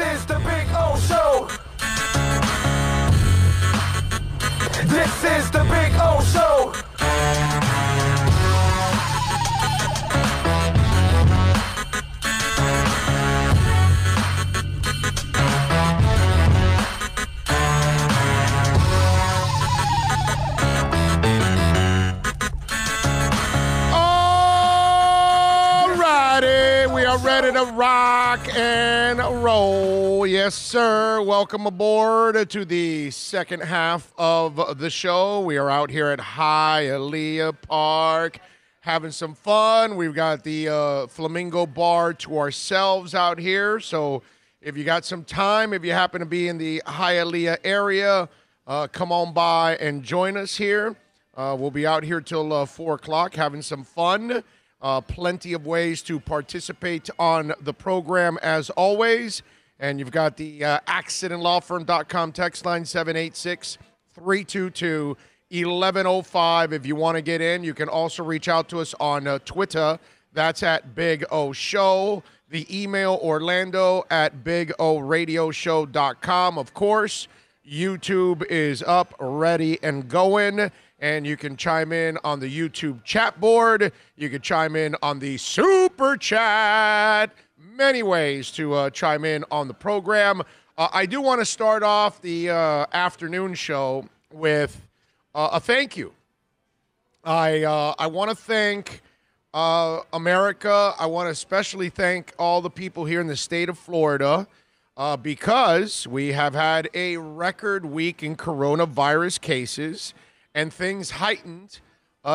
is the Big O Show. This is the Big O Show. Ready to rock and roll. Yes, sir. Welcome aboard to the second half of the show. We are out here at Hialeah Park having some fun. We've got the Flamingo Bar to ourselves out here. So if you got some time, if you happen to be in the Hialeah area, come on by and join us here. We'll be out here till 4 o'clock having some fun. Plenty of ways to participate on the program as always. And you've got the accidentlawfirm.com text line 786-322-1105. If you want to get in, you can also reach out to us on Twitter. That's at Big O Show. The email Orlando at BigORadioshow.com. Of course, YouTube is up, ready, and going. And you can chime in on the YouTube chat board. You can chime in on the super chat. Many ways to chime in on the program. I do want to start off the afternoon show with a thank you. I want to thank America. I want to especially thank all the people here in the state of Florida because we have had a record week in coronavirus cases. And things heightened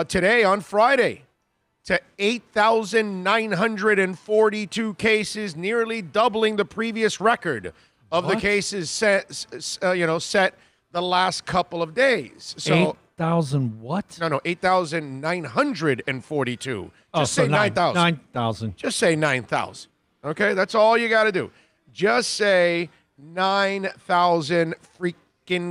today on Friday to 8,942 cases, nearly doubling the previous record of the cases set the last couple of days. So 8,000 what? No, 8,942. Just say 9,000. 9,000. Just say 9,000. Okay, that's all you got to do. Just say 9,000 freaking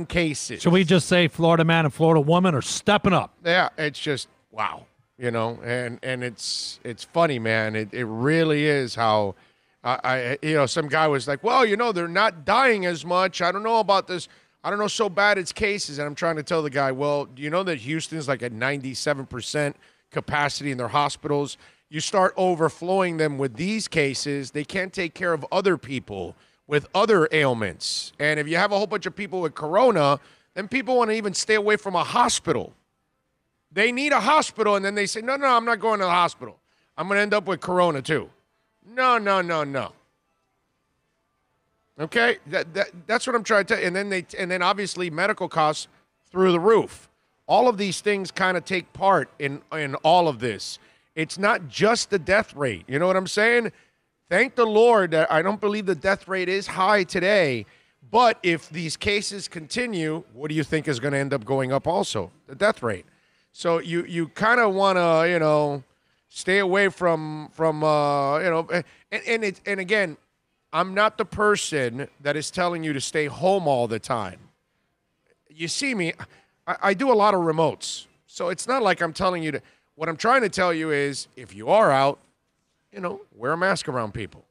cases. Should we just say Florida man and Florida woman are stepping up? Yeah, it's just wow, and it's funny, man. It really is how some guy was like, well, they're not dying as much. I don't know about this. I don't know so bad it's cases, and I'm trying to tell the guy, well, do you know that Houston's like at 97% capacity in their hospitals? You start overflowing them with these cases, they can't take care of other people with other ailments. And if you have a whole bunch of people with corona, then people want to even stay away from a hospital. They need a hospital, and then they say, no, I'm not going to the hospital. I'm going to end up with corona too. No. Okay? That's what I'm trying to tell you. And then obviously medical costs through the roof. All of these things kind of take part in all of this. It's not just the death rate. You know what I'm saying? Thank the Lord that I don't believe the death rate is high today. But if these cases continue, what do you think is going to end up going up also? The death rate. So you kind of want to, stay away from and again, I'm not the person that is telling you to stay home all the time. You see me, I do a lot of remotes. So it's not like I'm telling you to, what I'm trying to tell you is if you are out, wear a mask around people.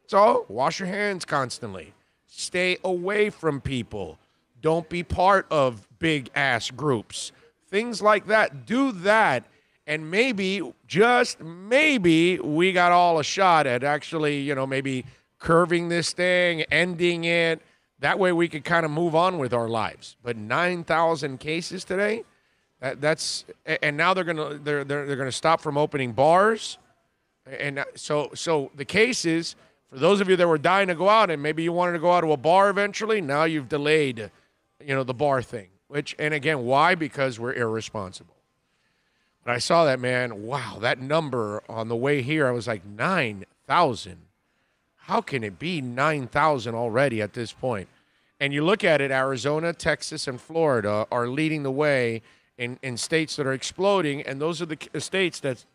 So wash your hands constantly. Stay away from people. Don't be part of big-ass groups. Things like that. Do that, and maybe, just maybe, we got all a shot at actually, maybe curving this thing, ending it. That way we could kind of move on with our lives. But 9,000 cases today, that's and now they're gonna stop from opening bars. And so the cases, for those of you that were dying to go out and maybe you wanted to go out to a bar eventually, now you've delayed, the bar thing. And again, why? Because we're irresponsible. But I saw that, man, wow, that number on the way here, I was like, 9,000. How can it be 9,000 already at this point? And you look at it, Arizona, Texas, and Florida are leading the way in states that are exploding, and those are the states that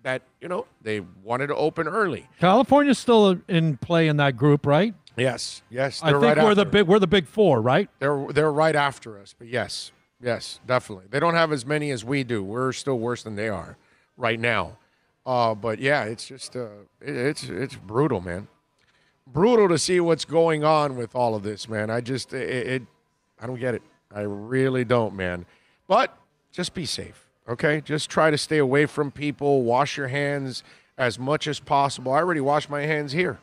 they wanted to open early. California's still in play in that group, right? Yes. I think we're the big four, right? They're right after us, but yes, definitely. They don't have as many as we do. We're still worse than they are right now. But yeah, it's just it's brutal, man. brutal to see what's going on with all of this, man. I just I don't get it. I really don't, man. But just be safe, okay? Just try to stay away from people. Wash your hands as much as possible. I already washed my hands here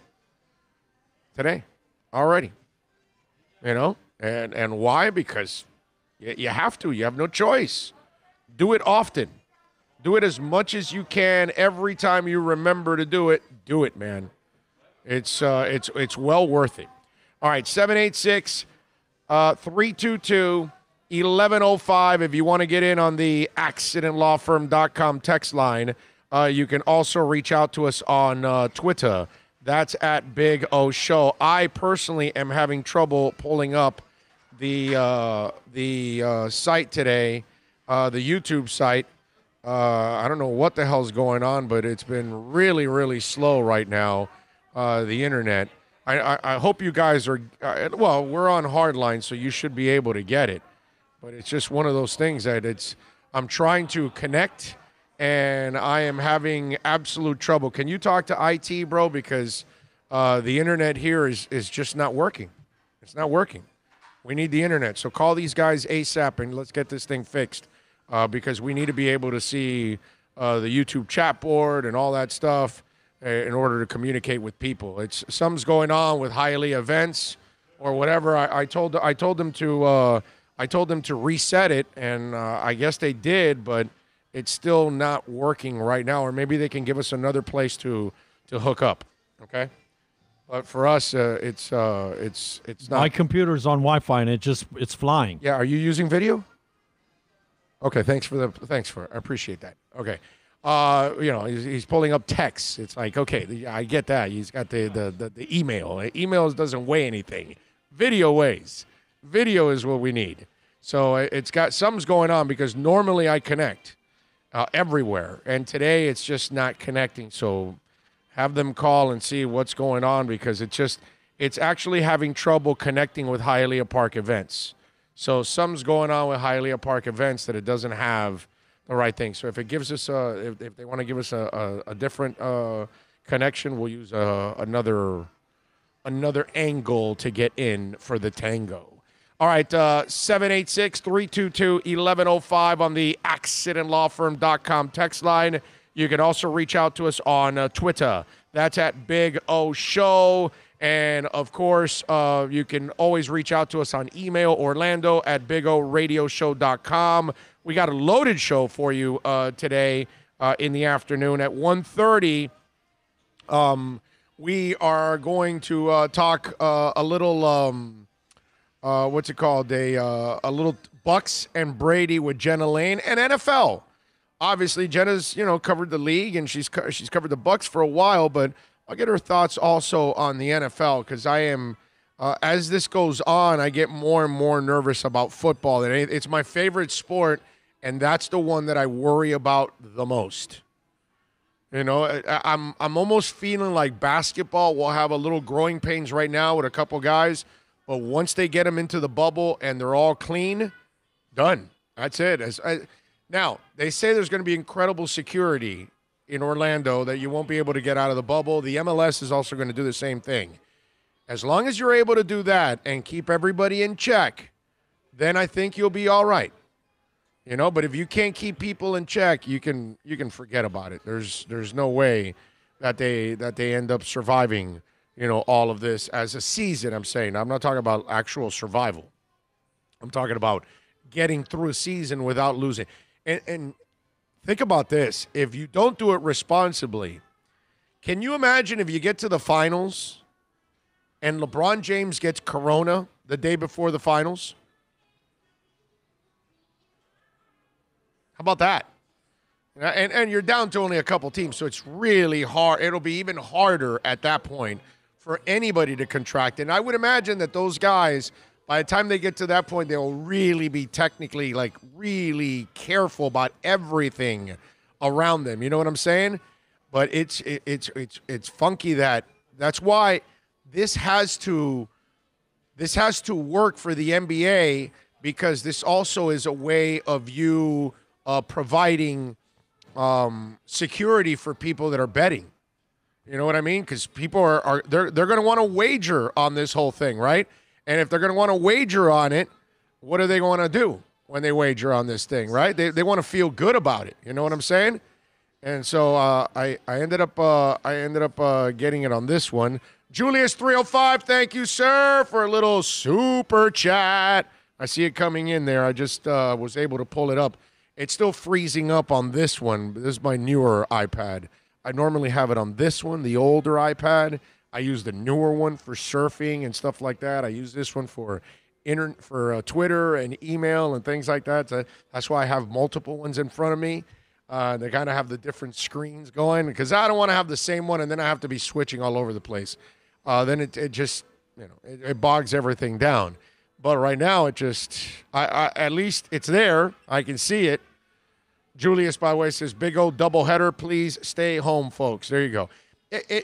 today already. You know? And why? Because you have to. You have no choice. Do it often. Do it as much as you can. Every time you remember to do it, man. It's well worth it. All right, 786-322-1105. If you want to get in on the accidentlawfirm.com text line, you can also reach out to us on Twitter. That's at Big O Show. I personally am having trouble pulling up the site today, the YouTube site. I don't know what the hell's going on, but it's been really, really slow right now, the internet. I hope you guys are, well, we're on Hardline, so you should be able to get it. But it's just one of those things that I'm trying to connect, and I am having absolute trouble. Can you talk to IT, bro? Because the internet here is just not working. It's not working. We need the internet. So call these guys ASAP, and let's get this thing fixed. Because we need to be able to see the YouTube chat board and all that stuff in order to communicate with people. It's something's going on with Hialeah events or whatever. I told them to reset it, and I guess they did, but it's still not working right now. Or maybe they can give us another place to hook up. Okay, but for us, it's not. My computer's on Wi-Fi and it's flying. Yeah, are you using video? Okay, thanks for I appreciate that. Okay. He's pulling up texts. It's like, okay, I get that. He's got the email. Emails doesn't weigh anything. Video weighs. Video is what we need. So it's got something's going on because normally I connect everywhere, and today it's just not connecting. So have them call and see what's going on because it's actually having trouble connecting with Hialeah Park events. So something's going on with Hialeah Park events that it doesn't have the right thing. So if it gives us if they want to give us a different connection, we'll use another angle to get in for the tango. All right, 786-322-1105 on the accidentlawfirm.com text line. You can also reach out to us on Twitter. That's at Big O Show. And, of course, you can always reach out to us on email, orlando@bigoradioshow.com. We got a loaded show for you today in the afternoon at 1:30. We are going to talk a little, what's it called, a little Bucks and Brady with Jenna Lane and NFL. Obviously, Jenna's, covered the league, and she's covered the Bucks for a while, but I'll get her thoughts also on the NFL because I am, as this goes on, I get more and more nervous about football. It's my favorite sport, and that's the one that I worry about the most. I'm almost feeling like basketball will have a little growing pains right now with a couple guys, but once they get them into the bubble and they're all clean, done. That's it. Now, they say there's going to be incredible security in Orlando that you won't be able to get out of the bubble. The MLS is also going to do the same thing. As long as you're able to do that and keep everybody in check, then I think you'll be all right. But if you can't keep people in check, you can forget about it. There's no way that they end up surviving, all of this as a season, I'm saying. I'm not talking about actual survival. I'm talking about getting through a season without losing. And think about this. If you don't do it responsibly, can you imagine if you get to the finals and LeBron James gets corona the day before the finals? How about that? And you're down to only a couple teams, so it's really hard. It'll be even harder at that point for anybody to contract. And I would imagine that those guys, by the time they get to that point, they'll really be technically, really careful about everything around them. You know what I'm saying? But it's funky that's why this has to work for the NBA, because this also is a way of you providing security for people that are betting. You know what I mean? Because people they're going to want to wager on this whole thing, right? And if they're going to want to wager on it, what are they going to do when they wager on this thing, right? They want to feel good about it. You know what I'm saying? And so I ended up getting it on this one. Julius 305, thank you, sir, for a little super chat. I see it coming in there. I just was able to pull it up. It's still freezing up on this one. This is my newer iPad. I normally have it on this one, the older iPad. I use the newer one for surfing and stuff like that. I use this one for Twitter and email and things like that. So that's why I have multiple ones in front of me. They kind of have the different screens going because I don't want to have the same one and then I have to be switching all over the place. Then it just, it bogs everything down. But right now it just, at least it's there. I can see it. Julius, by the way, says, big old doubleheader, please stay home, folks. There you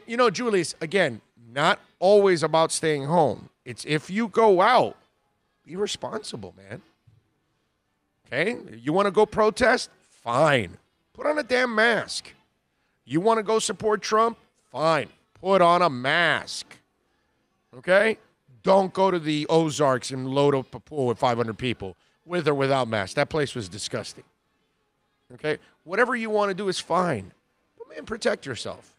go. Julius, again, not always about staying home. It's if you go out, be responsible, man. Okay? You want to go protest? Fine. Put on a damn mask. You want to go support Trump? Fine. Put on a mask. Okay? Don't go to the Ozarks and load up a pool with 500 people, with or without masks. That place was disgusting. Okay? Whatever you want to do is fine. But, man, protect yourself.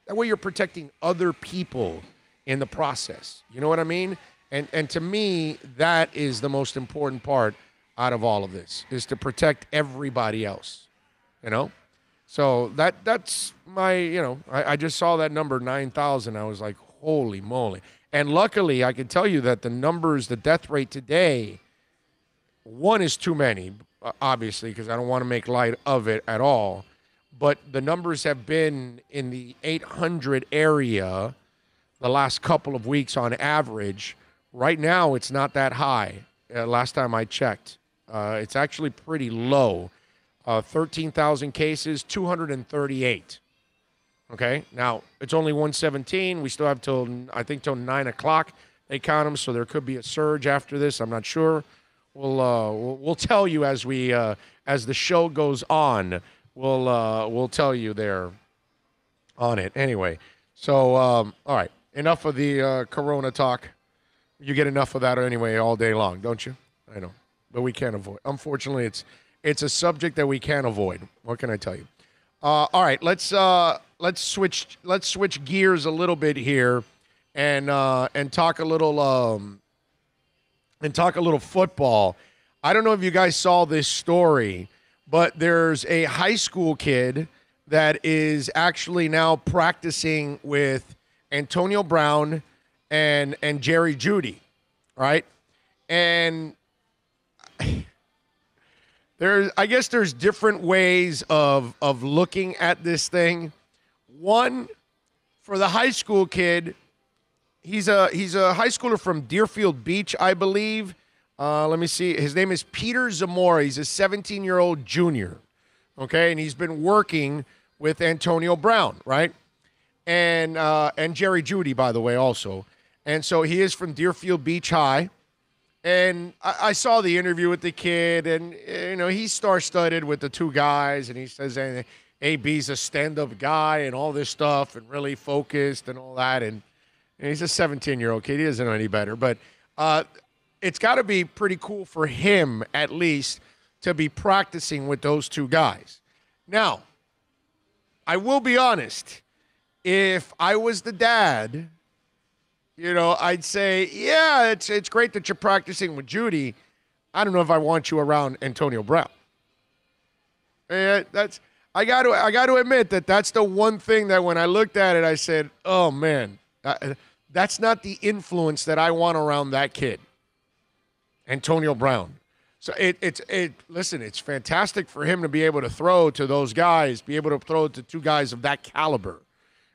That way you're protecting other people in the process. You know what I mean? And to me, that is the most important part out of all of this, is to protect everybody else. So that's my, I just saw that number, 9,000. I was like, holy moly. And luckily, I can tell you that the death rate today, one is too many, obviously, because I don't want to make light of it at all. But the numbers have been in the 800 area the last couple of weeks on average. Right now, it's not that high. Last time I checked, it's actually pretty low. 13,000 cases, 238. Okay, now it's only 117. We still have till 9 o'clock. They count them, so there could be a surge after this. I'm not sure. We'll tell you as the show goes on. We'll tell you there on it. Anyway, so all right, enough of the Corona talk. You get enough of that anyway all day long, don't you? I know, but we can't avoid. Unfortunately, it's a subject that we can't avoid. What can I tell you? All right, let's switch gears a little bit here, and talk a little football. I don't know if you guys saw this story, but there's a high school kid that is actually now practicing with Antonio Brown and Jerry Jeudy, right? And I guess there's different ways of looking at this thing. One, for the high school kid, he's a high schooler from Deerfield Beach, I believe. Let me see. His name is Peter Zamora. He's a 17-year-old junior, okay? And he's been working with Antonio Brown, right? And Jerry Jeudy, by the way, also. And so he is from Deerfield Beach High. And I saw the interview with the kid, and, he's star-studded with the two guys, and he says AB's a stand-up guy and all this stuff and really focused and all that. And he's a 17-year-old kid. He doesn't know any better. But it's got to be pretty cool for him, at least, to be practicing with those two guys. Now, I will be honest. If I was the dad, I'd say, yeah, it's great that you're practicing with Jeudy. I don't know if I want you around Antonio Brown. I got to admit that's the one thing that when I looked at it, I said, oh man, that's not the influence that I want around that kid, Antonio Brown. So listen, it's fantastic for him to be able to throw to those guys, be able to throw to two guys of that caliber.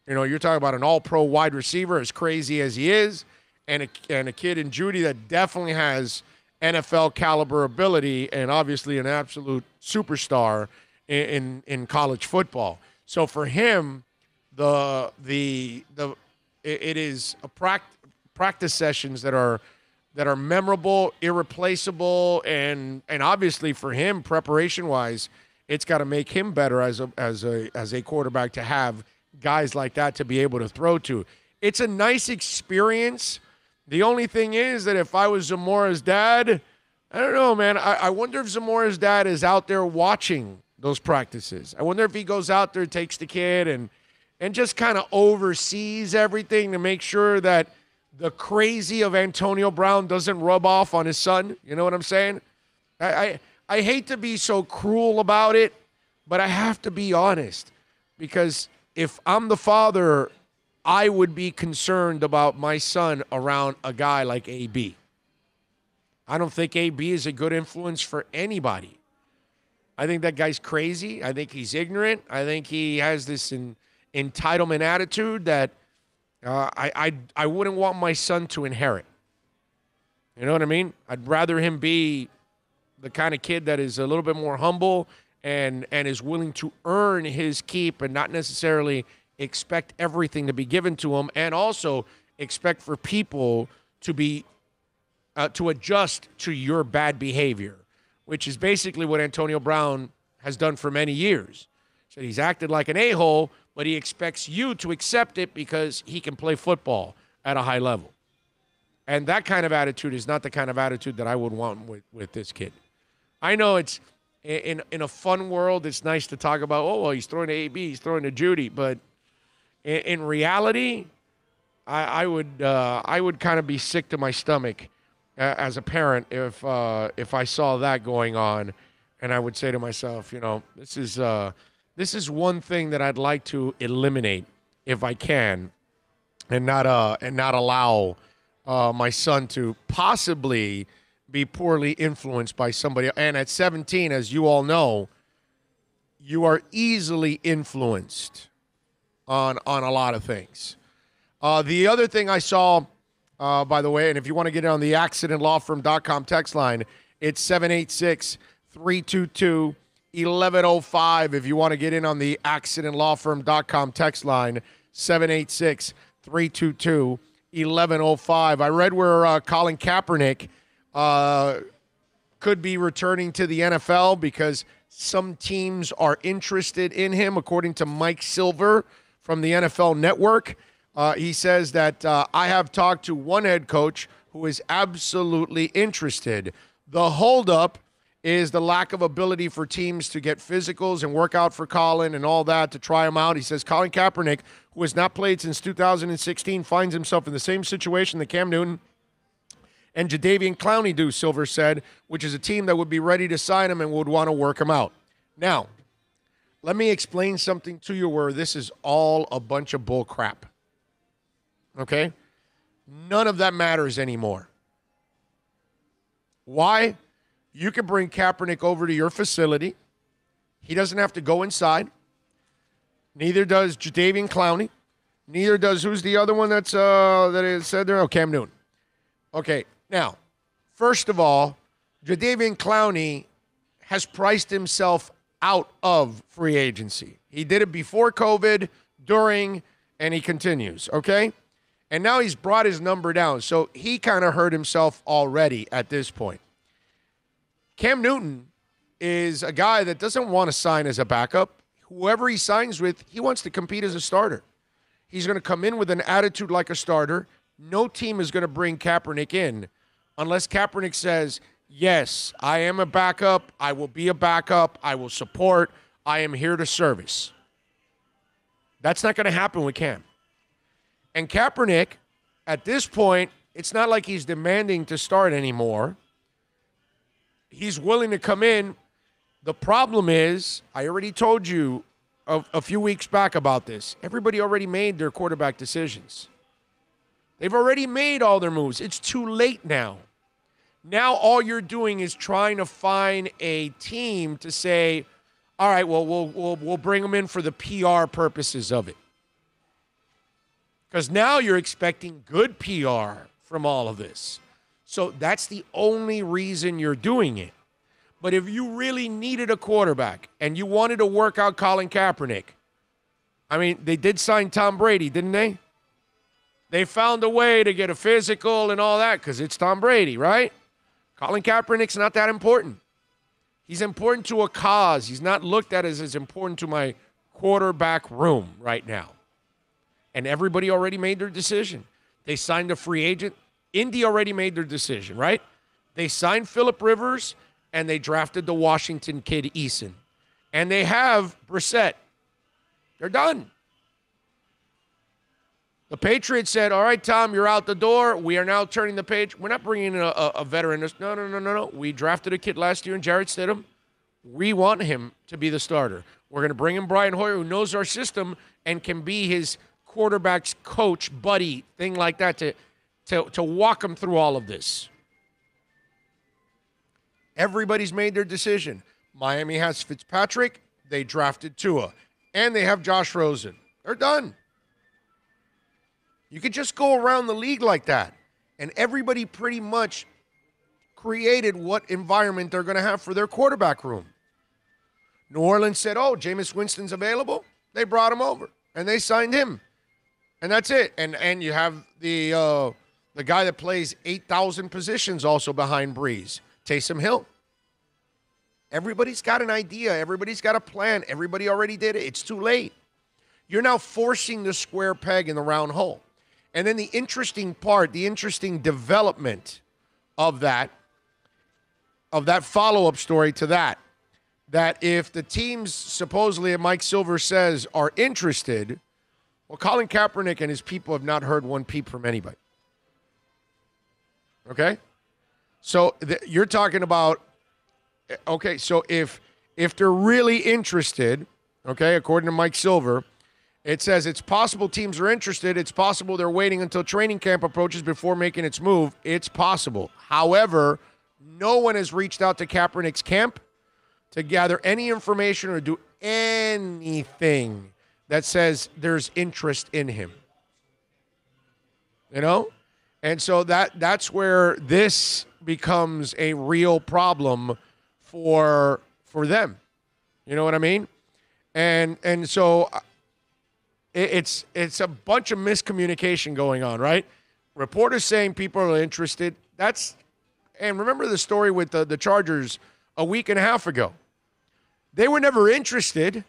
You're talking about an all-pro wide receiver, as crazy as he is, and a kid in Jeudy that definitely has NFL caliber ability and obviously an absolute superstar in college football. So for him, it is a practice sessions that are memorable, irreplaceable, and obviously for him, preparation-wise, it's got to make him better as a quarterback to have guys like that to be able to throw to. It's a nice experience. The only thing is that if I was Zamora's dad, I don't know, man. I wonder if Zamora's dad is out there watching those practices. I wonder if he goes out there, takes the kid, and just kind of oversees everything to make sure that the crazy of Antonio Brown doesn't rub off on his son. You know what I'm saying? I hate to be so cruel about it, but I have to be honest, because if I'm the father, I would be concerned about my son around a guy like AB. I don't think AB is a good influence for anybody. I think that guy's crazy. I think he's ignorant. I think he has this entitlement attitude that I wouldn't want my son to inherit. You know what I mean? I'd rather him be the kind of kid that is a little bit more humble and is willing to earn his keep and not necessarily expect everything to be given to him, and also expect for people to be to adjust to your bad behavior, which is basically what Antonio Brown has done for many years. So he's acted like an a-hole, but he expects you to accept it because he can play football at a high level. And that kind of attitude is not the kind of attitude that I would want with this kid. I know it's in a fun world, it's nice to talk about, oh, well, he's throwing to AB, he's throwing to Judy, but in reality, I would kind of be sick to my stomach as a parent if I saw that going on, and I would say to myself, you know, this is one thing that I'd like to eliminate if I can, and not allow my son to possibly be poorly influenced by somebody. And at 17, as you all know, you are easily influenced on a lot of things. The other thing I saw, by the way, and if you want to get it on the accidentlawfirm.com text line, it's 786-322-1105. If you want to get in on the accidentlawfirm.com text line, 786-322-1105. I read where Colin Kaepernick could be returning to the NFL because some teams are interested in him, according to Mike Silver from the NFL Network. He says that I have talked to one head coach who is absolutely interested. The holdup is the lack of ability for teams to get physicals and work out for Colin and all that to try him out. He says Colin Kaepernick, who has not played since 2016, finds himself in the same situation that Cam Newton and Jadeveon Clowney do, Silver said, which is a team that would be ready to sign him and would want to work him out. Now, let me explain something to you where this is all a bunch of bull crap. Okay? None of that matters anymore. Why? You can bring Kaepernick over to your facility. He doesn't have to go inside. Neither does Jadeveon Clowney. Neither does, who's the other one that is said there? Oh, Cam Newton. Okay, now, first of all, Jadeveon Clowney has priced himself out of free agency. He did it before COVID, during, and he continues, okay? And now he's brought his number down, so he kind of hurt himself already at this point. Cam Newton is a guy that doesn't want to sign as a backup. Whoever he signs with, he wants to compete as a starter. He's going to come in with an attitude like a starter. No team is going to bring Kaepernick in unless Kaepernick says, yes, I am a backup. I will be a backup. I will support. I am here to service. That's not going to happen with Cam. And Kaepernick, at this point, it's not like he's demanding to start anymore. He's willing to come in. The problem is, I already told you a few weeks back about this. Everybody already made their quarterback decisions. They've already made all their moves. It's too late now. Now all you're doing is trying to find a team to say, all right, well, we'll bring them in for the PR purposes of it. Because now you're expecting good PR from all of this. So that's the only reason you're doing it. But if you really needed a quarterback and you wanted to work out Colin Kaepernick, I mean, they did sign Tom Brady, didn't they? They found a way to get a physical and all that because it's Tom Brady, right? Colin Kaepernick's not that important. He's important to a cause. He's not looked at as important to my quarterback room right now. And everybody already made their decision. They signed a free agent. Indy already made their decision, right? They signed Phillip Rivers, and they drafted the Washington kid Eason. And they have Brissett. They're done. The Patriots said, all right, Tom, you're out the door. We are now turning the page. We're not bringing in a veteran. No. We drafted a kid last year in Jarrett Stidham. We want him to be the starter. We're going to bring in Brian Hoyer, who knows our system and can be his quarterback's coach, buddy, thing like that, to walk him through all of this. Everybody's made their decision. Miami has Fitzpatrick. They drafted Tua. And they have Josh Rosen. They're done. You could just go around the league like that. And everybody pretty much created what environment they're going to have for their quarterback room. New Orleans said, oh, Jameis Winston's available. They brought him over. And they signed him. And that's it. And you have the guy that plays 8,000 positions also behind Breeze, Taysom Hill. Everybody's got an idea. Everybody's got a plan. Everybody already did it. It's too late. You're now forcing the square peg in the round hole. And then the interesting part, the interesting development of that follow-up story to that if the teams supposedly, Mike Silver says, are interested, well, Colin Kaepernick and his people have not heard one peep from anybody. Okay? So you're talking about, okay, so if they're really interested, okay, according to Mike Silver, it says it's possible teams are interested. It's possible they're waiting until training camp approaches before making its move. It's possible. However, no one has reached out to Kaepernick's camp to gather any information or do anything that says there's interest in him. You know? And so that's where this becomes a real problem for them. You know what I mean? And so it's a bunch of miscommunication going on, right? Reporters saying people are interested. And remember the story with the Chargers a week and a half ago. They were never interested.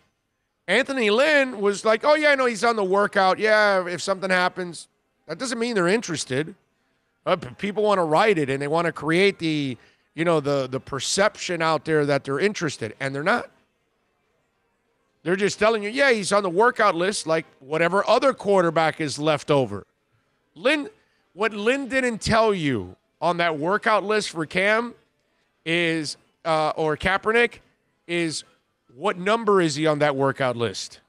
Anthony Lynn was like, oh, yeah, I know he's on the workout. Yeah, if something happens. That doesn't mean they're interested. People want to write it, and they want to create the perception out there that they're interested, and they're not. They're just telling you, yeah, he's on the workout list like whatever other quarterback is left over. What Lynn didn't tell you on that workout list for Cam is, or Kaepernick, is what number is he on that workout list?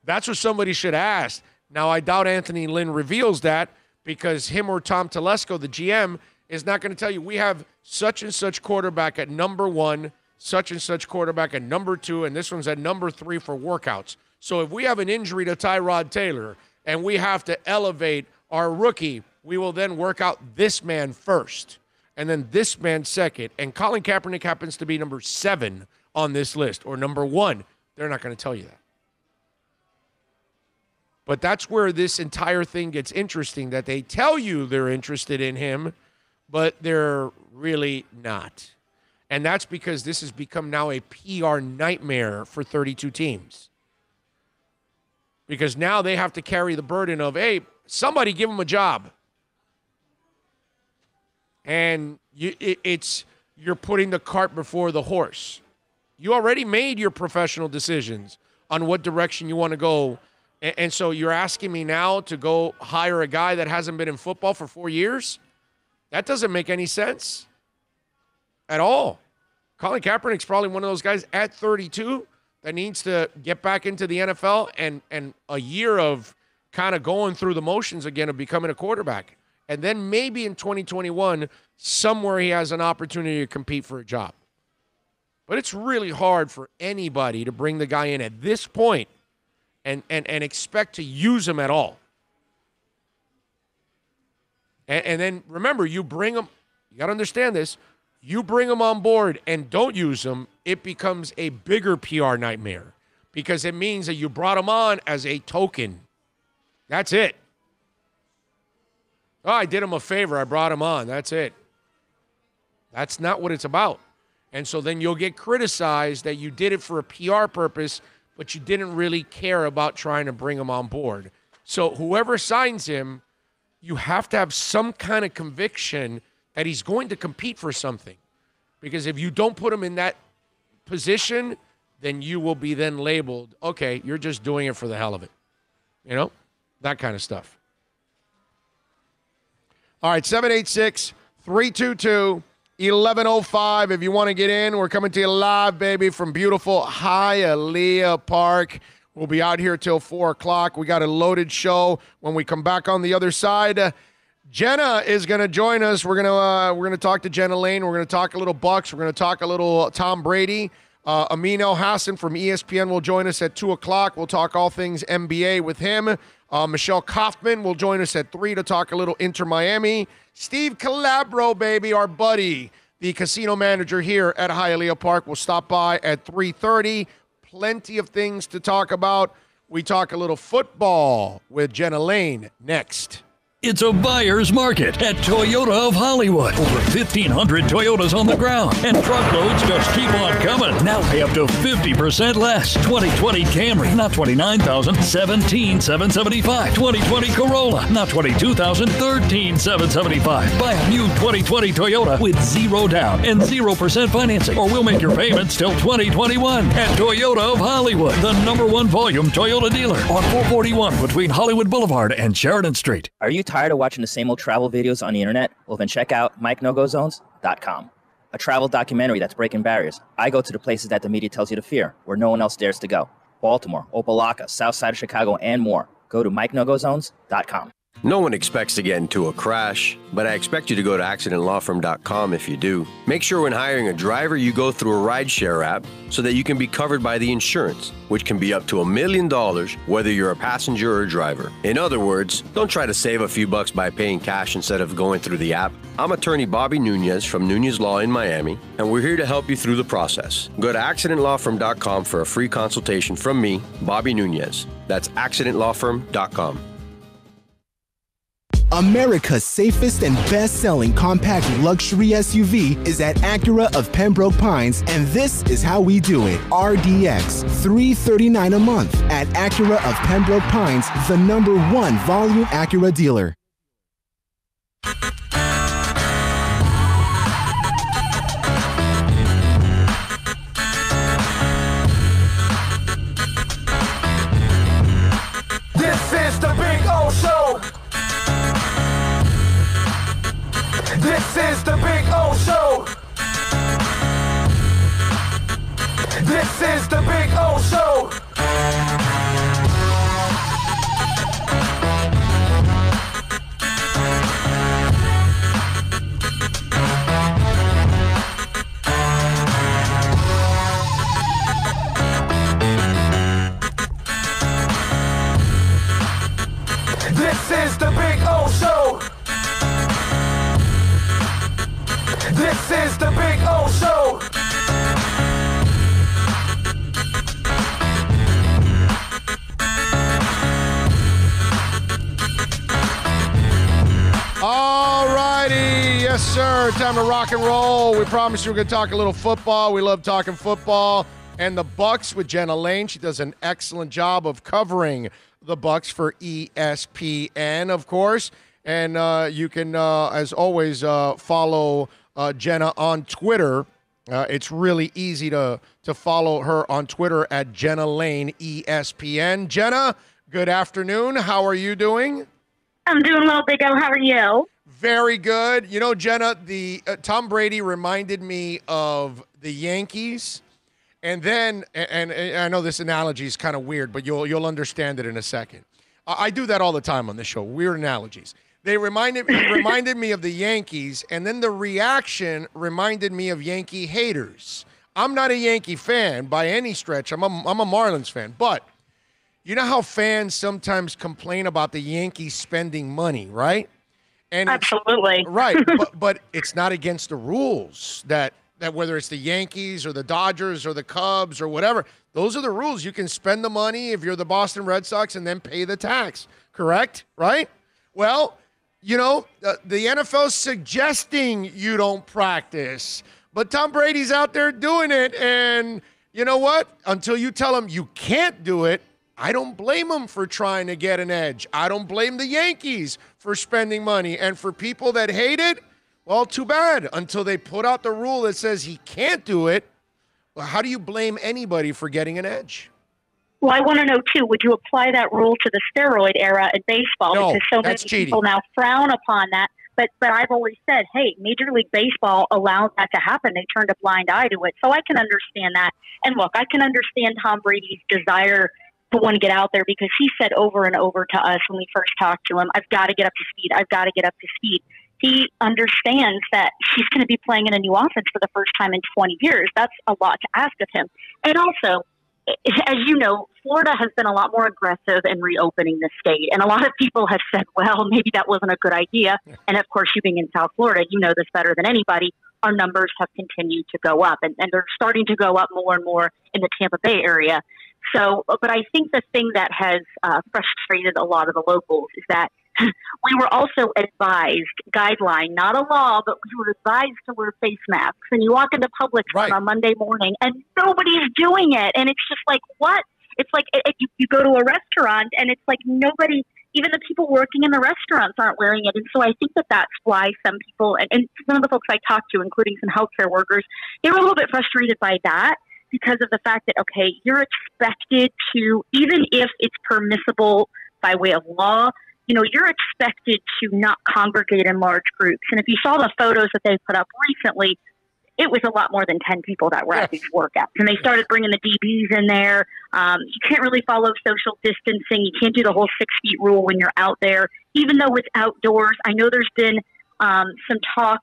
That's what somebody should ask. Now, I doubt Anthony Lynn reveals that because him or Tom Telesco, the GM, is not going to tell you, we have such and such quarterback at number 1, such and such quarterback at number 2, and this one's at number 3 for workouts. So if we have an injury to Tyrod Taylor and we have to elevate our rookie, we will then work out this man first and then this man second. And Colin Kaepernick happens to be number 7 on this list or number 1. They're not going to tell you that. But that's where this entire thing gets interesting, that they tell you they're interested in him, but they're really not. And that's because this has become now a PR nightmare for 32 teams. Because now they have to carry the burden of, hey, somebody give him a job. And you're putting the cart before the horse. You already made your professional decisions on what direction you want to go. And so you're asking me now to go hire a guy that hasn't been in football for 4 years? That doesn't make any sense at all. Colin Kaepernick's probably one of those guys at 32 that needs to get back into the NFL and a year of kind of going through the motions again of becoming a quarterback. And then maybe in 2021, somewhere he has an opportunity to compete for a job. But it's really hard for anybody to bring the guy in at this point and expect to use him at all. And then remember, you bring him, you got to understand this, you bring him on board and don't use him, it becomes a bigger PR nightmare because it means that you brought him on as a token. That's it. Oh, I did him a favor. I brought him on. That's it. That's not what it's about. And so then you'll get criticized that you did it for a PR purpose, but you didn't really care about trying to bring him on board. So whoever signs him, you have to have some kind of conviction that he's going to compete for something. Because if you don't put him in that position, then you will be then labeled, okay, you're just doing it for the hell of it. You know? That kind of stuff. All right, 786-322-1105. If you want to get in, we're coming to you live, baby, from beautiful Hialeah Park. We'll be out here till 4 o'clock. We got a loaded show. When we come back on the other side, Jenna is going to join us. We're gonna talk to Jenna Lane. We're going to talk a little Bucks. We're going to talk a little Tom Brady. Amin El Hassan from ESPN will join us at 2 o'clock. We'll talk all things NBA with him. Michelle Kaufman will join us at 3 to talk a little Inter Miami. Steve Calabro, baby, our buddy, the casino manager here at Hialeah Park, will stop by at 3:30. Plenty of things to talk about. We talk a little football with Jenna Lane next. It's a buyer's market at Toyota of Hollywood. Over 1,500 Toyotas on the ground, and truckloads just keep on coming. Now pay up to 50% less. 2020 Camry, not $29,000, $17,775. 2020 Corolla, not $22,000, $13,775. Buy a new 2020 Toyota with 0 down and 0% financing, or we'll make your payments till 2021 at Toyota of Hollywood, the #1 volume Toyota dealer on 441 between Hollywood Boulevard and Sheridan Street. Are you tired of watching the same old travel videos on the internet? Well, then check out MikeNoGoZones.com, a travel documentary that's breaking barriers. I go to the places that the media tells you to fear, where no one else dares to go. Baltimore, Opelika, South Side of Chicago, and more. Go to MikeNoGoZones.com. No one expects to get into a crash, but I expect you to go to accidentlawfirm.com if you do. Make sure when hiring a driver, you go through a rideshare app so that you can be covered by the insurance, which can be up to $1 million whether you're a passenger or a driver. In other words, don't try to save a few bucks by paying cash instead of going through the app. I'm attorney Bobby Nunez from Nunez Law in Miami, and we're here to help you through the process. Go to accidentlawfirm.com for a free consultation from me, Bobby Nunez. That's accidentlawfirm.com. America's safest and best-selling compact luxury SUV is at Acura of Pembroke Pines, and this is how we do it. RDX, $339 a month at Acura of Pembroke Pines, the #1 volume Acura dealer. This is the Big O Show. This is the Big O Show. This is the Big O Show. This is the Big O Show. This is the Big O Show. All righty. Yes, sir. Time to rock and roll. We promised you we're going to talk a little football. We love talking football. And the Bucks with Jenna Lane. She does an excellent job of covering the Bucks for ESPN, of course. And you can, as always, follow Jenna on Twitter. It's really easy to follow her on Twitter at Jenna Lane ESPN. Jenna, good afternoon. How are you doing? I'm doing well, Big O. How are you? Very good. You know, Jenna, the Tom Brady reminded me of the Yankees. And then, and I know this analogy is kind of weird, but you'll understand it in a second. I do that all the time on this show, weird analogies. They reminded me of the Yankees, and then the reaction reminded me of Yankee haters. I'm not a Yankee fan by any stretch. I'm a Marlins fan. But you know how fans sometimes complain about the Yankees spending money, right? And absolutely. Right, but it's not against the rules that whether it's the Yankees or the Dodgers or the Cubs or whatever, those are the rules. You can spend the money if you're the Boston Red Sox and then pay the tax, correct? Right? Well, you know, the NFL's suggesting you don't practice, but Tom Brady's out there doing it, and you know what? Until you tell them you can't do it, I don't blame them for trying to get an edge. I don't blame the Yankees for spending money. And for people that hate it, well, too bad. Until they put out the rule that says he can't do it, well, how do you blame anybody for getting an edge? Well, I want to know, too, would you apply that rule to the steroid era in baseball? No, because so many that's cheating. people now frown upon that. But I've always said, hey, Major League Baseball allowed that to happen. They turned a blind eye to it. So I can understand that. And look, I can understand Tom Brady's desire to want to get out there, because he said over and over to us when we first talked to him, I've got to get up to speed. I've got to get up to speed. He understands that he's going to be playing in a new offense for the first time in 20 years. That's a lot to ask of him. And also, as you know, Florida has been a lot more aggressive in reopening the state. And a lot of people have said, well, maybe that wasn't a good idea. And of course, you being in South Florida, you know this better than anybody. Our numbers have continued to go up, and they're starting to go up more and more in the Tampa Bay area. So, but I think the thing that has frustrated a lot of the locals is that we were also advised, guideline, not a law, but we were advised to wear face masks. And you walk into Publix on a Monday morning and nobody's doing it. And it's just like, what? It's like you go to a restaurant and it's like nobody, even the people working in the restaurants aren't wearing it. And so I think that that's why some people, and some of the folks I talked to, including some healthcare workers, they were a little bit frustrated by that, because of the fact that, okay, you're expected to, even if it's permissible by way of law, you know, you're expected to not congregate in large groups. And if you saw the photos that they put up recently, it was a lot more than 10 people that were at these workouts. And they started bringing the DBs in there. You can't really follow social distancing. You can't do the whole 6 feet rule when you're out there, even though it's outdoors. I know there's been some talk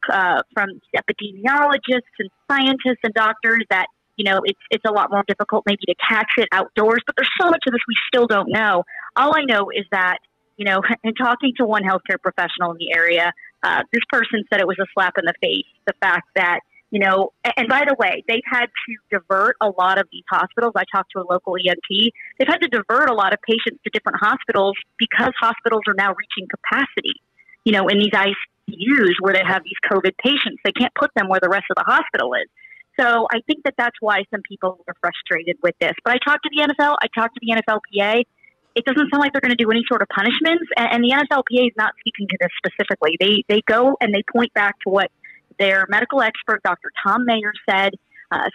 from epidemiologists and scientists and doctors that, you know, it's a lot more difficult maybe to catch it outdoors, but there's so much of this we still don't know. All I know is that, you know, in talking to one healthcare professional in the area, this person said it was a slap in the face, the fact that, you know, and by the way, they've had to divert a lot of these hospitals. I talked to a local EMT. They've had to divert a lot of patients to different hospitals because hospitals are now reaching capacity, you know, in these ICUs where they have these COVID patients. They can't put them where the rest of the hospital is. So I think that that's why some people are frustrated with this. But I talked to the NFL. I talked to the NFLPA. It doesn't sound like they're going to do any sort of punishments. And the NFLPA is not speaking to this specifically. They go and they point back to what their medical expert, Dr. Tom Mayer, said,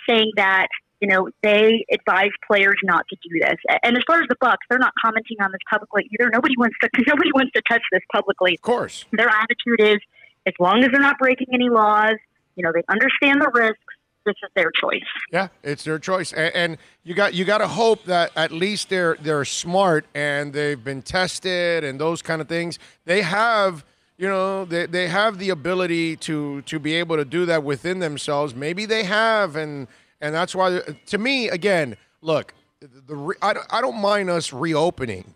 saying that, you know, they advise players not to do this. And as far as the Bucs, they're not commenting on this publicly either. Nobody wants to touch this publicly. Of course. Their attitude is, as long as they're not breaking any laws, you know, they understand the risks. This is their choice. Yeah, it's their choice, and you got to hope that at least they're smart and they've been tested and those kind of things. They have, you know, they have the ability to be able to do that within themselves. Maybe they have, and that's why. To me, again, look, I don't mind us reopening.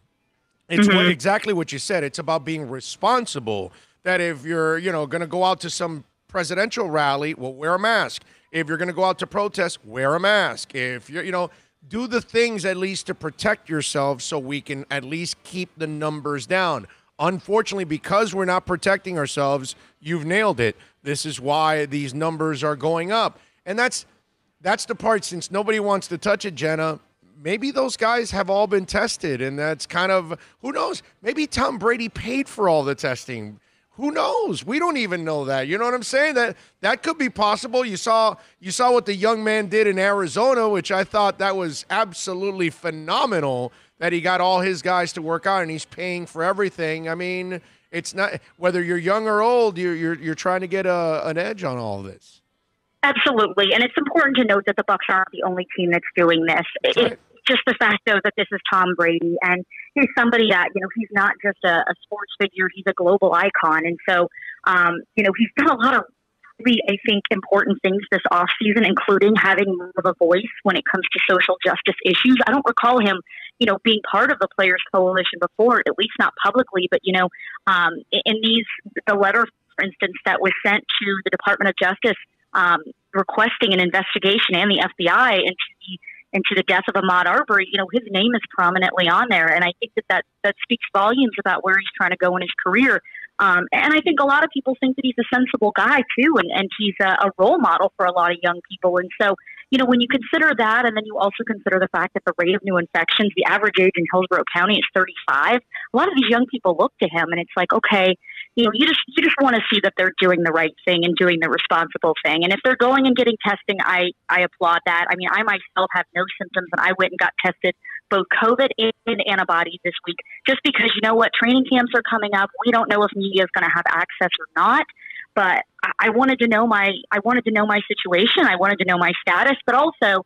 It's exactly what you said. It's about being responsible. That if you're, you know, going to go out to some presidential rally, well, wear a mask. If you're going to go out to protest, wear a mask. If you're, you know, do the things at least to protect yourself so we can at least keep the numbers down. Unfortunately, because we're not protecting ourselves, you've nailed it. This is why these numbers are going up. And that's the part, since nobody wants to touch it, Jenna, maybe those guys have all been tested, and that's kind of, who knows? Maybe Tom Brady paid for all the testing. Who knows? We don't even know that. You know what I'm saying? That could be possible. You saw what the young man did in Arizona, which I thought that was absolutely phenomenal, that he got all his guys to work out and he's paying for everything. I mean, it's not, whether you're young or old, you're trying to get an edge on all of this. Absolutely. And it's important to note that the Bucs aren't the only team that's doing this. It's just the fact, though, that this is Tom Brady, and he's somebody that, you know, he's not just a sports figure, he's a global icon. And so, you know, he's done a lot of really, I think, important things this offseason, including having more of a voice when it comes to social justice issues. I don't recall him, you know, being part of the Players Coalition before, at least not publicly, but, you know, in the letter, for instance, that was sent to the Department of Justice requesting an investigation and the FBI into the death of Ahmaud Arbery, you know, his name is prominently on there. And I think that speaks volumes about where he's trying to go in his career. And I think a lot of people think that he's a sensible guy, too, and he's a role model for a lot of young people. And so, when you consider that, and then you also consider the fact that the rate of new infections, the average age in Hillsborough County is 35. A lot of these young people look to him, and it's like, okay, you just want to see that they're doing the right thing and doing the responsible thing. And if they're going and getting testing, I applaud that. I mean, I myself have no symptoms, and I went and got tested both COVID and antibodies this week, just because, training camps are coming up. We don't know if media is going to have access or not. But I wanted to know my situation. I wanted to know my status, but also,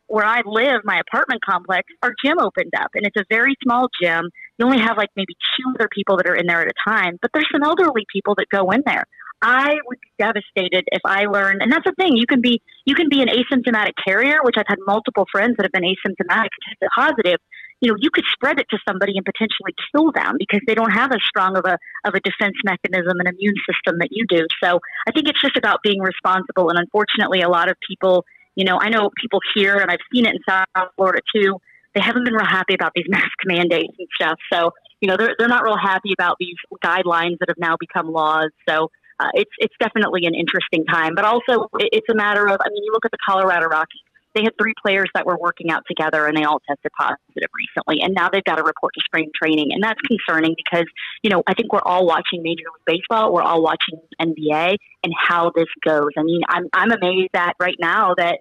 where I live, my apartment complex, our gym opened up, and it's a very small gym. You only have like maybe 2 other people that are in there at a time, but there's some elderly people that go in there. I would be devastated if I learned, and that's the thing, you can be an asymptomatic carrier, which I've had multiple friends that have been asymptomatic and tested positive. You could spread it to somebody and potentially kill them because they don't have as strong of a defense mechanism and immune system that you do. So I think it's just about being responsible. And unfortunately, a lot of people, I know people here, and I've seen it in South Florida too, they haven't been real happy about these mask mandates and stuff. So, they're not real happy about these guidelines that have now become laws. So it's definitely an interesting time. But also it's a matter of, you look at the Colorado Rockies. They had 3 players that were working out together, and they all tested positive recently. And now they've got to report to spring training. And that's concerning because, I think we're all watching Major League Baseball. We're all watching NBA and how this goes. I mean, I'm amazed that right now that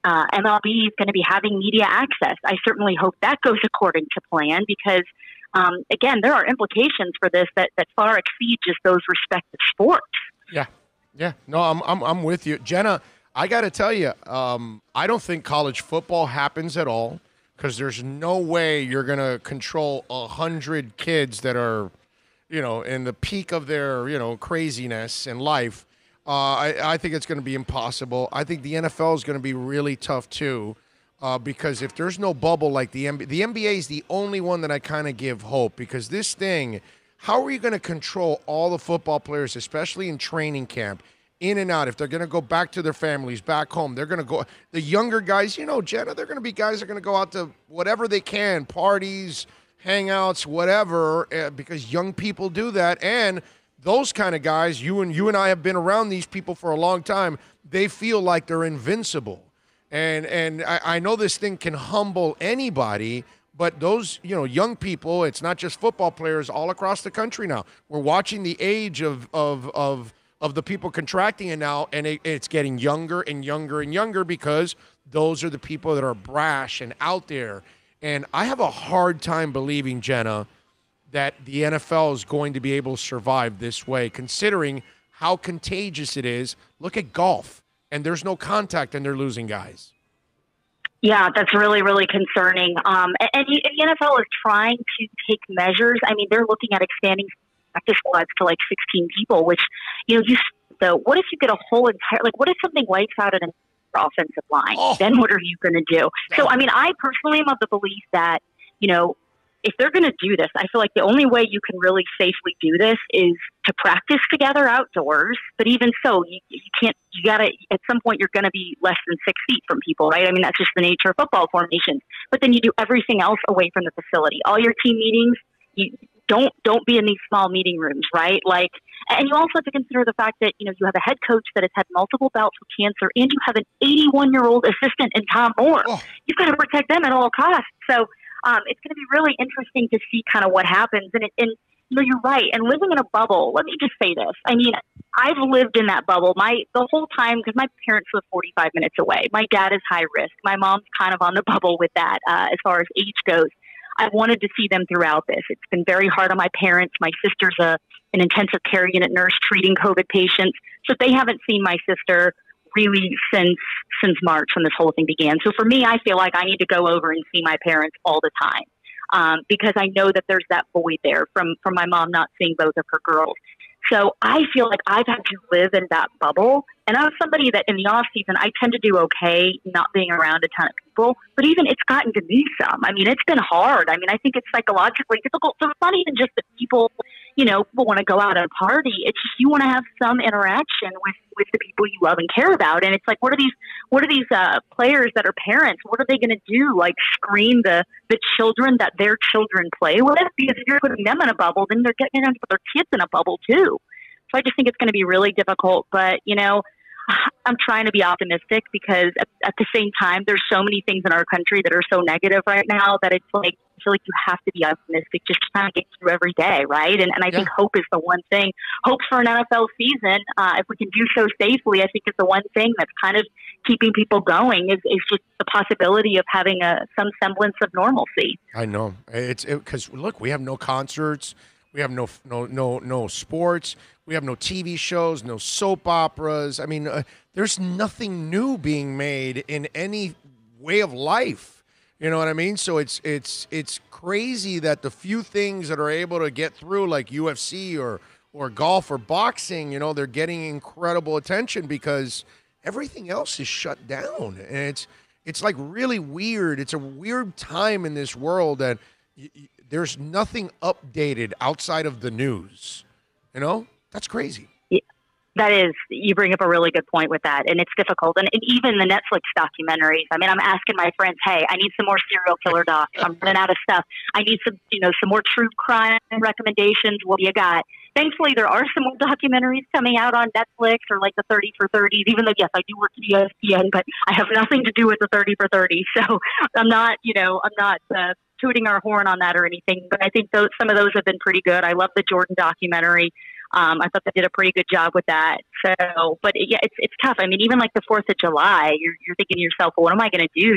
MLB is going to be having media access. I certainly hope that goes according to plan because, again, there are implications for this that far exceed just those respective sports. Yeah. No, I'm with you. Jenna, I got to tell you, I don't think college football happens at all because there's no way you're going to control 100 kids that are, in the peak of their, craziness in life. I think it's going to be impossible. I think the NFL is going to be really tough too because if there's no bubble like the NBA is the only one that I kind of give hope because this thing, how are you going to control all the football players, especially in training camp? In and out, if they're going to go back to their families, back home, they're going to go. The younger guys, Jenna, they're going to be guys that are going to go out to whatever they can, parties, hangouts, whatever, because young people do that. And those kind of guys, you and I have been around these people for a long time. They feel like they're invincible. And I know this thing can humble anybody, but those, young people, it's not just football players all across the country now. We're watching the age of the people contracting it now, and it's getting younger and younger and younger because those are the people that are brash and out there. And I have a hard time believing, Jenna, that the NFL is going to be able to survive this way, considering how contagious it is. Look at golf, and there's no contact, and they're losing guys. Yeah, that's really, really concerning. And the NFL is trying to take measures. I mean, they're looking at expanding practice squads to like 16 people, which, so what if you get a whole entire, what if something wipes out an offensive line? Oh. Then what are you going to do? So, I personally am of the belief that, if they're going to do this, I feel like the only way you can really safely do this is to practice together outdoors. But even so, you can't, you got to, at some point, you're going to be less than 6 feet from people, right? I mean, that's just the nature of football formations. But then you do everything else away from the facility. All your team meetings, you don't be in these small meeting rooms, right? And you also have to consider the fact that, you have a head coach that has had multiple bouts with cancer, and you have an 81-year-old assistant in Tom Moore. Oh. You've got to protect them at all costs. So it's going to be really interesting to see kind of what happens. And you're right. And living in a bubble, let me just say this. I mean, I've lived in that bubble the whole time because my parents live 45 minutes away. My dad is high risk. My mom's kind of on the bubble with that as far as age goes. I wanted to see them throughout this. It's been very hard on my parents. My sister's an intensive care unit nurse treating COVID patients. So they haven't seen my sister really since March when this whole thing began. So for me, I feel like I need to go over and see my parents all the time because I know that there's that void there from my mom not seeing both of her girls. So I feel like I've had to live in that bubble. And I'm somebody that in the off season, I tend to do okay not being around a ton of people. But even it's gotten to me some. I mean, it's been hard. I mean, I think it's psychologically difficult. So it's not even just that people want to go out and party. It's just you want to have some interaction with the people you love and care about. And it's like, what are these players that are parents? What are they going to do? Like screen the children that their children play with? Because if you're putting them in a bubble, then they're getting to put their kids in a bubble too. So I just think it's going to be really difficult. But, I'm trying to be optimistic because at the same time, there's so many things in our country that are so negative right now that it's like, I feel like you have to be optimistic just to kind of get through every day, right? And I think hope is the one thing. Hope for an NFL season, if we can do so safely, I think is the one thing that's kind of keeping people going is just the possibility of having some semblance of normalcy. I know. It's because look, we have no concerts, we have no sports, we have no TV shows, no soap operas. I mean, there's nothing new being made in any way of life. You know what I mean? So it's crazy that the few things that are able to get through, like UFC or golf or boxing, you know, they're getting incredible attention because everything else is shut down. And it's like really weird. It's a weird time in this world that there's nothing updated outside of the news. You know, that's crazy. That is, you bring up a really good point with that, and it's difficult. And even the Netflix documentaries. I mean, I'm asking my friends, "Hey, I need some more serial killer docs. I'm running out of stuff. I need some more true crime recommendations. What do you got?" Thankfully, there are some more documentaries coming out on Netflix or like the 30 for 30s. Even though, yes, I do work at ESPN, but I have nothing to do with the 30 for 30. So I'm not tooting our horn on that or anything. But I think some of those have been pretty good. I love the Jordan documentary. I thought they did a pretty good job with that. So, but yeah, it's tough. I mean, even like the 4th of July, you're thinking to yourself, well, what am I going to do?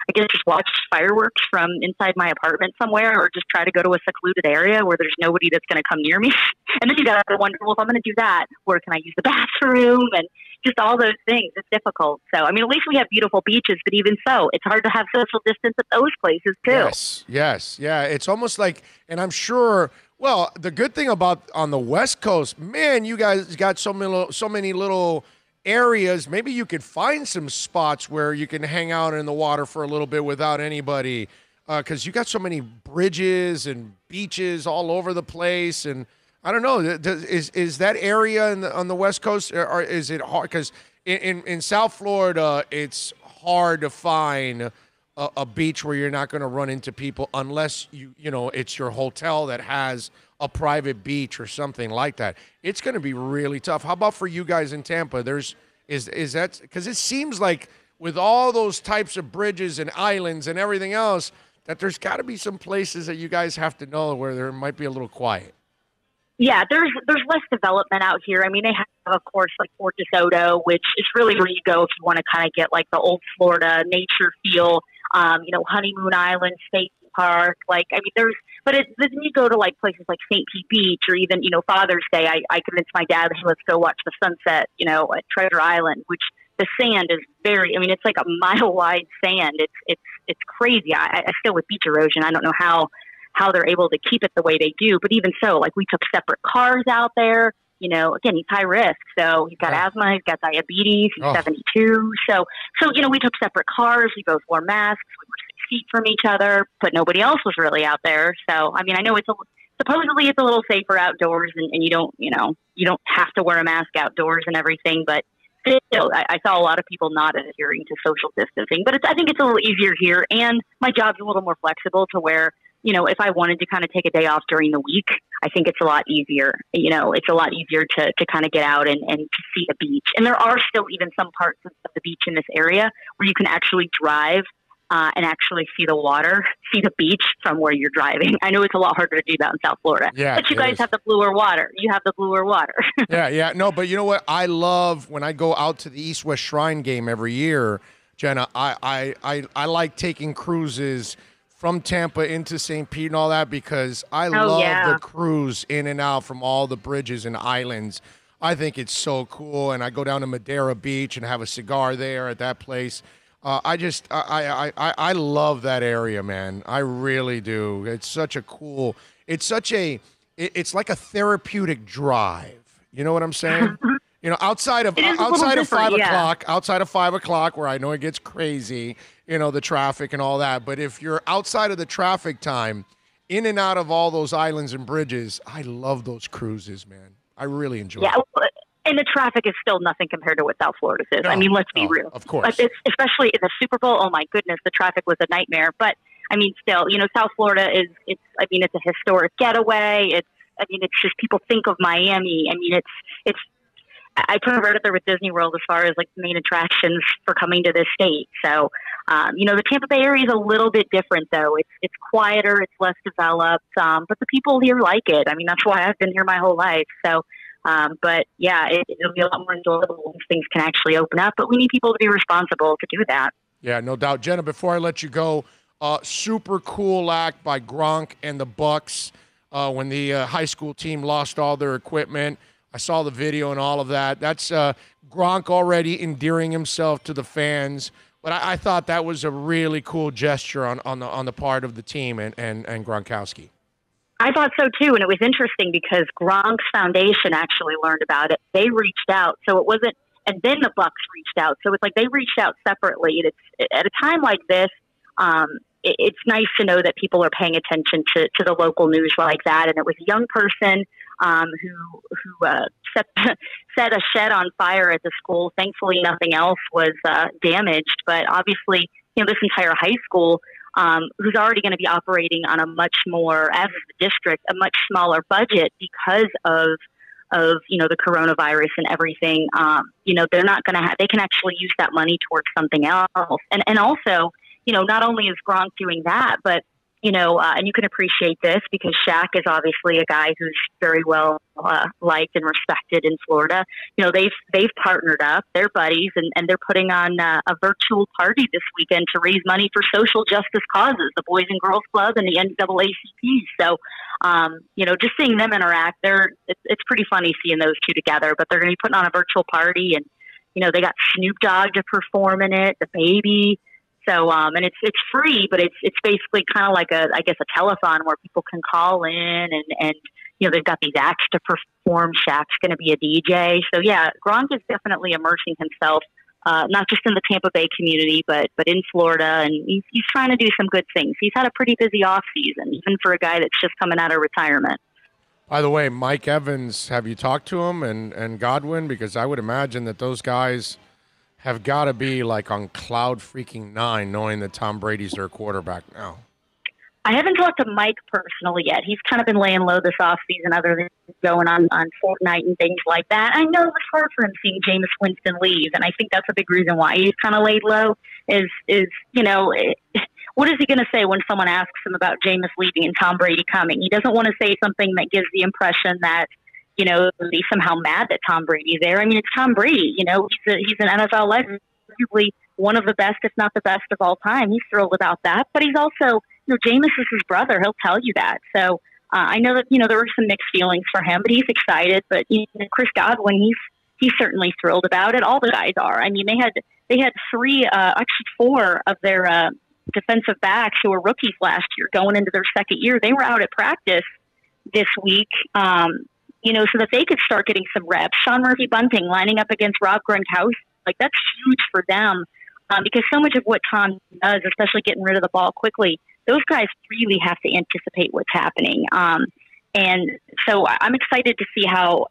I guess just watch fireworks from inside my apartment somewhere, or just try to go to a secluded area where there's nobody that's going to come near me. And then you got to wonder, well, if I'm going to do that, where can I use the bathroom? And just all those things. It's difficult. So, I mean, at least we have beautiful beaches, but even so, it's hard to have social distance at those places too. Yes. Yeah. It's almost like, and I'm sure, well, the good thing about on the West Coast, man, you guys got so many little areas. Maybe you could find some spots where you can hang out in the water for a little bit without anybody, because you got so many bridges and beaches all over the place. And I don't know, is that area on the West Coast, or is it hard? Because in South Florida, it's hard to find a beach where you're not going to run into people unless it's your hotel that has a private beach or something like that. It's going to be really tough. How about for you guys in Tampa? Is that, because it seems like with all those types of bridges and islands and everything else, that there's got to be some places that you guys have to know where there might be a little quiet. Yeah, there's less development out here. I mean, they have, of course, like Fort DeSoto, which is really where you go if you want to kind of get like the old Florida nature feel. Honeymoon Island State Park. Like, I mean, then you go to like places like St. Pete Beach, or even, Father's Day. I convinced my dad, hey, let's go watch the sunset, at Treasure Island, which the sand is it's like a mile wide sand. It's crazy. I still with beach erosion, I don't know how they're able to keep it the way they do. But even so, like, we took separate cars out there. Again, he's high risk. So he's got asthma, he's got diabetes, he's 72. So, we took separate cars. We both wore masks. We were 6 feet from each other, but nobody else was really out there. So, I mean, I know supposedly it's a little safer outdoors, and you don't have to wear a mask outdoors and everything, but still, I saw a lot of people not adhering to social distancing. But I think it's a little easier here, and my job's a little more flexible to where, if I wanted to kind of take a day off during the week, I think it's a lot easier. It's a lot easier to kind of get out and to see the beach. And there are still even some parts of the beach in this area where you can actually drive and actually see the water, see the beach from where you're driving. I know it's a lot harder to do that in South Florida. Yeah, but you guys have the bluer water. You have the bluer water. Yeah. No, but you know what? I love when I go out to the East-West Shrine game every year, Jenna, I like taking cruises from Tampa into St. Pete and all that, because I love the cruise in and out from all the bridges and islands. I think it's so cool. And I go down to Madeira Beach and have a cigar there at that place. I love that area, man. I really do. It's like a therapeutic drive. You know what I'm saying? Outside of 5 o'clock, outside of 5 o'clock, where I know it gets crazy, the traffic and all that. But if you're outside of the traffic time, in and out of all those islands and bridges, I love those cruises, man. I really enjoy it. And the traffic is still nothing compared to what South Florida is. I mean, let's be real. Of course. Especially in the Super Bowl. Oh my goodness, the traffic was a nightmare. But I mean, still, South Florida it's a historic getaway. It's just, people think of Miami. I mean, I put it right up there with Disney World as far as like the main attractions for coming to this state. So, the Tampa Bay area is a little bit different though. It's quieter, it's less developed, but the people here like it. I mean, that's why I've been here my whole life. So, but yeah, it'll be a lot more enjoyable when things can actually open up, but we need people to be responsible to do that. Yeah, no doubt. Jenna, before I let you go, super cool act by Gronk and the Bucks when the high school team lost all their equipment. I saw the video and all of that. That's Gronk already endearing himself to the fans. But I thought that was a really cool gesture on the part of the team and Gronkowski. I thought so too, and it was interesting because Gronk's foundation actually learned about it. They reached out, so it wasn't, and then the Bucks reached out. So it's like they reached out separately. And it's at a time like this. It's nice to know that people are paying attention to the local news like that. And it was a young person who set a shed on fire at the school. Thankfully, nothing else was damaged. But obviously, this entire high school, who's already going to be operating on a much more, as the district, a much smaller budget because of the coronavirus and everything. They're not going to have. They can actually use that money towards something else. And also, not only is Gronk doing that, but, and you can appreciate this because Shaq is obviously a guy who's very well liked and respected in Florida. They've partnered up, they're buddies, and they're putting on a virtual party this weekend to raise money for social justice causes, the Boys and Girls Club and the NAACP. So, just seeing them interact, it's pretty funny seeing those two together, but they're going to be putting on a virtual party and, they got Snoop Dogg to perform in it, the baby. So, and it's free, but it's basically kind of like a telethon where people can call in and they've got these acts to perform. Shaq's going to be a DJ. So yeah, Gronk is definitely immersing himself, not just in the Tampa Bay community, but in Florida. And he's trying to do some good things. He's had a pretty busy off season, even for a guy that's just coming out of retirement. By the way, Mike Evans, have you talked to him and Godwin? Because I would imagine that those guys have got to be like on cloud freaking nine, knowing that Tom Brady's their quarterback now. I haven't talked to Mike personally yet. He's kind of been laying low this offseason other than going on Fortnite and things like that. I know it's hard for him seeing Jameis Winston leave, and I think that's a big reason why he's kind of laid low is what is he going to say when someone asks him about Jameis leaving and Tom Brady coming? He doesn't want to say something that gives the impression that he's somehow mad that Tom Brady's there. I mean, it's Tom Brady. He's an NFL legend, arguably one of the best, if not the best of all time. He's thrilled about that. But he's also, Jameis is his brother. He'll tell you that. So I know that, there were some mixed feelings for him, but he's excited. But Chris Godwin, he's certainly thrilled about it. All the guys are. I mean, they had four of their defensive backs who were rookies last year going into their second year. They were out at practice this week. So that they could start getting some reps. Sean Murphy Bunting lining up against Rob Gronkowski, like that's huge for them because so much of what Tom does, especially getting rid of the ball quickly, those guys really have to anticipate what's happening. And so I'm excited to see how,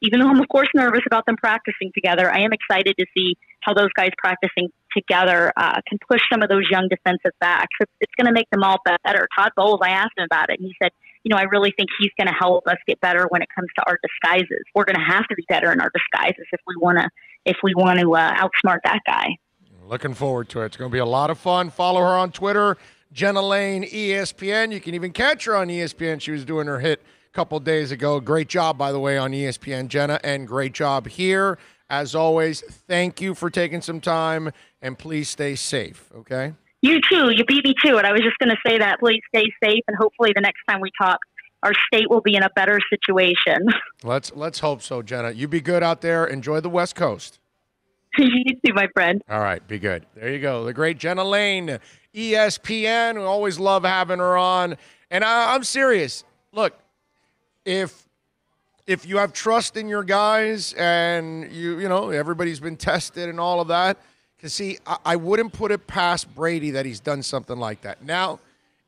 even though I'm of course nervous about them practicing together, I am excited to see how those guys practicing together can push some of those young defensive backs. It's going to make them all better. Todd Bowles, I asked him about it, and he said, I really think he's going to help us get better when it comes to our disguises. We're going to have to be better in our disguises if we want to outsmart that guy. Looking forward to it. It's going to be a lot of fun. Follow her on Twitter, Jenna Lane, ESPN. You can even catch her on ESPN. She was doing her hit a couple days ago. Great job, by the way, on ESPN, Jenna, and great job here. As always, thank you for taking some time, and please stay safe, okay? You too. You beat me to it. I was just going to say that. Please stay safe, and hopefully the next time we talk, our state will be in a better situation. Let's hope so, Jenna. You be good out there. Enjoy the West Coast. You too, my friend. All right, be good. There you go. The great Jenna Lane, ESPN. We always love having her on. And I'm serious. Look, if you have trust in your guys and everybody's been tested and all of that, because, see, I wouldn't put it past Brady that he's done something like that. Now,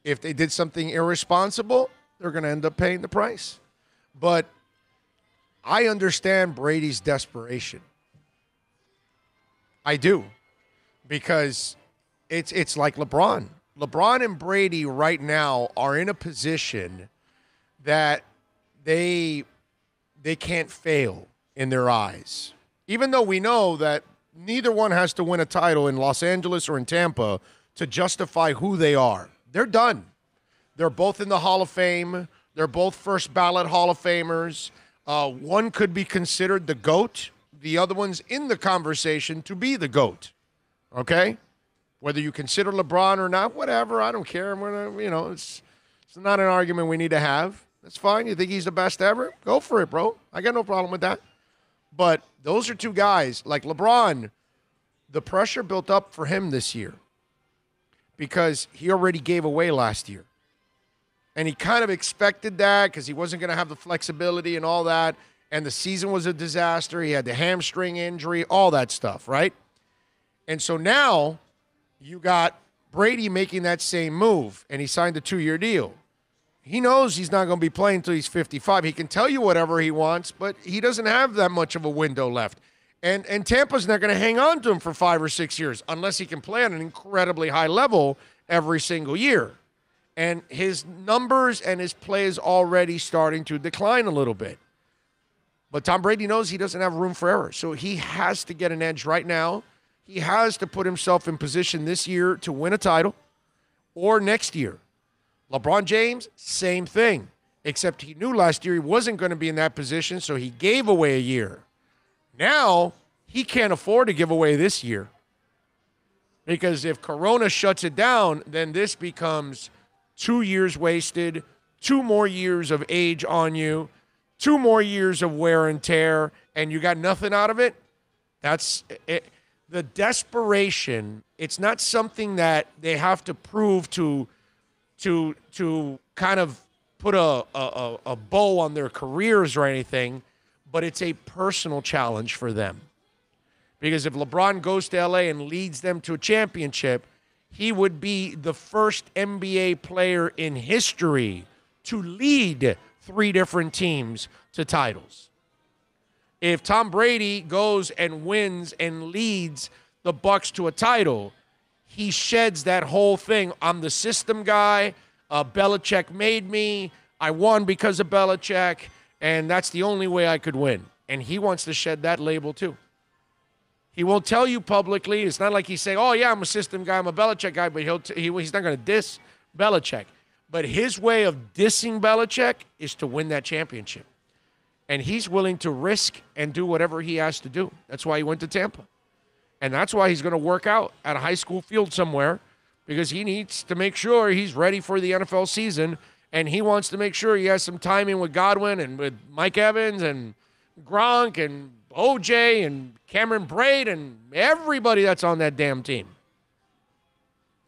if they did something irresponsible, they're going to end up paying the price. But I understand Brady's desperation. I do. Because it's like LeBron. LeBron and Brady right now are in a position that they can't fail. in their eyes. Even though we know that neither one has to win a title in Los Angeles or in Tampa to justify who they are. They're done. They're both in the Hall of Fame. They're both first ballot Hall of Famers. One could be considered the GOAT. The other one's in the conversation to be the GOAT. Okay? Whether you consider LeBron or not, whatever, I don't care. It's not an argument we need to have. That's fine. You think he's the best ever? Go for it, bro. I got no problem with that. But those are two guys. Like LeBron, the pressure built up for him this year because he already gave away last year. And he kind of expected that because he wasn't going to have the flexibility and all that. And the season was a disaster. He had the hamstring injury, all that stuff, right? And so now you got Brady making that same move, and he signed a 2-year deal. He knows he's not going to be playing until he's 55. He can tell you whatever he wants, but he doesn't have that much of a window left. And Tampa's not going to hang on to him for 5 or 6 years unless he can play on an incredibly high level every single year. And his numbers and his play is already starting to decline a little bit. But Tom Brady knows he doesn't have room for error, so he has to get an edge right now. He has to put himself in position this year to win a title or next year. LeBron James, same thing, except he knew last year he wasn't going to be in that position, so he gave away a year. Now, he can't afford to give away this year because if Corona shuts it down, then this becomes 2 years wasted, 2 more years of age on you, 2 more years of wear and tear, and you got nothing out of it. That's it. The desperation, it's not something that they have to prove to kind of put a bow on their careers or anything, but it's a personal challenge for them. Because if LeBron goes to LA and leads them to a championship, he would be the first NBA player in history to lead 3 different teams to titles. If Tom Brady goes and wins and leads the Bucks to a title, he sheds that whole thing. I'm the system guy. Belichick made me. I won because of Belichick, and that's the only way I could win. And he wants to shed that label too. He won't tell you publicly. It's not like he's saying, oh, yeah, I'm a system guy, I'm a Belichick guy, but he's not going to diss Belichick. But his way of dissing Belichick is to win that championship. And he's willing to risk and do whatever he has to do. That's why he went to Tampa. And that's why he's going to work out at a high school field somewhere, because he needs to make sure he's ready for the NFL season, and he wants to make sure he has some timing with Godwin and with Mike Evans and Gronk and OJ and Cameron Braid and everybody that's on that damn team.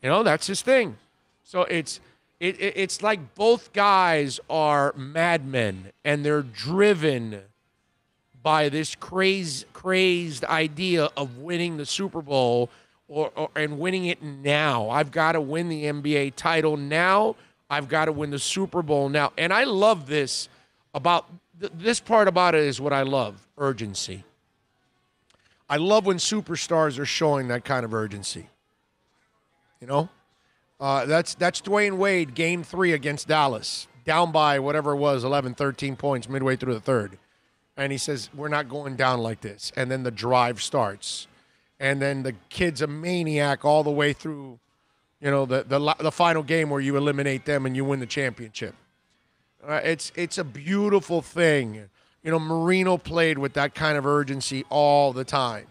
You know, that's his thing. So it's like both guys are madmen, and they're driven by this crazed idea of winning the Super Bowl and winning it now. I've got to win the NBA title now. I've got to win the Super Bowl now. And I love this about this part about it is what I love, urgency. I love when superstars are showing that kind of urgency. You know? That's Dwayne Wade, Game 3 against Dallas, down by whatever it was, 11, 13 points midway through the third. And he says, we're not going down like this. And then the drive starts. And then the kid's a maniac all the way through, you know, the final game where you eliminate them and you win the championship. It's a beautiful thing. You know, Marino played with that kind of urgency all the time.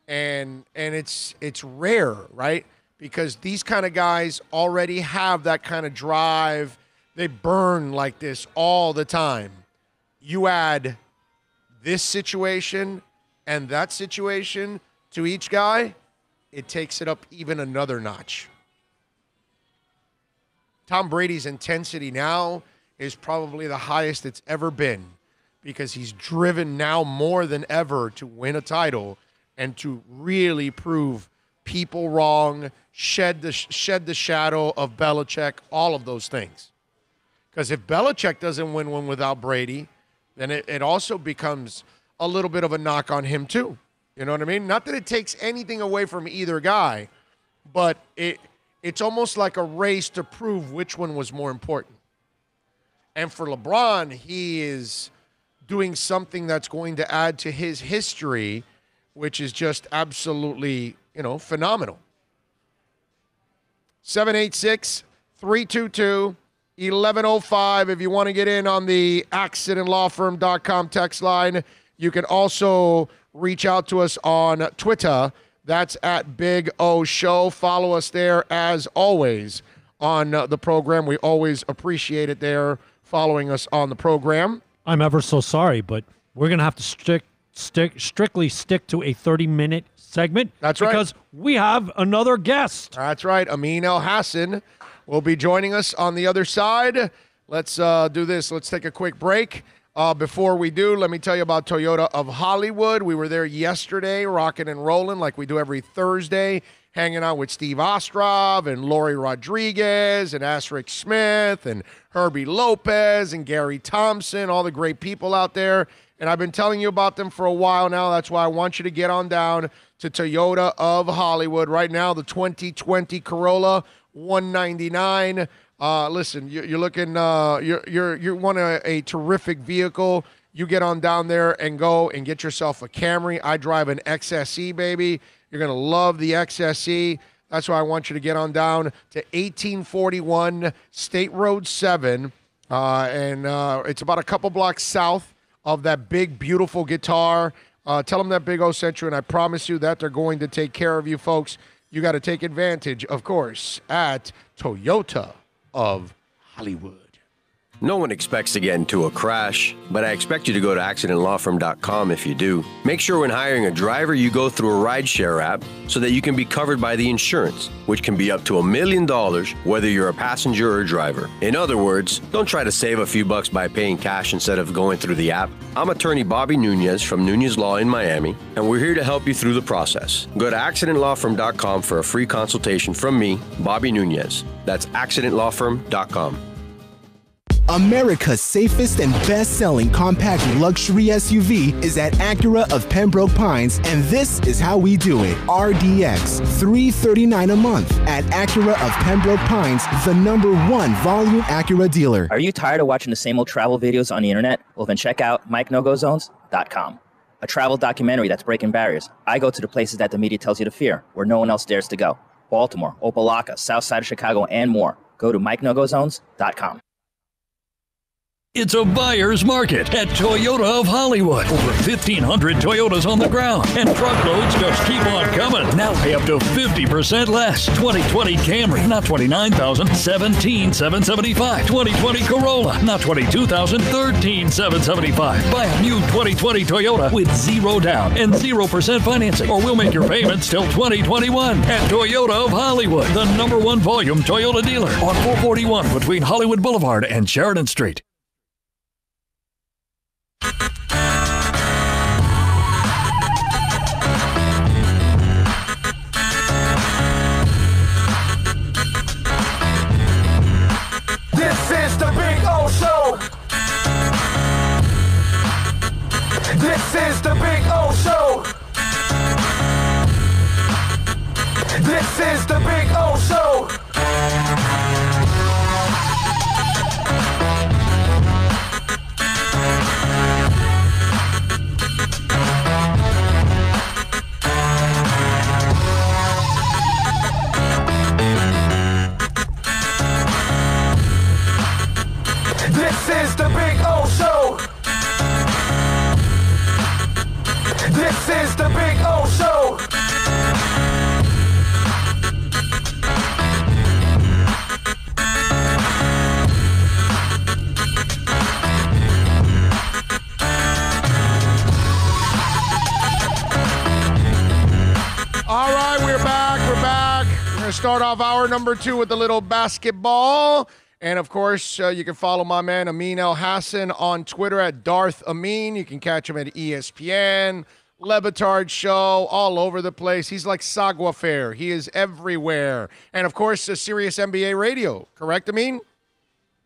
And it's rare, right? Because these kind of guys already have that kind of drive. They burn like this all the time. You add this situation and that situation to each guy, it takes it up even another notch. Tom Brady's intensity now is probably the highest it's ever been because he's driven now more than ever to win a title and to really prove people wrong, shed the shadow of Belichick, all of those things. Because if Belichick doesn't win one without Brady, then it also becomes a little bit of a knock on him too. You know what I mean? Not that it takes anything away from either guy, but it's almost like a race to prove which one was more important. And for LeBron, he is doing something that's going to add to his history, which is just absolutely, phenomenal. 786-322-1105 if you want to get in on the accidentlawfirm.com text line. You can also reach out to us on Twitter. That's at Big O Show. Follow us there as always on the program. We always appreciate it there following us on the program. I'm ever so sorry, but we're going to have to strictly stick to a 30-minute segment. That's right. Because we have another guest. That's right. Amin El Hassan will be joining us on the other side. Let's do this. Let's take a quick break. Before we do, let me tell you about Toyota of Hollywood. We were there yesterday, rocking and rolling like we do every Thursday, hanging out with Steve Ostrov and Lori Rodriguez and Asric Smith and Herbie Lopez and Gary Thompson, all the great people out there. And I've been telling you about them for a while now. That's why I want you to get on down to Toyota of Hollywood. Right now, the 2020 Corolla, $199. Listen, you're looking, you want a terrific vehicle. You get on down there and go and get yourself a Camry. I drive an XSE, baby. You're going to love the XSE. That's why I want you to get on down to 1841 State Road 7. And it's about a couple blocks south of that big, beautiful guitar. Tell them that Big O sent you, and I promise you that they're going to take care of you, folks. You got to take advantage, of course, at Toyota of Hollywood. No one expects to get into a crash, but I expect you to go to accidentlawfirm.com if you do. Make sure when hiring a driver, you go through a rideshare app so that you can be covered by the insurance, which can be up to $1 million whether you're a passenger or a driver. In other words, don't try to save a few bucks by paying cash instead of going through the app. I'm attorney Bobby Nunez from Nunez Law in Miami, and we're here to help you through the process. Go to accidentlawfirm.com for a free consultation from me, Bobby Nunez. That's accidentlawfirm.com. America's safest and best-selling compact luxury SUV is at Acura of Pembroke Pines, and this is how we do it. RDX, $339 a month at Acura of Pembroke Pines, the #1 volume Acura dealer. Are you tired of watching the same old travel videos on the internet? Well, then check out MikeNoGoZones.com, a travel documentary that's breaking barriers. I go to the places that the media tells you to fear, where no one else dares to go. Baltimore, Opelika, South Side of Chicago, and more. Go to MikeNoGoZones.com. It's a buyer's market at Toyota of Hollywood. Over 1,500 Toyotas on the ground, and truckloads just keep on coming. Now pay up to 50% less. 2020 Camry, not $29,000, $17,775. 2020 Corolla, not $22,000, $13,775. Buy a new 2020 Toyota with 0 down and 0% financing, or we'll make your payments till 2021 at Toyota of Hollywood, the #1 volume Toyota dealer on 441 between Hollywood Boulevard and Sheridan Street. This is the Big O Show. This is the Big O Show. This is the Big O Show. This is the Big O Show. This is the Big O Show. All right, we're back. We're going to start off hour number 2 with a little basketball. And, of course, you can follow my man Amin El Hassan on Twitter at Darth Amin. You can catch him at ESPN, Levitard Show, all over the place. He's like Sagua Fair. He is everywhere. And, of course, Sirius NBA Radio. Correct, Amin?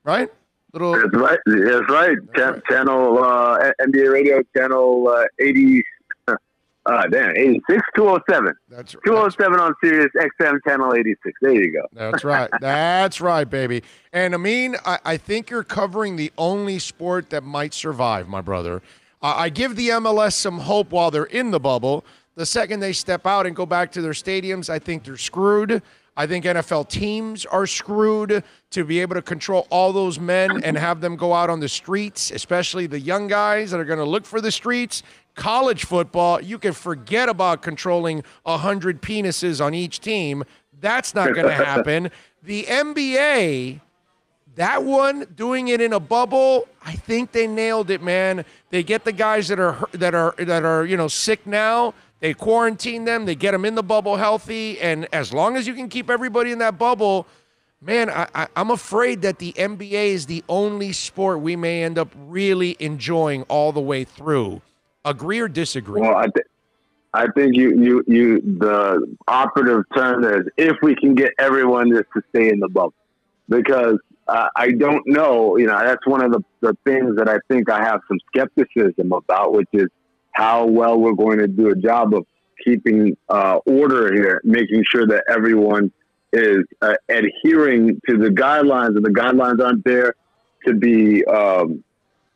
Right? That's right. That's right. Channel NBA Radio, channel 80. Damn, 86, 207. That's right. 207 on Sirius XM channel 86. There you go. That's right. That's right, baby. And Amin, I think you're covering the only sport that might survive, my brother. I give the MLS some hope while they're in the bubble. The second they step out and go back to their stadiums, I think they're screwed. I think NFL teams are screwed to be able to control all those men and have them go out on the streets, especially the young guys that are going to look for the streets. College football, you can forget about controlling 100 penises on each team. That's not going to happen. The NBA, that one, doing it in a bubble, I think they nailed it, man. They get the guys that are sick now. They quarantine them. They get them in the bubble healthy. And as long as you can keep everybody in that bubble, man, I'm afraid that the NBA is the only sport we may end up really enjoying all the way through. Agree or disagree? Well, I think you the operative term is if we can get everyone just to stay in the bubble, because I don't know. That's one of the things that I think I have some skepticism about, which is how well we're going to do a job of keeping order here, making sure that everyone is adhering to the guidelines, and the guidelines aren't there to be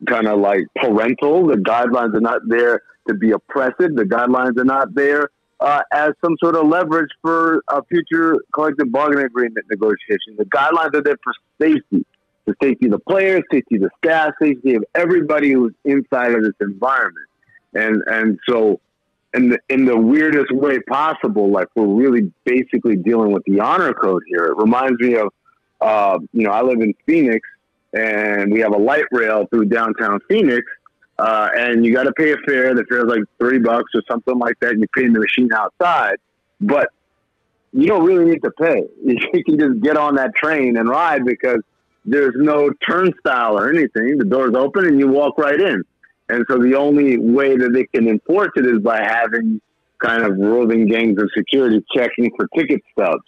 kind of like parental. The guidelines are not there to be oppressive. The guidelines are not there as some sort of leverage for a future collective bargaining agreement negotiation. The guidelines are there for safety. The safety of the players, safety of the staff, safety of everybody who's inside of this environment. And so in the weirdest way possible, like we're really basically dealing with the honor code here. It reminds me of, I live in Phoenix, and we have a light rail through downtown Phoenix, and you got to pay a fare. The fare is like $3 or something like that. And you pay in the machine outside, but you don't really need to pay. You can just get on that train and ride because there's no turnstile or anything. The door's open and you walk right in. And so the only way that they can enforce it is by having kind of roving gangs of security checking for ticket stubs.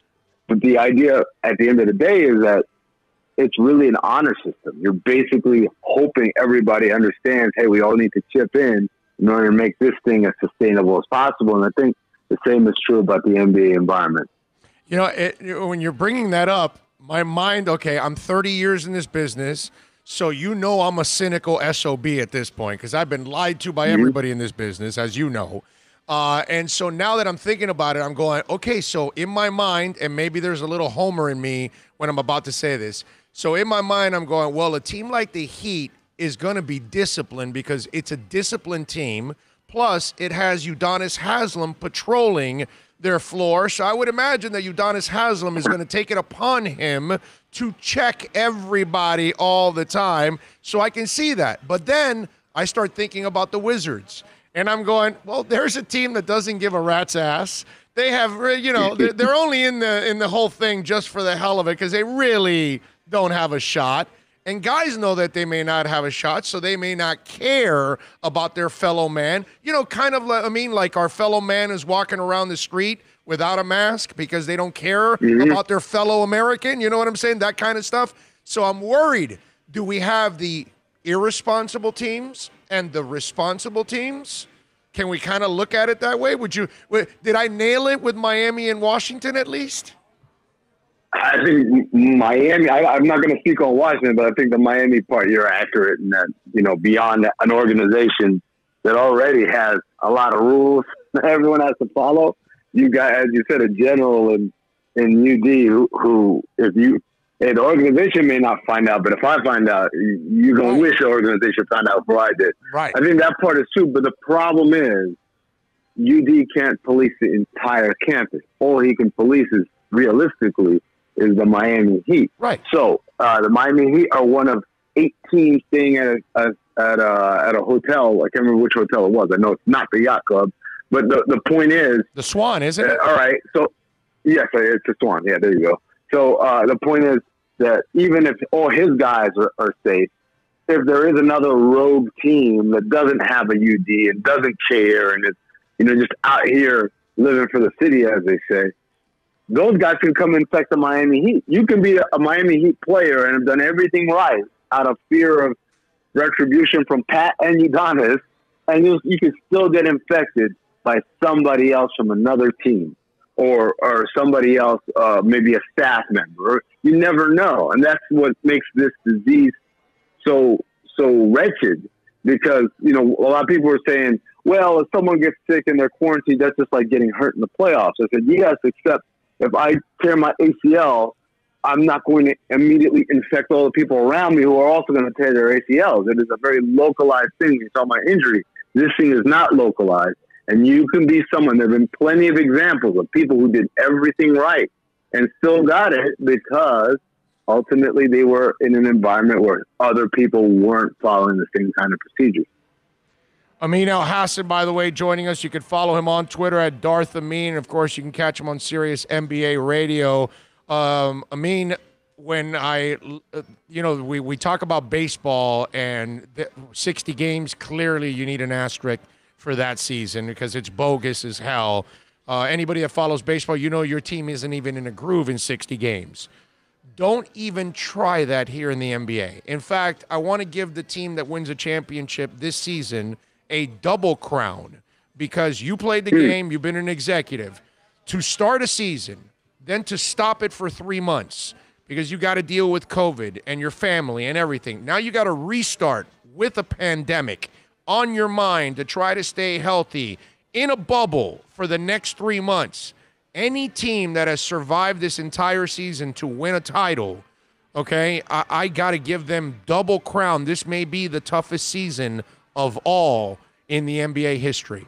But the idea at the end of the day is that it's really an honor system. You're basically hoping everybody understands, hey, we all need to chip in order to make this thing as sustainable as possible. And I think the same is true about the NBA environment. When you're bringing that up, my mind, okay, I'm 30 years in this business, so I'm a cynical SOB at this point because I've been lied to by everybody in this business, as you know. And so now that I'm thinking about it, I'm going, okay, so in my mind, and maybe there's a little homer in me when I'm about to say this. So in my mind, I'm going, well, a team like the Heat is going to be disciplined because it's a disciplined team. Plus, it has Udonis Haslem patrolling their floor. So I would imagine that Udonis Haslem is going to take it upon him to check everybody all the time. So I can see that. But then I start thinking about the Wizards. And I'm going, well, there's a team that doesn't give a rat's ass. They have, they're only in the whole thing just for the hell of it because they really don't have a shot. And guys know that they may not have a shot, so they may not care about their fellow man. Like our fellow man is walking around the street without a mask because they don't care about their fellow American. You know what I'm saying? That kind of stuff. So I'm worried. Do we have the irresponsible teams and the responsible teams? Can we kind of look at it that way? Did I nail it with Miami and Washington at least? I think Miami, I'm not going to speak on Washington, but I think the Miami part, you're accurate in that, beyond an organization that already has a lot of rules that everyone has to follow. You got, as you said, a general in UD who the organization may not find out, but if I find out, you're going to wish the organization found out before I did. Right. I think that part is true, but the problem is UD can't police the entire campus. All he can police is, realistically, is the Miami Heat. Right. So the Miami Heat are one of 8 teams staying at a hotel. I can't remember which hotel it was. I know it's not the Yacht Club, but the point is the Swan, isn't it? All right. So yes, it's the Swan. Yeah, there you go. So the point is that even if all his guys are safe, if there is another rogue team that doesn't have a UD and doesn't care and is just out here living for the city, as they say, those guys can come infect the Miami Heat. You can be a Miami Heat player and have done everything right out of fear of retribution from Pat and Udonis, and you can still get infected by somebody else from another team or somebody else, maybe a staff member. You never know. And that's what makes this disease so wretched, because, you know, a lot of people are saying, well, if someone gets sick and they're quarantined, that's just like getting hurt in the playoffs. I said, yes, except if I tear my ACL, I'm not going to immediately infect all the people around me who are also going to tear their ACLs. It is a very localized thing. You saw my injury. This thing is not localized. And you can be someone, there have been plenty of examples of people who did everything right and still got it because ultimately they were in an environment where other people weren't following the same kind of procedures. Amin El-Hassan, by the way, joining us. You can follow him on Twitter at Darth Amin. And of course, you can catch him on Sirius NBA Radio. Amin, when we talk about baseball and 60 games, clearly you need an asterisk for that season because it's bogus as hell. Anybody that follows baseball, you know your team isn't even in a groove in 60 games. Don't even try that here in the NBA. In fact, I want to give the team that wins a championship this season a double crown because you played the game, you've been an executive. To start a season, then to stop it for 3 months because you got to deal with COVID and your family and everything. Now you got to restart with a pandemic on your mind to try to stay healthy in a bubble for the next 3 months. Any team that has survived this entire season to win a title, okay, I got to give them double crown. This may be the toughest season of all in the NBA history.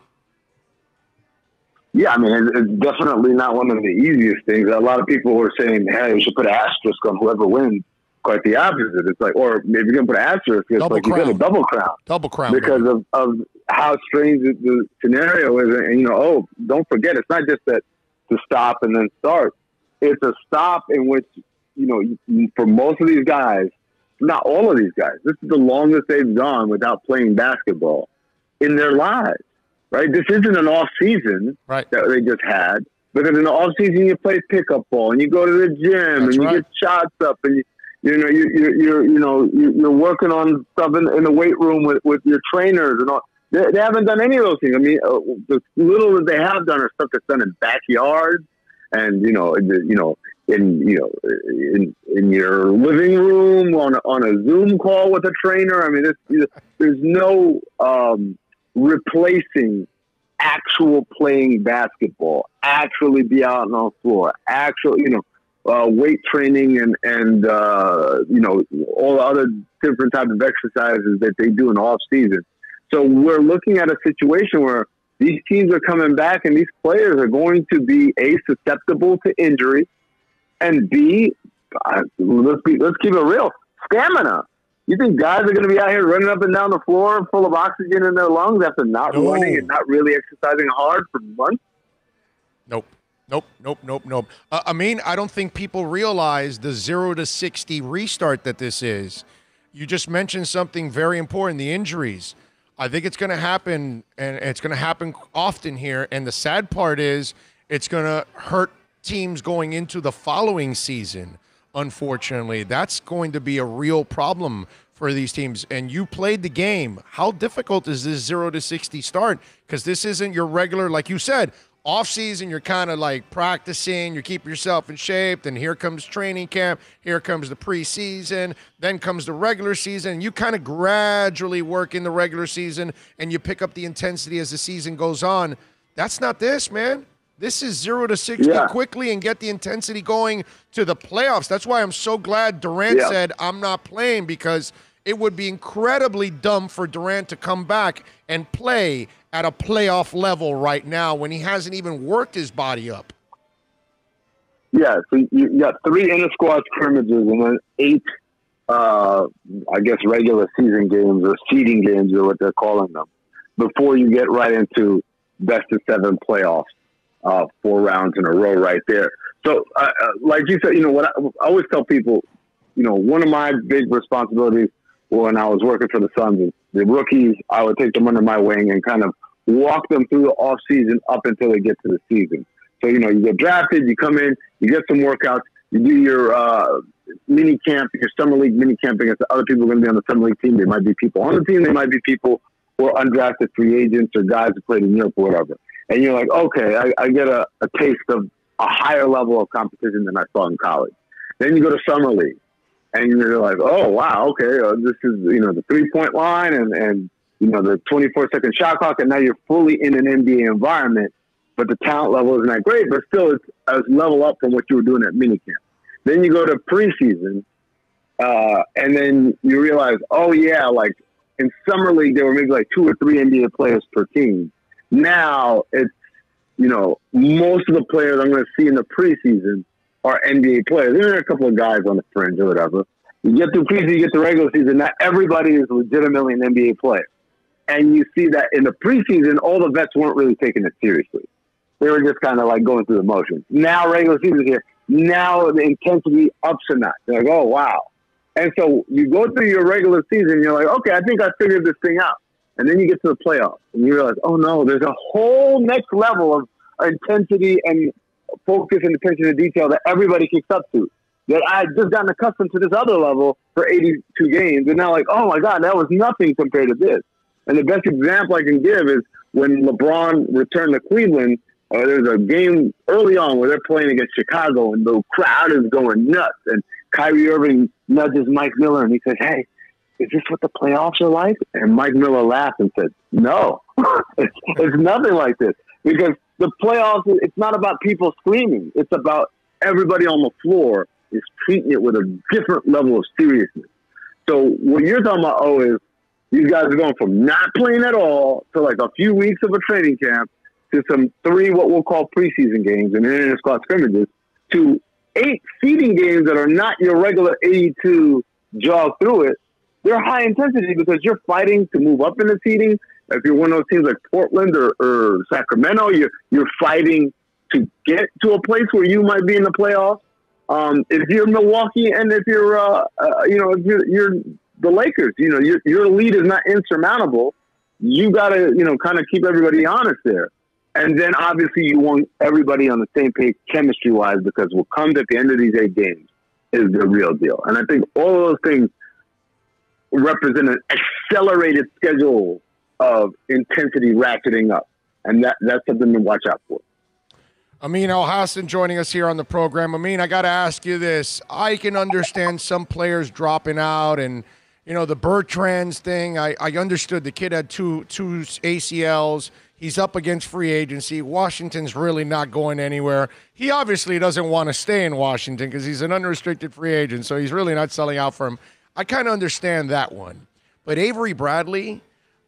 Yeah, I mean, it's definitely not one of the easiest things. A lot of people were saying, hey, we should put an asterisk on whoever wins. Quite the opposite. It's like, or maybe you're going to put an asterisk. It's like you get a double crown. Double crown. Because of how strange the scenario is. And, you know, don't forget, it's not just that to stop and then start. It's a stop in which, you know, for most of these guys, not all of these guys, this is the longest they've gone without playing basketball in their lives, right? This isn't an off season that they just had, because in the off season you play pickup ball and you go to the gym and you get shots up and you're working on stuff in the weight room with your trainers and all. They haven't done any of those things. I mean, the little that they have done are stuff that's done in backyards and in your living room on a Zoom call with a trainer. I mean, there's no replacing actual playing basketball, actually be out on the floor, weight training and all the other different types of exercises that they do in the off season. So we're looking at a situation where these teams are coming back and these players are going to be A, susceptible to injury, and B, let's keep it real, stamina. You think guys are going to be out here running up and down the floor full of oxygen in their lungs after not running and not really exercising hard for months? Nope. I mean, I don't think people realize the 0 to 60 restart that this is. You just mentioned something very important, the injuries. I think it's going to happen, and it's going to happen often here. And the sad part is it's going to hurt teams going into the following season. Unfortunately, that's going to be a real problem for these teams. And you played the game. How difficult is this 0 to 60 start? Because this isn't your regular, like you said, off season. You're kind of like practicing. You keep yourself in shape. Then here comes training camp. Here comes the preseason. Then comes the regular season. You kind of gradually work in the regular season, and you pick up the intensity as the season goes on. That's not this, man. This is 0 to 60 quickly and get the intensity going to the playoffs. That's why I'm so glad Durant said, I'm not playing, because it would be incredibly dumb for Durant to come back and play at a playoff level right now when he hasn't even worked his body up. Yeah, so you got 3 inter-squad scrimmages and then 8, regular season games or seeding games or what they're calling them before you get right into best-of-7 playoffs. 4 rounds in a row right there. So, like you said, what I always tell people, one of my big responsibilities when I was working for the Suns is the rookies, I would take them under my wing and kind of walk them through the off season up until they get to the season. So, you get drafted, you come in, you get some workouts, you do your mini camp, your summer league mini camp against the other people who are going to be on the summer league team. There might be people on the team, there might be people who are undrafted free agents or guys who played in Europe or whatever. and you're like, okay, I get a taste of a higher level of competition than I saw in college. Then you go to summer league, and you're like, oh wow, okay, this is the 3-point line and the 24-second shot clock, and now you're fully in an NBA environment. But the talent level isn't that great, but still it's a level up from what you were doing at minicamp. Then you go to preseason, and then you realize, oh yeah, like in summer league there were maybe like 2 or 3 NBA players per team. Now it's most of the players I'm going to see in the preseason are NBA players. There are a couple of guys on the fringe or whatever. You get through preseason, you get to regular season. Not everybody is legitimately an NBA player, and you see that in the preseason, all the vets weren't really taking it seriously. They were just kind of like going through the motions. Now regular season here. Now the intensity ups a notch. You're like, oh wow. And so you go through your regular season, you're like, okay, I think I figured this thing out. And then you get to the playoffs, and you realize, oh no, there's a whole next level of intensity and focus and attention to detail that everybody kicks up to. That I just gotten accustomed to this other level for 82 games, and now like, oh my God, that was nothing compared to this. And the best example I can give is when LeBron returned to Cleveland. There's a game early on where they're playing against Chicago, and the crowd is going nuts. And Kyrie Irving nudges Mike Miller, and he says, hey, is this what the playoffs are like? And Mike Miller laughed and said, no, it's nothing like this. Because the playoffs, it's not about people screaming. It's about everybody on the floor is treating it with a different level of seriousness. So what you're talking about, is these guys are going from not playing at all to like a few weeks of a training camp to some 3 what we'll call preseason games and inter-squad scrimmages to 8 seeding games that are not your regular 82 jog through it. They're high intensity because you're fighting to move up in the seeding. If you're one of those teams like Portland or Sacramento, you're fighting to get to a place where you might be in the playoffs. If you're Milwaukee and if you're if you're the Lakers, your lead is not insurmountable. You got to kind of keep everybody honest there. And then obviously you want everybody on the same page chemistry-wise, because what comes at the end of these 8 games is the real deal. And I think all of those things represent an accelerated schedule of intensity ratcheting up. And that's something to watch out for. Amin Al-Hassan joining us here on the program. Amin, I got to ask you this. I can understand some players dropping out and, the Bertrands thing. I understood the kid had two ACLs. He's up against free agency. Washington's really not going anywhere. He obviously doesn't want to stay in Washington because he's an unrestricted free agent, so he's really not selling out for him. I kind of understand that one. But Avery Bradley,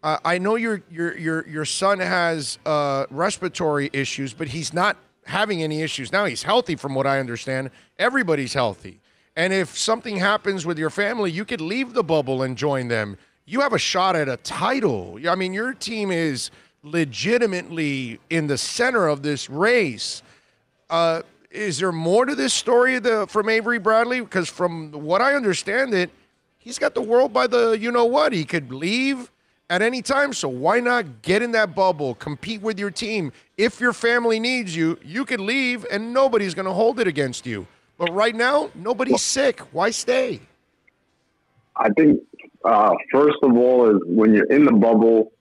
I know your son has respiratory issues, but he's not having any issues now. He's healthy from what I understand. Everybody's healthy. And if something happens with your family, you could leave the bubble and join them. You have a shot at a title. I mean, your team is legitimately in the center of this race. Is there more to this story from Avery Bradley? Because from what I understand he's got the world by the you-know-what. He could leave at any time, so why not get in that bubble, compete with your team? If your family needs you, you could leave, and nobody's going to hold it against you. But right now, nobody's sick. Why stay? I think, first of all, is when you're in the bubble,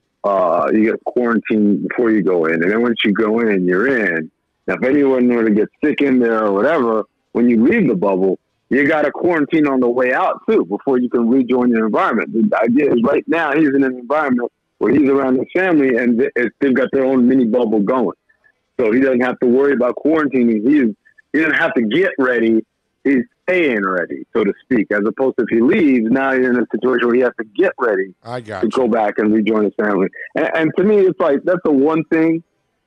you get quarantined before you go in. And then once you go in, you're in. Now, if anyone were to get sick in there or whatever, when you leave the bubble, you got to quarantine on the way out, too, before you can rejoin your environment. The idea is right now he's in an environment where he's around his family and they've got their own mini bubble going. So he doesn't have to worry about quarantining. He doesn't have to get ready. He's staying ready, so to speak, as opposed to if he leaves, now you're in a situation where he has to get ready to go back and rejoin his family. And to me, it's like that's the one thing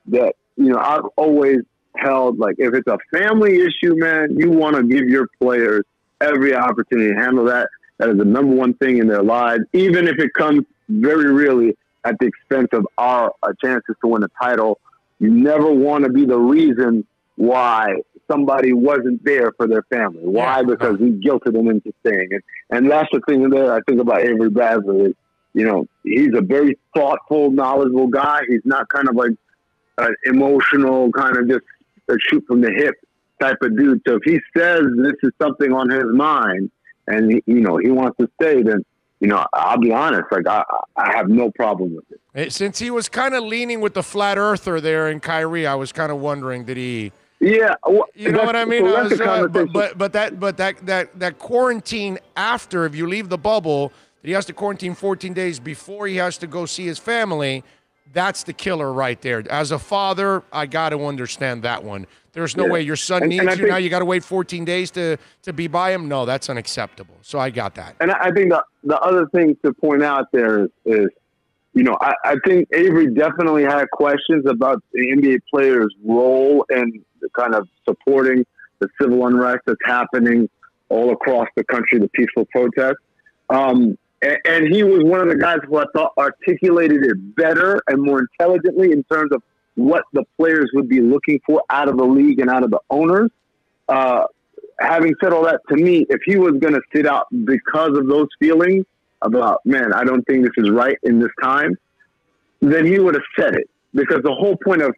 that, I've always held, like, if it's a family issue, man, you want to give your players every opportunity to handle that. That is the number one thing in their lives, even if it comes very really at the expense of our chances to win a title. You never want to be the reason why somebody wasn't there for their family. Why? Because we guilted them into staying. And that's the thing there I think about Avery Bradley is, he's a very thoughtful, knowledgeable guy. He's not kind of like an emotional, kind of just a shoot from the hip type of dude. So if he says this is something on his mind and, he wants to stay, then, I'll be honest, like I have no problem with it. Since he was kind of leaning with the flat earther there in Kyrie, I was kind of wondering, did he? Yeah, well, you know what I mean. But that quarantine after, if you leave the bubble, he has to quarantine 14 days before he has to go see his family. That's the killer right there. As a father, I got to understand that one. There's no way your son needs you now. You got to wait 14 days to be by him. No, that's unacceptable. So I got that. And I think the other thing to point out there is I think Avery definitely had questions about the NBA players' role in kind of supporting the civil unrest that's happening all across the country, the peaceful protests. And he was one of the guys who I thought articulated it better and more intelligently in terms of what the players would be looking for out of the league and out of the owners. Having said all that, to me, if he was going to sit out because of those feelings about, man, I don't think this is right in this time, then he would have said it. Because the whole point of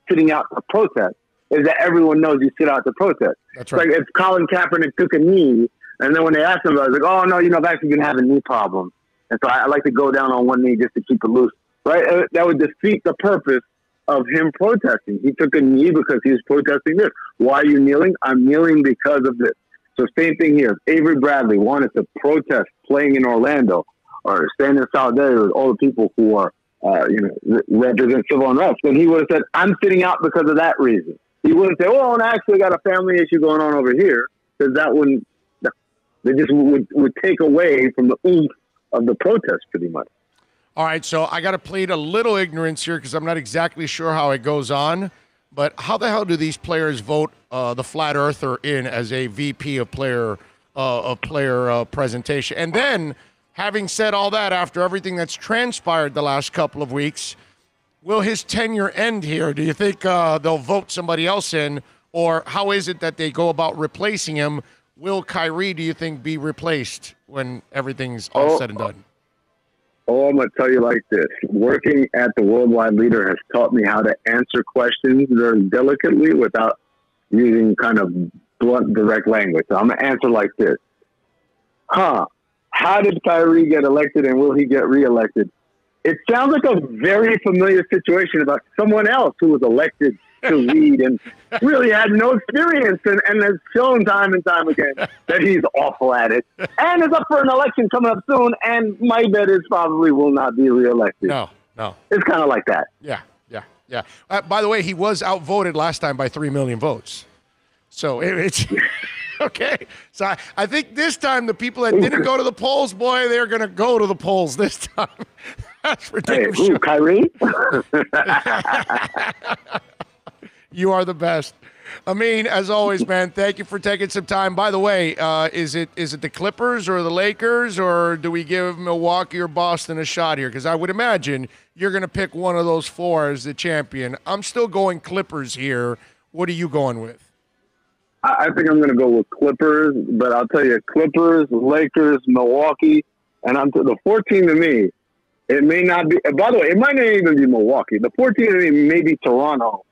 sitting out to protest is that everyone knows you sit out to protest. That's right. Like if Colin Kaepernick took a knee, and then when they asked him about it, like, oh, no, I've actually been having knee problems. And so I like to go down on one knee just to keep it loose. Right? That would defeat the purpose of him protesting. He took a knee because he was protesting this. Why are you kneeling? I'm kneeling because of this. So same thing here. If Avery Bradley wanted to protest playing in Orlando or stand in solidarity with all the people who are, represent civil unrest, then he would have said, I'm sitting out because of that reason. He wouldn't say, oh, and I actually got a family issue going on over here, because that wouldn't, they just would take away from the oomph of the protest pretty much. All right, so I got to plead a little ignorance here because I'm not exactly sure how it goes on. But how the hell do these players vote the flat earther in as a VP of player presentation? And then, having said all that, after everything that's transpired the last couple of weeks, will his tenure end here? Do you think they'll vote somebody else in, or how is it that they go about replacing him? Will Kyrie, do you think, be replaced when everything's all said and done? Oh, I'm going to tell you like this. Working at the Worldwide Leader has taught me how to answer questions very delicately without using kind of blunt, direct language. So I'm going to answer like this. How did Kyrie get elected and will he get reelected? It sounds like a very familiar situation about someone else who was elected to lead and really had no experience and has shown time and time again that he's awful at it and is up for an election coming up soon, and my bet is probably will not be reelected. No. It's kind of like that. Yeah. By the way, he was outvoted last time by 3 million votes. So it's okay. So I think this time the people that didn't go to the polls, boy, they're going to go to the polls this time. That's for damn sure. Kyrie? You are the best. Amin, as always, man, thank you for taking some time. By the way, is it the Clippers or the Lakers, or do we give Milwaukee or Boston a shot here? Because I would imagine you're going to pick one of those four as the champion. I'm still going Clippers here. What are you going with? I think I'm going to go with Clippers, but I'll tell you, Clippers, Lakers, Milwaukee, and the 14 to me, it may not be. By the way, it might not even be Milwaukee. The 14 to me may be Toronto.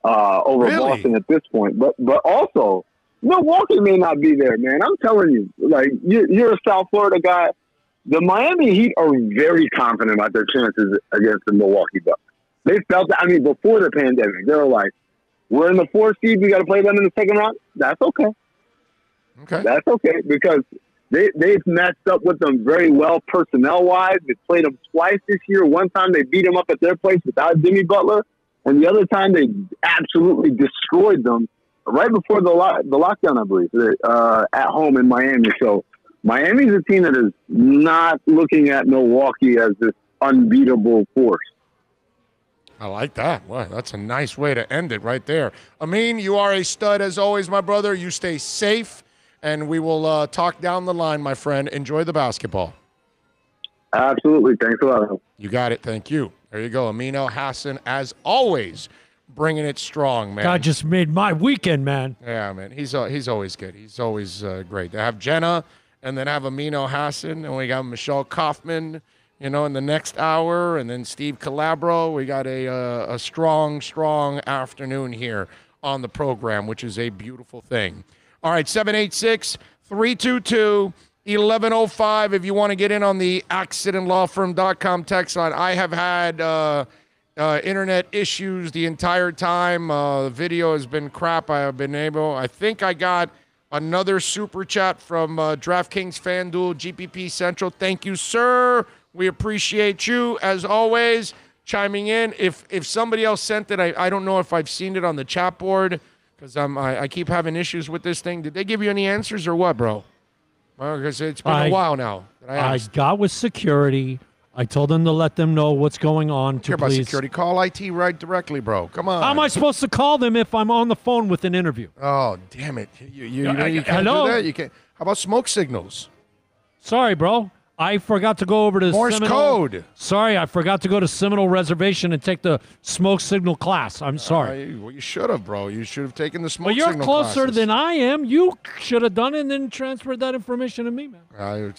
Over Boston at this point, but also Milwaukee may not be there, man. I'm telling you, like you're a South Florida guy. The Miami Heat are very confident about their chances against the Milwaukee Bucks. They felt that. I mean, before the pandemic, they were like, "We're in the 4th seed. We got to play them in the second round." That's okay. Okay, that's okay because they've matched up with them very well personnel wise. They played them twice this year. One time they beat them up at their place without Jimmy Butler. And the other time, they absolutely destroyed them right before the lockdown, I believe, at home in Miami. So Miami's a team that is not looking at Milwaukee as this unbeatable force. I like that. Wow, that's a nice way to end it right there. Amin, you are a stud as always, my brother. You stay safe, and we will talk down the line, my friend. Enjoy the basketball. Absolutely. Thanks a lot. You got it. Thank you. There you go. Amin Elhassan, as always, bringing it strong, man. God just made my weekend, man. Yeah, man. He's always good. He's always great. To have Jenna and then have Amin Elhassan, and we got Michelle Kaufman, in the next hour, and then Steve Calabro. We got a strong afternoon here on the program, which is a beautiful thing. All right, 786-322 1105 if you want to get in on the accidentlawfirm.com text line. I have had internet issues the entire time. The video has been crap. I think I got another super chat from DraftKings FanDuel GPP Central. Thank you, sir. We appreciate you, as always, chiming in. If somebody else sent it, I don't know if I've seen it on the chat board because I keep having issues with this thing. Did they give you any answers or what, bro? Because it's been a while now that I got with security. I told them to let them know what's going on. Care about security. Call IT right directly, bro. Come on. How am I supposed to call them if I'm on the phone with an interview? Oh, damn it. You can't do that? You can't. How about smoke signals? Sorry, bro. I forgot to go over to Morse code. Sorry, I forgot to go to Seminole Reservation and take the smoke signal class. I'm sorry. Well, you should have, bro. You should have taken the smoke signal classes. But you're closer than I am. You should have done it and then transferred that information to me, man.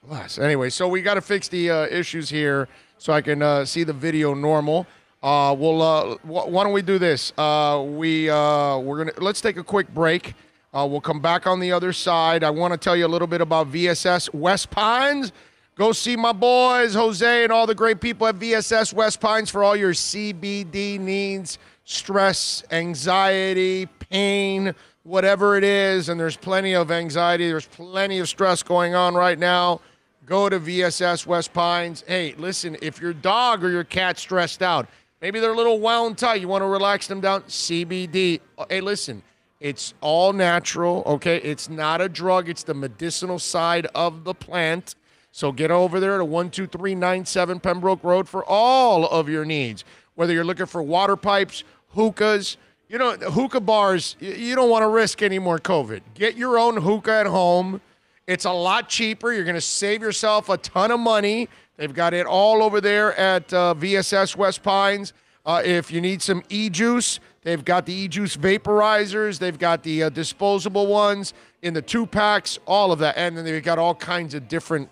Bless. Anyway, so we got to fix the issues here so I can see the video normal. Why don't we do this? Let's take a quick break. We'll come back on the other side. I want to tell you a little bit about VSS West Pines. Go see my boys, Jose, and all the great people at VSS West Pines for all your CBD needs, stress, anxiety, pain, whatever it is. And there's plenty of anxiety. There's plenty of stress going on right now. Go to VSS West Pines. Hey, listen, if your dog or your cat's stressed out, maybe they're a little wound tight, you want to relax them down, CBD. Hey, listen. It's all natural, okay? It's not a drug. It's the medicinal side of the plant. So get over there to 12397 Pembroke Road for all of your needs. Whether you're looking for water pipes, hookahs, hookah bars, you don't want to risk any more COVID. Get your own hookah at home. It's a lot cheaper. You're going to save yourself a ton of money. They've got it all over there at VSS West Pines. If you need some e-juice, they've got the e-juice vaporizers. They've got the disposable ones in the 2-packs, all of that. And then they've got all kinds of different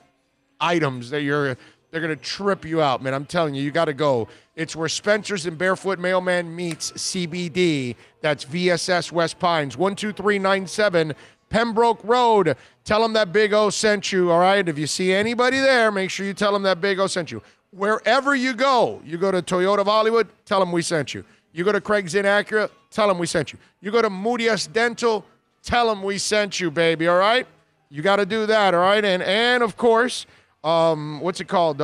items that they're going to trip you out, man. I'm telling you, you got to go. It's where Spencer's and Barefoot Mailman meets CBD. That's VSS West Pines, 12397 Pembroke Road. Tell them that Big O sent you, all right? If you see anybody there, make sure you tell them that Big O sent you. Wherever you go to Toyota of Hollywood, tell them we sent you. You go to Craig's Inn Acura, tell them we sent you. You go to Moody's Dental, tell them we sent you, baby, all right? You got to do that, all right? And of course, what's it called?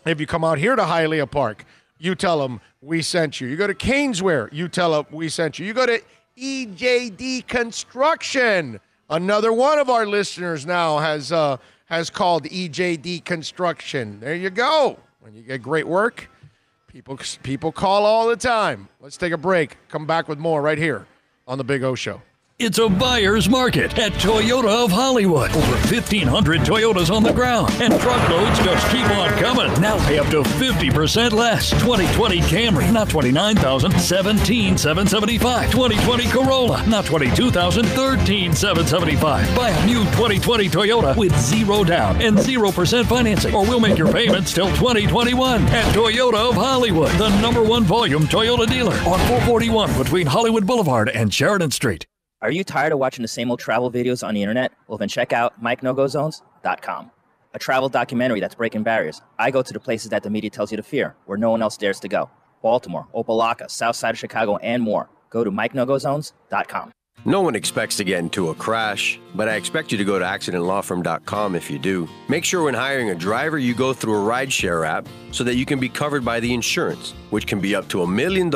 If you come out here to Hialeah Park, you tell them we sent you. You go to Caneswear, you tell them we sent you. You go to EJD Construction. Another one of our listeners now has called EJD Construction. There you go. When you get great work, people call all the time. Let's take a break. Come back with more right here on The Big O Show. It's a buyer's market at Toyota of Hollywood. Over 1,500 Toyotas on the ground, and truckloads just keep on coming. Now pay up to 50% less. 2020 Camry, not $29,000, $17,775. 2020 Corolla, not $22,000, $13,775. Buy a new 2020 Toyota with 0 down and 0% financing, or we'll make your payments till 2021 at Toyota of Hollywood, the #1 volume Toyota dealer on 441 between Hollywood Boulevard and Sheridan Street. Are you tired of watching the same old travel videos on the internet? Well, then check out MikeNoGoZones.com, a travel documentary that's breaking barriers. I go to the places that the media tells you to fear, where no one else dares to go. Baltimore, Opelika, South Side of Chicago, and more. Go to MikeNoGoZones.com. No one expects to get into a crash, but I expect you to go to accidentlawfirm.com if you do. Make sure when hiring a driver, you go through a rideshare app so that you can be covered by the insurance, which can be up to $1 million,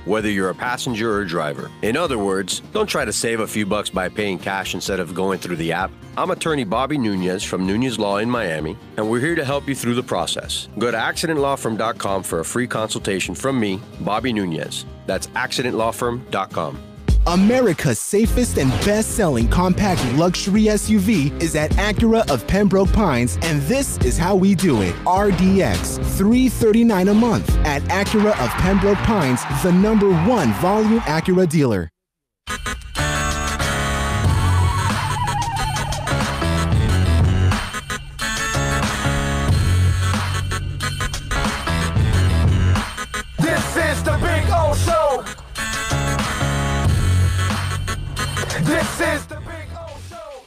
whether you're a passenger or a driver. In other words, don't try to save a few bucks by paying cash instead of going through the app. I'm attorney Bobby Nunez from Nunez Law in Miami, and we're here to help you through the process. Go to accidentlawfirm.com for a free consultation from me, Bobby Nunez. That's accidentlawfirm.com. America's safest and best-selling compact luxury SUV is at Acura of Pembroke Pines, and this is how we do it. RDX, $339 a month at Acura of Pembroke Pines, the #1 volume Acura dealer. This is the Big O Show. This is the Big O Show.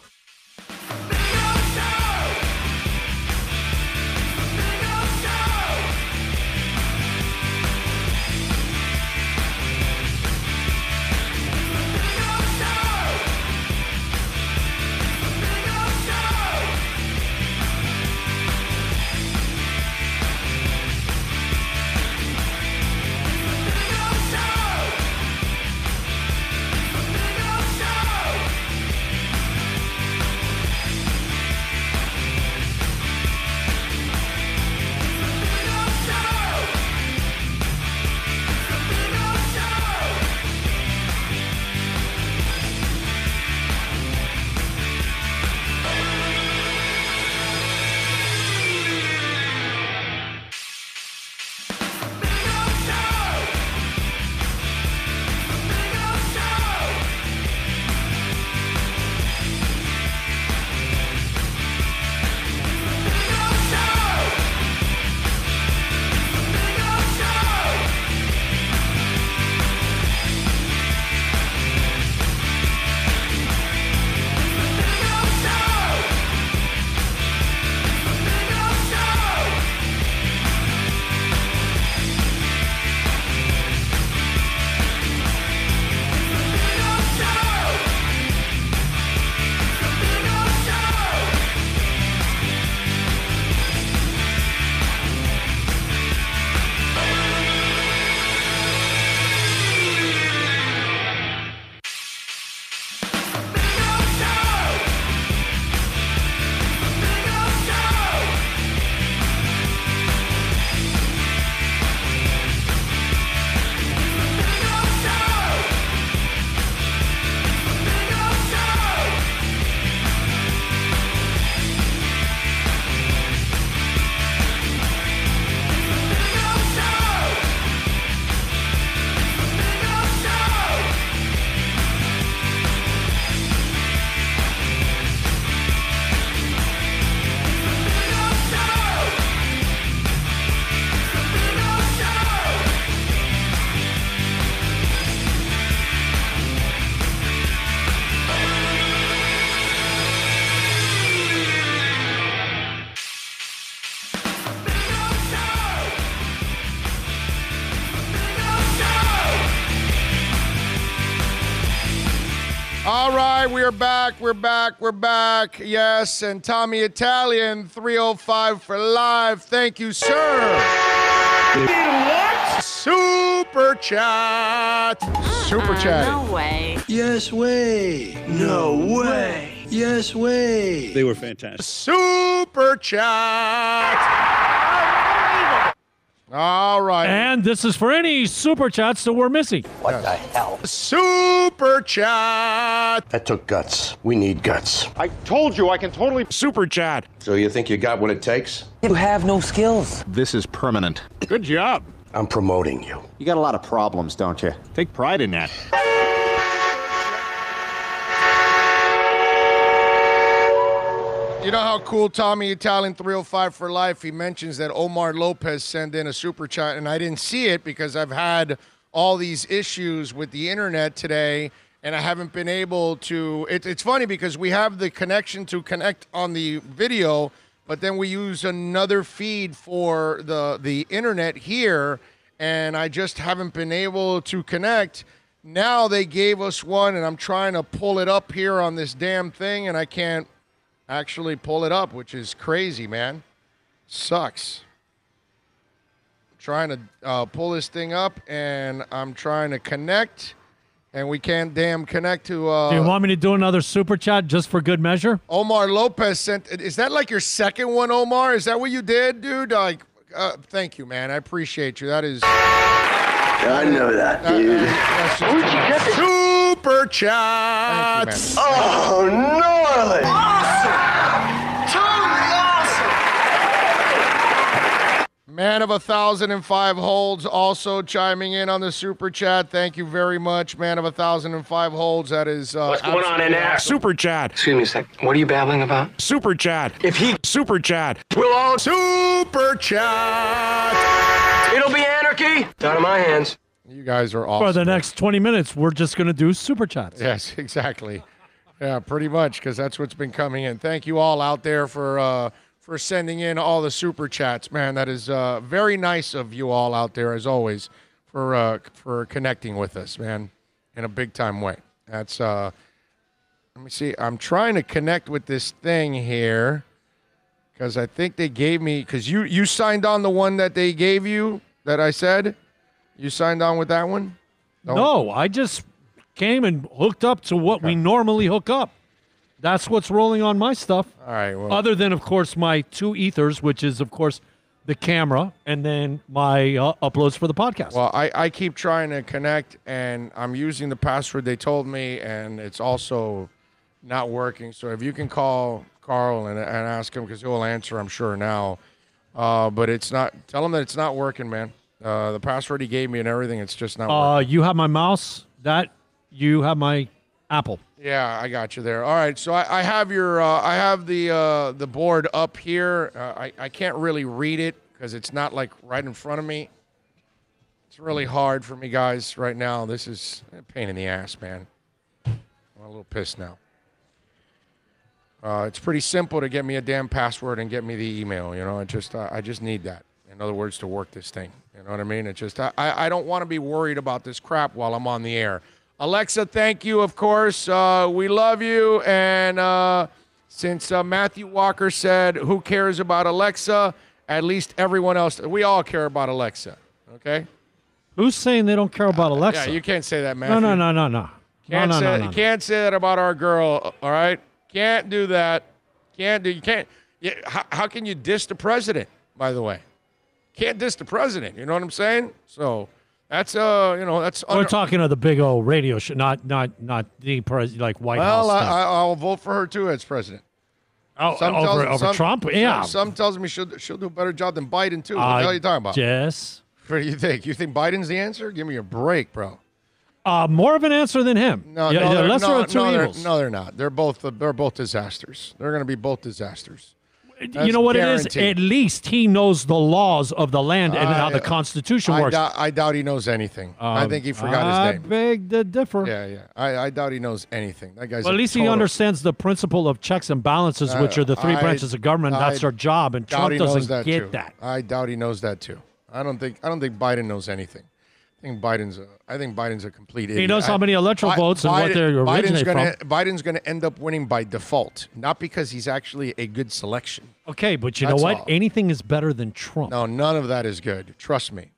All right, we are back. We're back. Yes, and Tommy Italian, 305 for live. Thank you, sir. What? Super chat. Super chat. No way. Yes way. No way. Yes way. They were fantastic. Super chat. All right. And this is for any super chats that we're missing. What the hell? Super chat. That took guts. We need guts. I told you I can totally super chat. So you think you got what it takes? You have no skills. This is permanent. Good job. I'm promoting you. You got a lot of problems, don't you? Take pride in that. You know how cool Tommy Italian 305 for life, he mentions that Omar Lopez sent in a super chat, and I didn't see it because I've had all these issues with the internet today, and I haven't been able to. It's funny because we have the connection to connect on the video, but then we use another feed for the internet here, and I just haven't been able to connect. Now they gave us one, and I'm trying to pull it up here on this damn thing, and I can't actually pull it up, which is crazy, man. Sucks. Trying to pull this thing up, and I'm trying to connect, and we can't damn connect to... Do you want me to do another super chat just for good measure? Omar Lopez sent... Is that like your second one, Omar? Is that what you did, dude? Thank you, man. I appreciate you. That is... I know that, dude. Super chat. Oh, gnarly. Man of 1,005 holds also chiming in on the super chat. Thank you very much, man of 1,005 holds. That is What's going on in there? Super chat. Excuse me a sec. What are you babbling about? Super chat. If he Super chat. will all Super chat. it'll be anarchy. It's out of my hands. You guys are awesome. For the next 20 minutes, we're just going to do super chats. Yes, exactly. Yeah, pretty much, because that's what's been coming in. Thank you all out there for sending in all the super chats, man. That is very nice of you all out there, as always, for connecting with us, man, in a big time way. That's let me see. I'm trying to connect with this thing here because I think they gave me because you signed on the one that they gave you that I said. You signed on with that one? No, I just came and hooked up to what we normally hook up. That's what's rolling on my stuff. All right. Well, other than, of course, my two ethers, which is, of course, the camera, and then my uploads for the podcast. Well, I keep trying to connect, and I'm using the password they told me, and it's also not working. So if you can call Carl and ask him, because he'll answer, I'm sure, now. But it's not. Tell him that it's not working, man. The password he gave me and everything, it's just not working. You have my mouse. You have my Apple. Yeah, I got you there. All right, so I have your I have the board up here. I can't really read it because it's not like right in front of me. It's really hard for me, guys, right now. This is a pain in the ass, man. I'm a little pissed now. It's pretty simple to get me a damn password and get me the email. You know, I just need that. In other words, to work this thing. You know what I mean? It's just I don't want to be worried about this crap while I'm on the air. Alexa, thank you, of course. We love you. And since Matthew Walker said, who cares about Alexa? At least everyone else. We all care about Alexa, okay? Who's saying they don't care about Alexa? Yeah, you can't say that, Matthew. No. You can't say that about our girl, all right? Can't do that. You can't. Yeah, how can you diss the president, by the way? Can't diss the president, you know what I'm saying? So... That's that's. We're talking of the big old radio show, not the president, like White House. Well, stuff. I'll vote for her too as president. Oh, over Trump? Yeah. Some tells me she'll do a better job than Biden too. What the hell are you talking about? Yes. What do you think? You think Biden's the answer? Give me a break, bro. More of an answer than him. Lesser of two evils. They're not. They're both disasters. They're going to be both disasters. You know what guaranteed. it is? At least he knows the laws of the land and how the Constitution works. I doubt he knows anything. I think he forgot his name. I beg to differ. Yeah. I doubt he knows anything. That guy's. Well, at least he understands the principle of checks and balances, which are the three branches of government. That's our job, and Trump doesn't get that. I doubt he knows that too. I don't think Biden knows anything. I think Biden's a complete idiot. He knows how many electoral votes and what they originate from. Biden's going to end up winning by default, not because he's actually a good selection. Okay, but you That's know what? all. Anything is better than Trump. No, none of that is good. Trust me.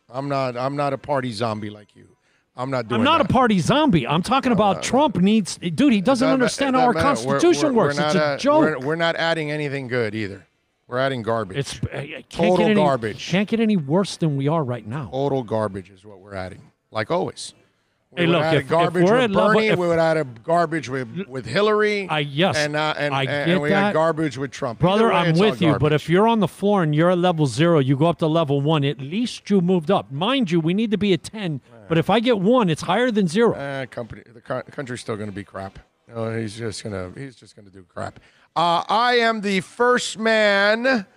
I'm not a party zombie like you. I'm not doing I'm not that. a party zombie. I'm talking about Trump needs. Dude, he doesn't understand how our Constitution works. It's a joke. We're not adding anything good either. We're adding garbage. It's total garbage. Can't get any worse than we are right now. Total garbage is what we're adding, like always. Hey, look, if garbage we're with at level, Bernie, we would add a garbage with Hillary. Yes, and I get and we that. had garbage with Trump. Brother, Either way, I'm it's all with you. But garbage. if you're on the floor and you're at level 0, you go up to level 1. At least you moved up. Mind you, we need to be at 10. But if I get 1, it's higher than 0. The country's still going to be crap. He's just gonna do crap. I am the first man.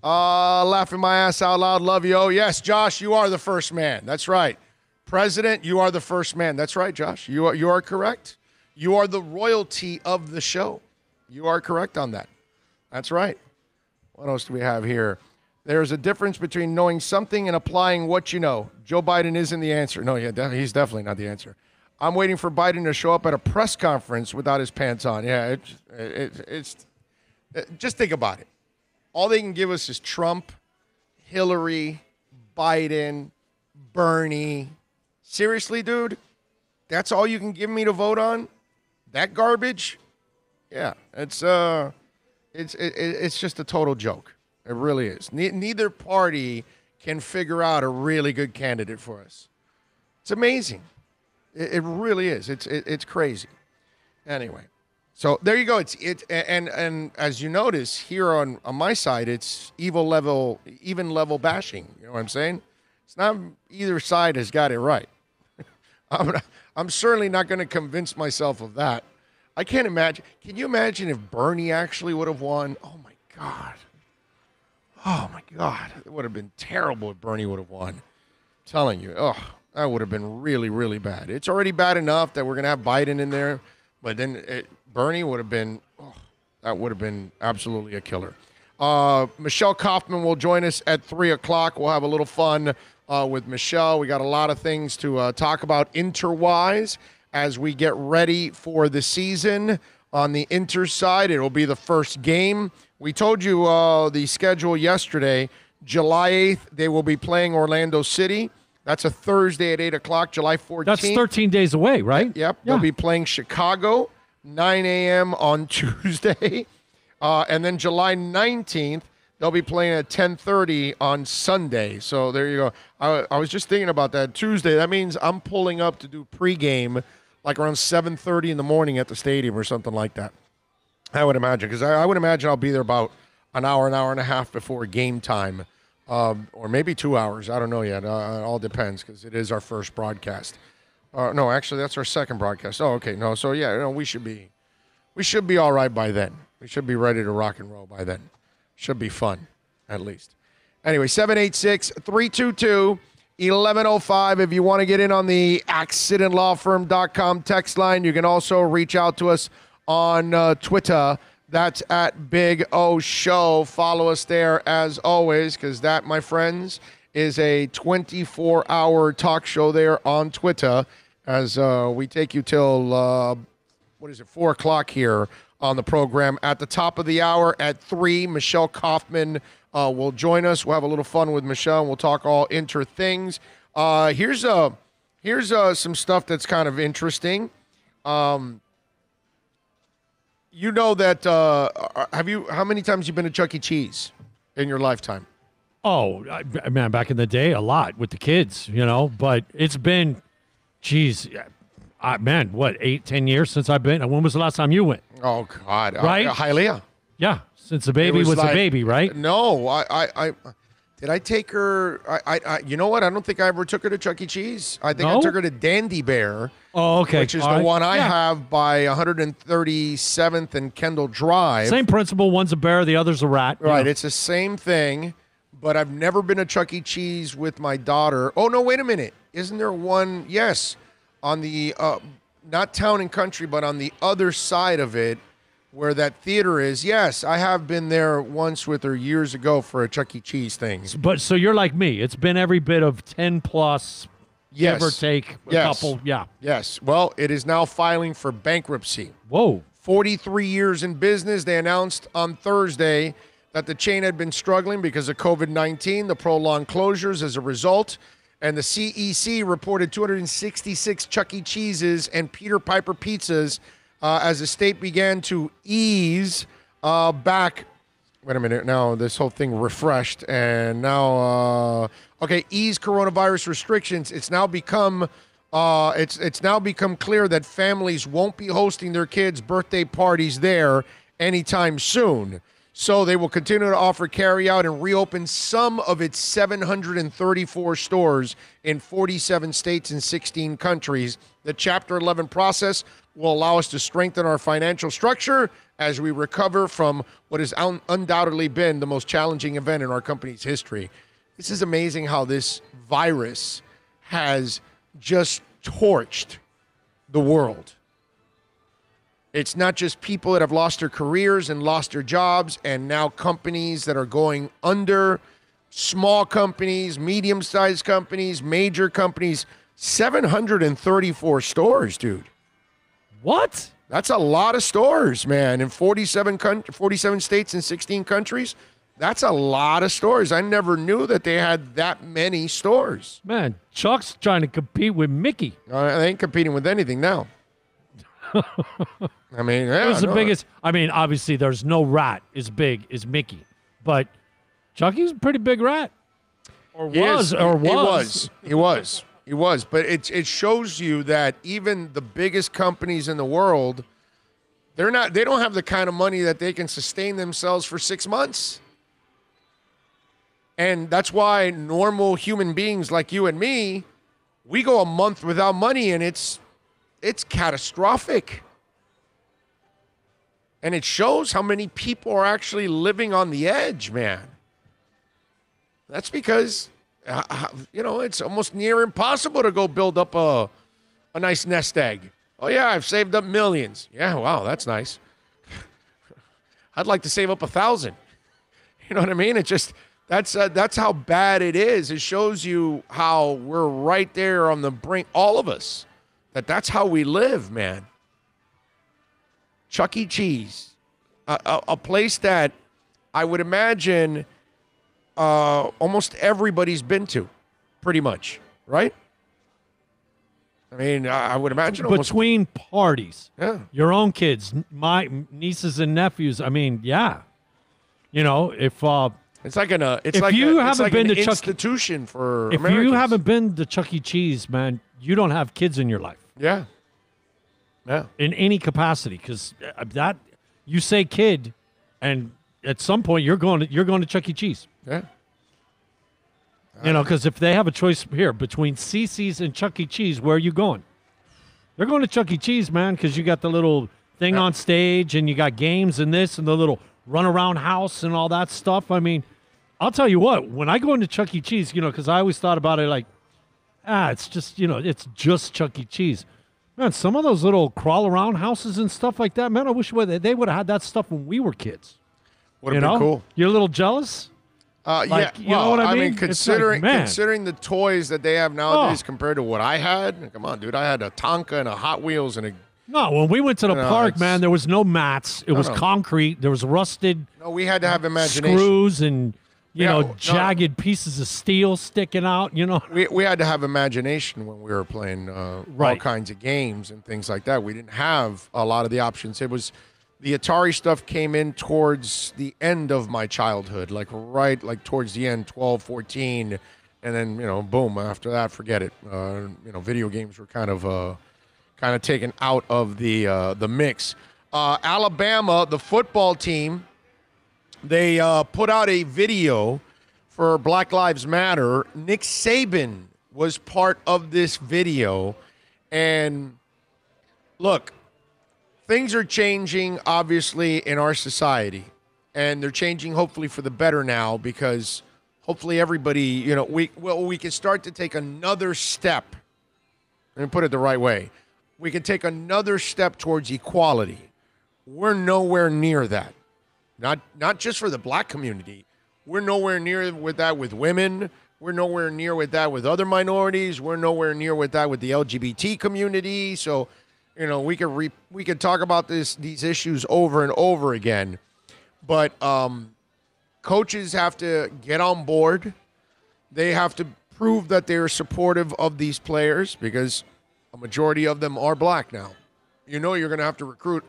Laughing my ass out loud. Love you. Oh, yes, Josh, you are the first man. That's right. President, you are the first man. That's right, Josh. You are correct. You are the royalty of the show. You are correct on that. That's right. What else do we have here? There's a difference between knowing something and applying what you know. Joe Biden isn't the answer. No, he's definitely not the answer. I'm waiting for Biden to show up at a press conference without his pants on. Yeah, it's just think about it. All they can give us is Trump, Hillary, Biden, Bernie. Seriously, dude? That's all you can give me to vote on? That garbage? Yeah, it's just a total joke. It really is. Neither party can figure out a really good candidate for us. It's amazing. It really is. It's crazy. Anyway. So there you go. And as you notice here on my side, it's even level bashing. You know what I'm saying? It's not either side has got it right. I'm certainly not going to convince myself of that. I can't imagine. Can you imagine if Bernie actually would have won? Oh my God. Oh my God. It would have been terrible if Bernie would have won. I'm telling you. Oh, that would have been really, really bad. It's already bad enough that we're going to have Biden in there, but then Bernie would have been, that would have been absolutely a killer. Michelle Kaufman will join us at 3 o'clock. We'll have a little fun with Michelle. We got a lot of things to talk about Inter-wise as we get ready for the season. On the Inter side, it will be the first game. We told you the schedule yesterday. July 8th, they will be playing Orlando City. That's a Thursday at 8 o'clock, July 14th. That's 13 days away, right? Yep. Yeah. They'll be playing Chicago, 9 a.m. on Tuesday. And then July 19th, they'll be playing at 10:30 on Sunday. So there you go. I was just thinking about that. Tuesday, that means I'm pulling up to do pregame like around 7:30 in the morning at the stadium or something like that. I would imagine, because I would imagine I'll be there about an hour and a half before game time. Or maybe 2 hours. I don't know yet. It all depends, because it is our first broadcast. No, actually, that's our second broadcast. Oh, okay. No, so yeah, we should be all right by then. We should be ready to rock and roll by then. Should be fun, at least. Anyway, 786-322-1105. If you want to get in on the accidentlawfirm.com text line, you can also reach out to us on Twitter. That's at Big O Show. Follow us there as always, because that, my friends, is a 24-hour talk show there on Twitter as we take you till, 4 o'clock here on the program. At the top of the hour at 3, Michelle Kaufman will join us. We'll have a little fun with Michelle, and we'll talk all Inter things. Here's some stuff that's kind of interesting. You know that, how many times you been to Chuck E. Cheese in your lifetime? Oh, man, back in the day, a lot with the kids, but it's been, man, what, 8-10 years since I've been? When was the last time you went? Oh, God. Right? Hialeah. Yeah, since the baby was a baby, right? No, did I take her? You know what? I don't think I ever took her to Chuck E. Cheese. I think I took her to Dandy Bear. Oh, okay. Which is the one I have by 137th and Kendall Drive. Same principle. One's a bear, the other's a rat. Right. It's the same thing, but I've never been to Chuck E. Cheese with my daughter. Oh, no, wait a minute. Isn't there one? Yes. On the, not Town and Country, but on the other side of it, where that theater is. Yes, I have been there once with her years ago for a Chuck E. Cheese thing. But so you're like me. It's been every bit of 10 plus give or take a couple. Yeah. Yes. Well, it is now filing for bankruptcy. Whoa. 43 years in business. They announced on Thursday that the chain had been struggling because of COVID-19, the prolonged closures as a result. And the CEC reported 266 Chuck E. Cheese's and Peter Piper pizzas as the state began to ease back. Wait a minute. Now this whole thing refreshed. And now, ease coronavirus restrictions. It's now become it's now become clear that families won't be hosting their kids' birthday parties there anytime soon. So they will continue to offer carryout and reopen some of its 734 stores in 47 states and 16 countries. The Chapter 11 process will allow us to strengthen our financial structure as we recover from what has undoubtedly been the most challenging event in our company's history. This is amazing how this virus has just torched the world. It's not just people that have lost their careers and lost their jobs, and now companies that are going under, small companies, medium-sized companies, major companies. 734 stores, dude. What? That's a lot of stores, man. In 47 states and 16 countries, that's a lot of stores. I never knew that they had that many stores. Man, Chuck's trying to compete with Mickey. They ain't competing with anything now. I mean, yeah, it was the biggest. I mean, obviously, there's no rat as big as Mickey, but Chucky's a pretty big rat, He was. But it shows you that even the biggest companies in the world, they don't have the kind of money that they can sustain themselves for 6 months. And that's why normal human beings like you and me, we go a month without money, and it's catastrophic. And it shows how many people are actually living on the edge, man. That's because, it's almost near impossible to go build up a nice nest egg. Oh, yeah, I've saved up millions. Yeah, wow, that's nice. I'd like to save up 1,000. You know what I mean? It just, that's how bad it is. It shows you how we're right there on the brink, all of us. That's how we live, man. Chuck E. Cheese, a place that I would imagine almost everybody's been to, pretty much, right? I mean, I would imagine between parties, yeah, your own kids, my nieces and nephews. I mean, yeah, if it's like an institution for if Americans. you haven't been to Chuck E. Cheese, man, you don't have kids in your life. Yeah. In any capacity, because that you say kid, and at some point you're going to Chuck E. Cheese. Yeah. Because if they have a choice here between CC's and Chuck E. Cheese, where are you going? They're going to Chuck E. Cheese, man, because you got the little thing on stage, and you got games and this, and the little run-around house and all that stuff. I mean, I'll tell you what, when I go into Chuck E. Cheese, because I always thought about it like, it's just, it's just Chuck E. Cheese. Man, some of those little crawl-around houses and stuff like that, man, I wish they would have had that stuff when we were kids. Would have been cool. You're a little jealous? Yeah, you know what I mean? Considering the toys that they have nowadays compared to what I had, come on, dude, I had a Tonka and a Hot Wheels and a... No, when we went to the park, man, there was no mats. It was concrete. There was rusted... No, we had to have imagination. Screws and... jagged pieces of steel sticking out, We had to have imagination when we were playing all kinds of games and things like that. We didn't have a lot of the options. It was the Atari stuff came in towards the end of my childhood, like towards the end, 12, 14, and then, boom, after that, forget it. Video games were kind of taken out of the mix. Alabama, the football team, they put out a video for Black Lives Matter. Nick Saban was part of this video. And look, things are changing, obviously, in our society. And they're changing, hopefully, for the better now, because hopefully everybody, we can start to take another step. Let me put it the right way. We can take another step towards equality. We're nowhere near that. Not just for the black community. We're nowhere near with that with women. We're nowhere near with that with other minorities. We're nowhere near with that with the LGBT community. So, we could talk about these issues over and over again. But coaches have to get on board. They have to prove that they're supportive of these players because a majority of them are black now. You're going to have to recruit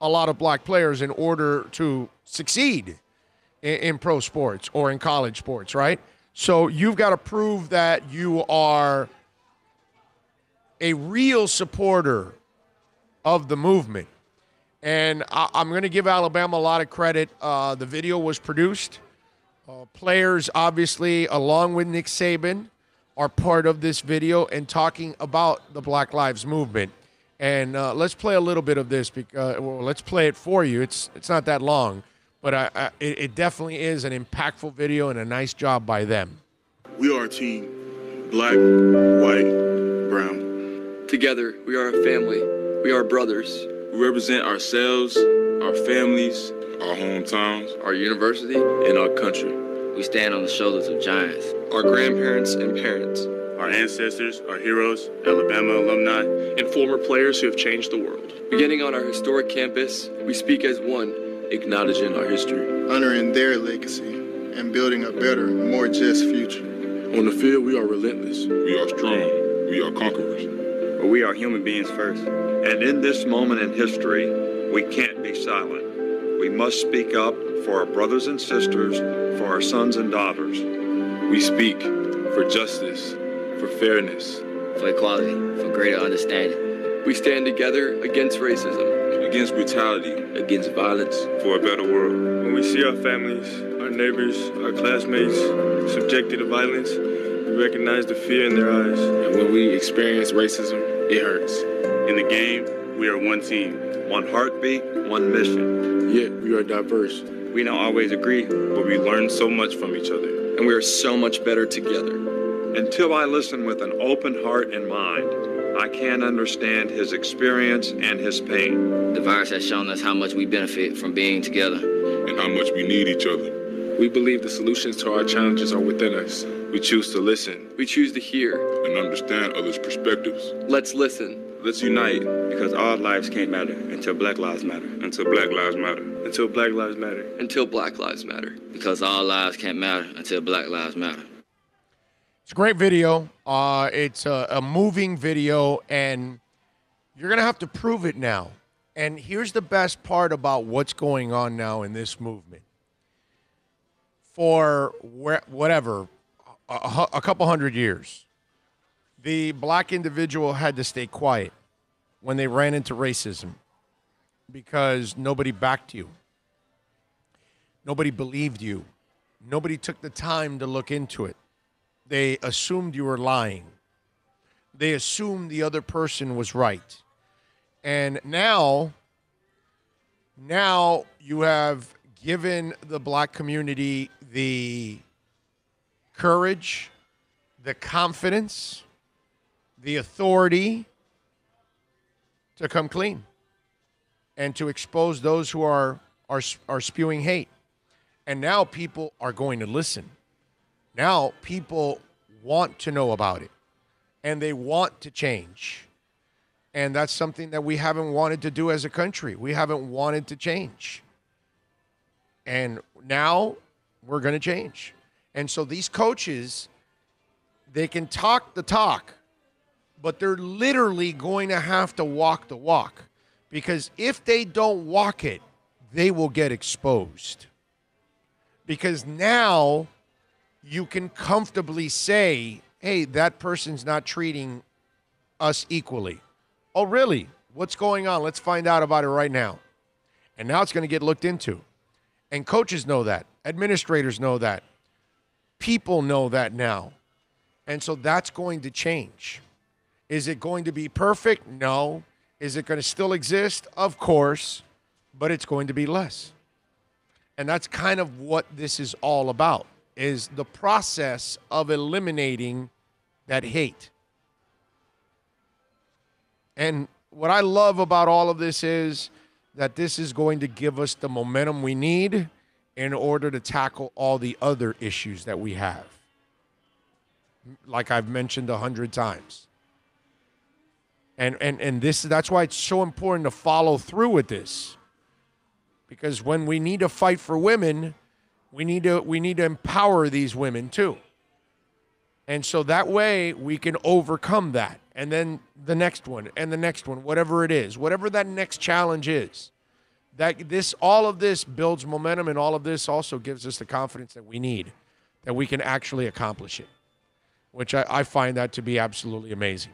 a lot of black players in order to succeed in pro sports or in college sports, right? So you've got to prove that you are a real supporter of the movement. And I'm going to give Alabama a lot of credit. The video was produced. Players, obviously, along with Nick Saban, are part of this video and talking about the Black Lives Movement. And let's play a little bit of this. Let's play it for you. It's not that long. But it definitely is an impactful video and a nice job by them. We are a team, black, white, brown. Together, we are a family. We are brothers. We represent ourselves, our families, our hometowns, our university, and our country. We stand on the shoulders of giants. Our grandparents and parents. Our ancestors, our heroes, Alabama alumni, and former players who have changed the world. Beginning on our historic campus, we speak as one, acknowledging our history, honoring their legacy, and building a better, more just future. On the field, we are relentless. We are strong. We are conquerors. But we are human beings first. And in this moment in history, we can't be silent. We must speak up for our brothers and sisters, for our sons and daughters. We speak for justice, for fairness, for equality, for greater understanding. We stand together against racism, against brutality, against violence, for a better world. When we see our families, our neighbors, our classmates subjected to violence, we recognize the fear in their eyes. And when we experience racism, it hurts. In the game, we are one team. One heartbeat, one mission. Yet we are diverse. We don't always agree, but we learn so much from each other. And we are so much better together. Until I listen with an open heart and mind, I can't understand his experience and his pain. The virus has shown us how much we benefit from being together. And how much we need each other. We believe the solutions to our challenges are within us. We choose to listen. We choose to hear. And understand others' perspectives. Let's listen. Let's unite, because all lives can't matter until Black lives matter. Until Black lives matter. Until Black lives matter. Until Black lives matter. Because all lives can't matter until Black lives matter. It's a great video. It's a moving video, and you're going to have to prove it now. And here's the best part about what's going on now in this movement. For whatever, a couple hundred years, the black individual had to stay quiet when they ran into racism because nobody backed you. Nobody believed you. Nobody took the time to look into it. They assumed you were lying. They assumed the other person was right. And now you have given the black community the courage, the confidence, the authority to come clean and to expose those who are spewing hate. And now people are going to listen. Now people want to know about it, and they want to change. And that's something that we haven't wanted to do as a country. We haven't wanted to change. And now we're going to change. And so these coaches, they can talk the talk, but they're literally going to have to walk the walk. Because if they don't walk it, they will get exposed. Because now you can comfortably say, hey, that person's not treating us equally. Oh, really? What's going on? Let's find out about it right now. And now it's going to get looked into. And coaches know that. Administrators know that. People know that now. And so that's going to change. Is it going to be perfect? No. Is it going to still exist? Of course. But it's going to be less. And that's kind of what this is all about, is the process of eliminating that hate. And what I love about all of this is that this is going to give us the momentum we need in order to tackle all the other issues that we have. like I've mentioned 100 times. And that's why it's so important to follow through with this. Because when we need to fight for women, we need to empower these women too. And so that way we can overcome that. And then the next one and the next one, whatever it is, whatever that next challenge is. All of this builds momentum, and all of this also gives us the confidence that we need, that we can actually accomplish it, which I find that to be absolutely amazing.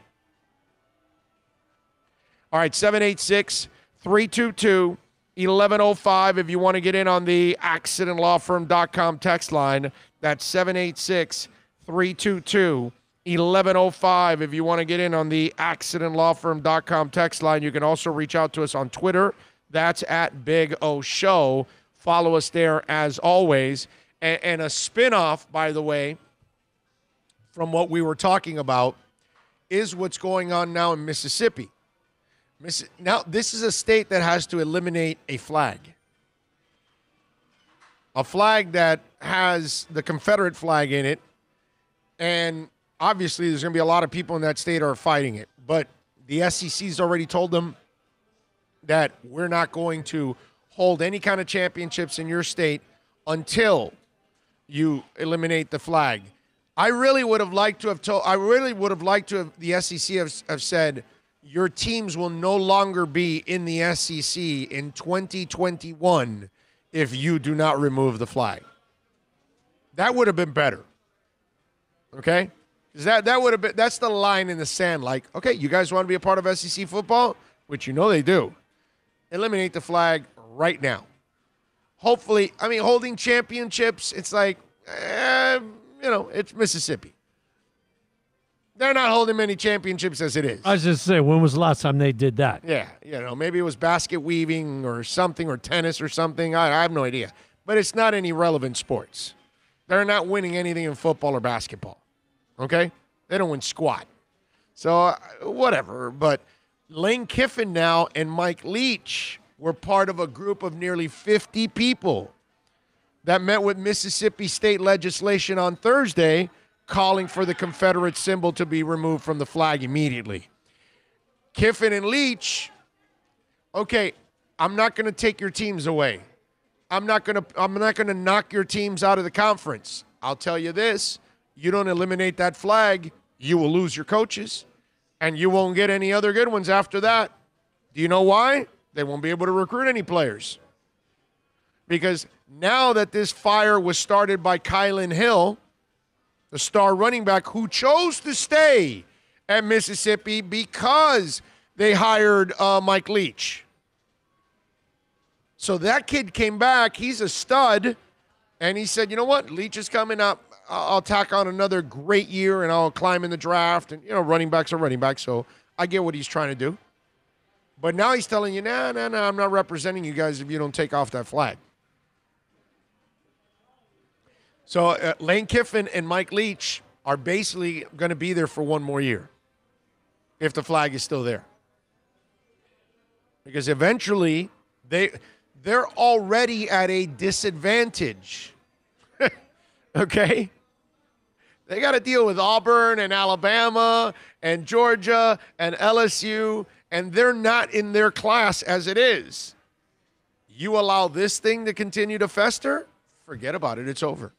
All right, 786-322-1105 if you want to get in on the accidentlawfirm.com text line. That's 786-322-1105 if you want to get in on the accidentlawfirm.com text line. You can also reach out to us on Twitter. That's at Big O Show. Follow us there as always. And a spinoff, by the way, from what we were talking about is what's going on now in Mississippi. Now, this is a state that has to eliminate a flag. A flag that has the Confederate flag in it. And obviously, there's going to be a lot of people in that state are fighting it. But the SEC's already told them that we're not going to hold any kind of championships in your state until you eliminate the flag. I really would have liked to have the SEC have said, your teams will no longer be in the SEC in 2021 if you do not remove the flag. That would have been better. Okay? Because that would have been, that's the line in the sand. Like, okay, you guys want to be a part of SEC football? Which you know they do. Eliminate the flag right now. Hopefully, holding championships, it's like, it's Mississippi. They're not holding many championships as it is. I was just saying, when was the last time they did that? Yeah, maybe it was basket weaving or something, or tennis or something. I have no idea. But it's not any relevant sports. They're not winning anything in football or basketball. Okay? They don't win squat. So, whatever. But Lane Kiffin now and Mike Leach were part of a group of nearly 50 people that met with Mississippi state legislation on Thursday, calling for the Confederate symbol to be removed from the flag immediately. Kiffin and Leach, okay, I'm not going to take your teams away. I'm not going to knock your teams out of the conference. I'll tell you this, you don't eliminate that flag, you will lose your coaches, and you won't get any other good ones after that. Do you know why? They won't be able to recruit any players. Because now that this fire was started by Kylan Hill, the star running back who chose to stay at Mississippi because they hired Mike Leach. So that kid came back. He's a stud. And he said, you know what? Leach is coming up. I'll tack on another great year, and I'll climb in the draft. And, running backs are running backs, so I get what he's trying to do. But now he's telling you, no, I'm not representing you guys if you don't take off that flag. So Lane Kiffin and Mike Leach are basically going to be there for one more year if the flag is still there. Because eventually they're already at a disadvantage. Okay? They got to deal with Auburn and Alabama and Georgia and LSU, and they're not in their class as it is. You allow this thing to continue to fester, forget about it. It's over.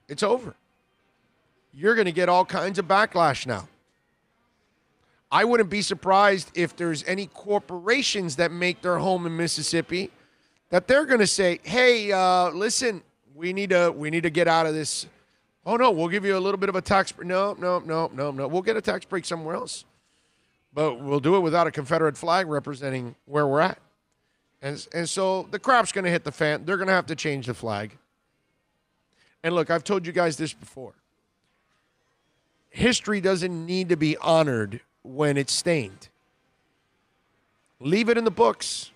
It's over. You're going to get all kinds of backlash now. I wouldn't be surprised if there's any corporations that make their home in Mississippi that they're going to say, hey, listen, we need to get out of this. Oh, no, we'll give you a little bit of a tax break. No. We'll get a tax break somewhere else. But we'll do it without a Confederate flag representing where we're at. And so the crap's going to hit the fan. They're going to have to change the flag. And look, I've told you guys this before. History doesn't need to be honored when it's stained. Leave it in the books.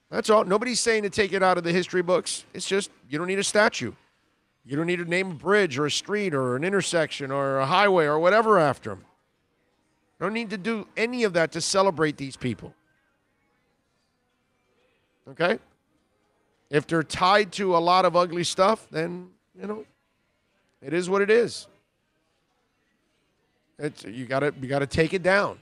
That's all. Nobody's saying to take it out of the history books. It's just you don't need a statue. You don't need to name a bridge or a street or an intersection or a highway or whatever after them. You don't need to do any of that to celebrate these people. Okay? If they're tied to a lot of ugly stuff, then, it is what it is. You gotta take it down.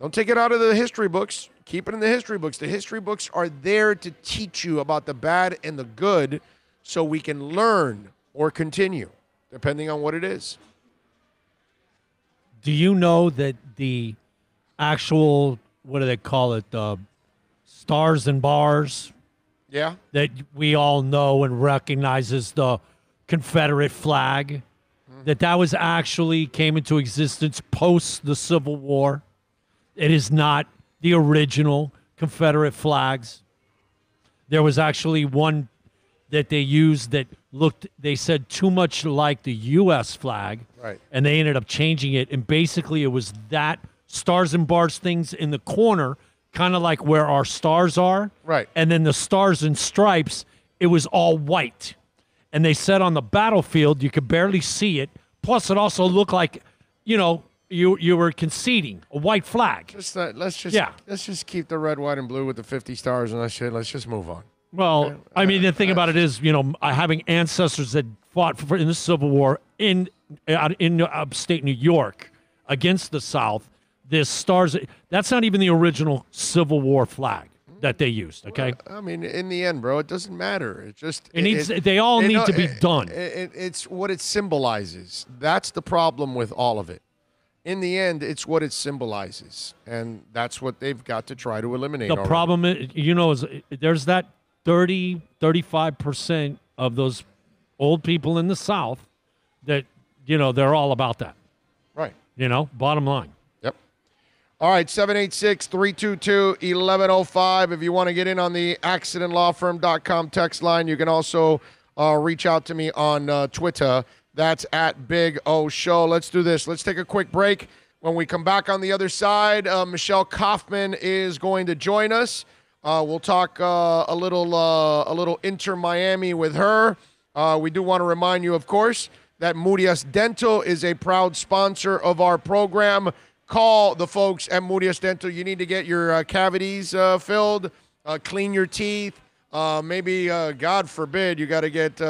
Don't take it out of the history books. Keep it in the history books. The history books are there to teach you about the bad and the good so we can learn or continue, depending on what it is. Do you know that the actual, what do they call it, the stars and bars? Yeah. That we all know and recognize as the Confederate flag, that was actually came into existence post the Civil War. It is not the original Confederate flags. There was actually one that they used that looked, they said, too much like the U.S. flag. Right. And they ended up changing it. And basically it was that stars and bars things in the corner, kind of like where our stars are. Right. And then the stars and stripes, it was all white. And they said on the battlefield, you could barely see it. Plus, it also looked like, you were conceding a white flag. Let's just keep the red, white, and blue with the 50 stars and that shit. Let's just move on. Well, Okay. I mean, the thing about it is, having ancestors that fought in the Civil War in upstate New York against the South, this stars, that's not even the original Civil War flag that they used, okay? Well, I mean, in the end, bro, it doesn't matter. It just... They all need to be done. It's what it symbolizes. That's the problem with all of it. In the end, it's what it symbolizes, and that's what they've got to try to eliminate. The problem is, is there's that 35% of those old people in the South that, they're all about that. Right. Bottom line. Yep. All right, 786-322-1105. If you want to get in on the accidentlawfirm.com text line, you can also reach out to me on Twitter. That's at Big O Show. Let's do this. Let's take a quick break. When we come back on the other side, Michelle Kaufman is going to join us. We'll talk a little Inter Miami with her. We do want to remind you, of course, that Murias Dental is a proud sponsor of our program. Call the folks at Murias Dental. You need to get your cavities filled, clean your teeth. Maybe, God forbid, you got to get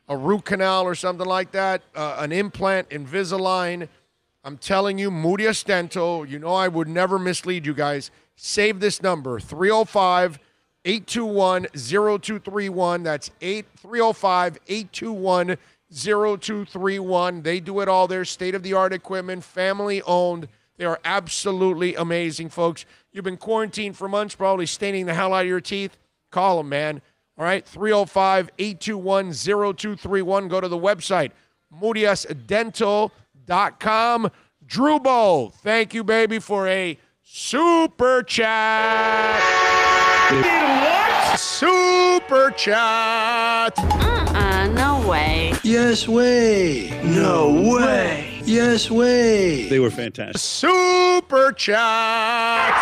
a root canal or something like that, an implant, Invisalign. I'm telling you, Murias Dental, I would never mislead you guys. Save this number, 305-821-0231. That's 305-821-0231. They do it all. They're state-of-the-art equipment, family-owned. They are absolutely amazing, folks. You've been quarantined for months, probably staining the hell out of your teeth. Call them, man. All right, 305-821-0231. Go to the website, muriasdental.com. Drubo, thank you, baby, for a super chat. What? Super chat. No way. Yes way. No way. Yes way. They were fantastic. Super chat.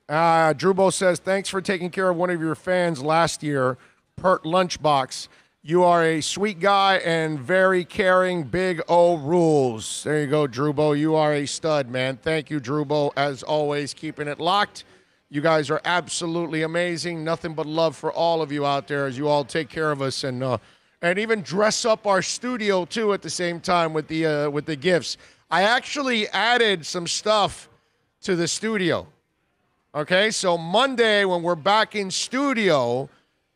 Drubo says, thanks for taking care of one of your fans last year, Pert Lunchbox. You are a sweet guy and very caring. Big O rules. There you go, Drubo. You are a stud, man. Thank you, Drubo, as always, keeping it locked. You guys are absolutely amazing. Nothing but love for all of you out there as you all take care of us and even dress up our studio, too, at the same time with the gifts. I actually added some stuff to the studio. Okay, so Monday when we're back in studio,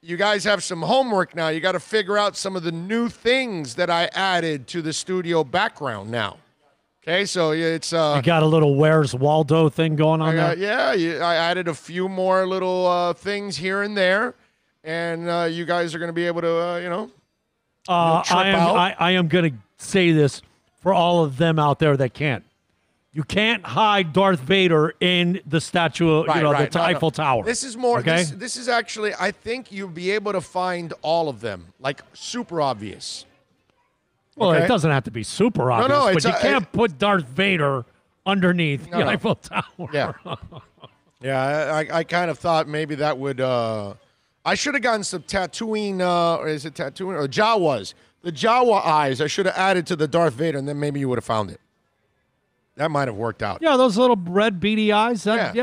you guys have some homework now. You got to figure out some of the new things that I added to the studio background now. Okay, so it's... you got a little Where's Waldo thing going on there? Yeah, I added a few more little things here and there, and you guys are going to be able to, trip out. I am going to say this for all of them out there that can't. You can't hide Darth Vader in the statue, the Eiffel Tower. This is more, okay? This is actually, I think you'll be able to find all of them, like super obvious. Well, Okay? it doesn't have to be super obvious, but you can't put Darth Vader underneath the Eiffel Tower. Yeah. Yeah, I kind of thought maybe that would, I should have gotten some Tatooine, or is it Tatooine, or Jawas. The Jawa eyes, I should have added to the Darth Vader, and then maybe you would have found it. That might have worked out. Yeah, those little red beady eyes. That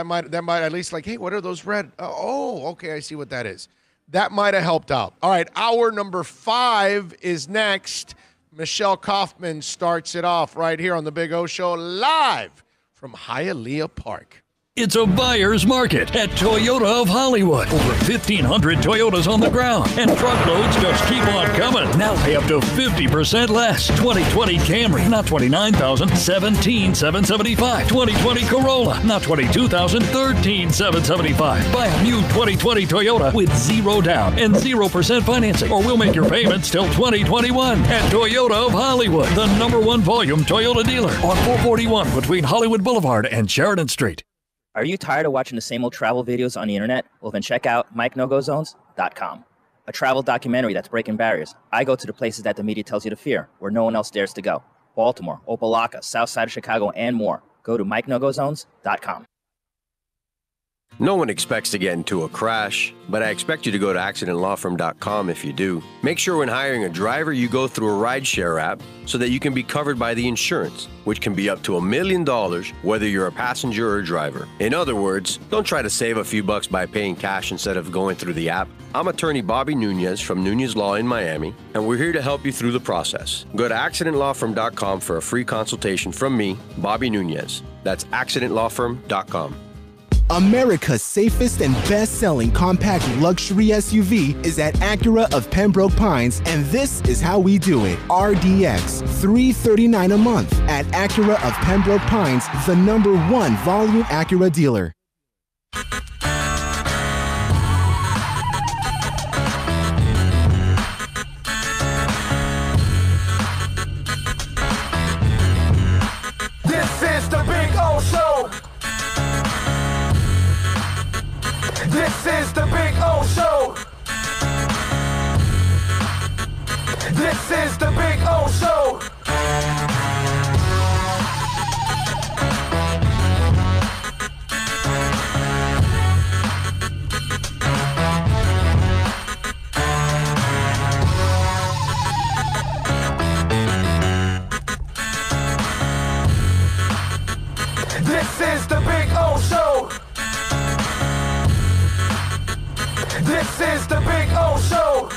might at least like, hey, what are those red? Oh, okay, I see what that is. That might have helped out. All right, hour number 5 is next. Michelle Kaufman starts it off right here on the Big O Show, live from Hialeah Park. It's a buyer's market at Toyota of Hollywood. Over 1,500 Toyotas on the ground, and truckloads just keep on coming. Now pay up to 50% less. 2020 Camry, not $29,000, $17,775. 2020 Corolla, not $22,000, $13,775. Buy a new 2020 Toyota with 0 down and 0% financing, or we'll make your payments till 2021 at Toyota of Hollywood, the #1 volume Toyota dealer on 441 between Hollywood Boulevard and Sheridan Street. Are you tired of watching the same old travel videos on the internet? Well, then check out MikeNoGoZones.com, a travel documentary that's breaking barriers. I go to the places that the media tells you to fear, where no one else dares to go. Baltimore, Opelika, South Side of Chicago, and more. Go to MikeNoGoZones.com. No one expects to get into a crash, but I expect you to go to accidentlawfirm.com if you do. Make sure when hiring a driver, you go through a rideshare app so that you can be covered by the insurance, which can be up to $1 million whether you're a passenger or a driver. In other words, don't try to save a few bucks by paying cash instead of going through the app. I'm attorney Bobby Nunez from Nunez Law in Miami, and we're here to help you through the process. Go to accidentlawfirm.com for a free consultation from me, Bobby Nunez. That's accidentlawfirm.com. America's safest and best-selling compact luxury SUV is at Acura of Pembroke Pines, and this is how we do it. RDX, $339 a month at Acura of Pembroke Pines, the #1 volume Acura dealer. This is the Big O Show. This is the Big O Show. This is the Big O Show. This is the Big O Show. This is the Big O Show.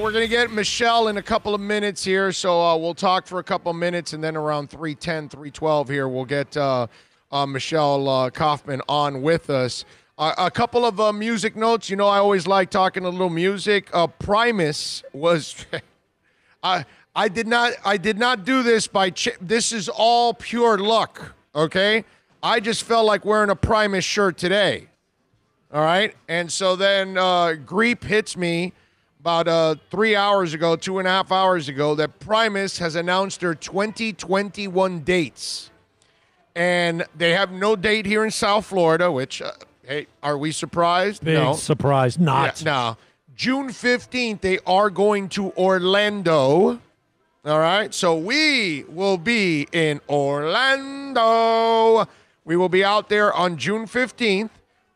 We're going to get Michelle in a couple of minutes here, so we'll talk for a couple of minutes, and then around 3:10, 3:12 here, we'll get Michelle Kaufman on with us. A couple of music notes. You know, I always like talking a little music. Primus was I did not do this by this is all pure luck, okay? I just felt like wearing a Primus shirt today. All right? And so then Greep hits me about 3 hours ago, 2.5 hours ago, that Primus has announced their 2021 dates. And they have no date here in South Florida, which, hey, are we surprised? Big surprise. Not. Yeah, no. June 15th, they are going to Orlando. All right? So we will be in Orlando. We will be out there on June 15th.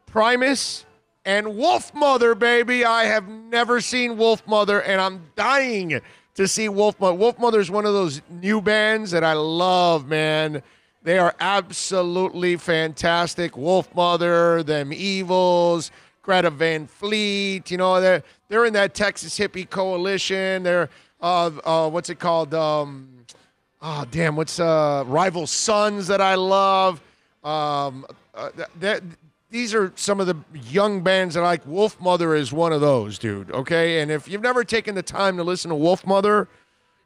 Primus and Wolf Mother, baby. I have never seen Wolf Mother, and I'm dying to see Wolf Mother. Wolf Mother is one of those new bands that I love, man. They are absolutely fantastic. Wolf Mother, Them Evils, Greta Van Fleet. You know, they're in that Texas hippie coalition. They're what's it called? Rival Sons that I love. These are some of the young bands that I like. Wolf Mother is one of those, dude. Okay, and if you've never taken the time to listen to Wolf Mother,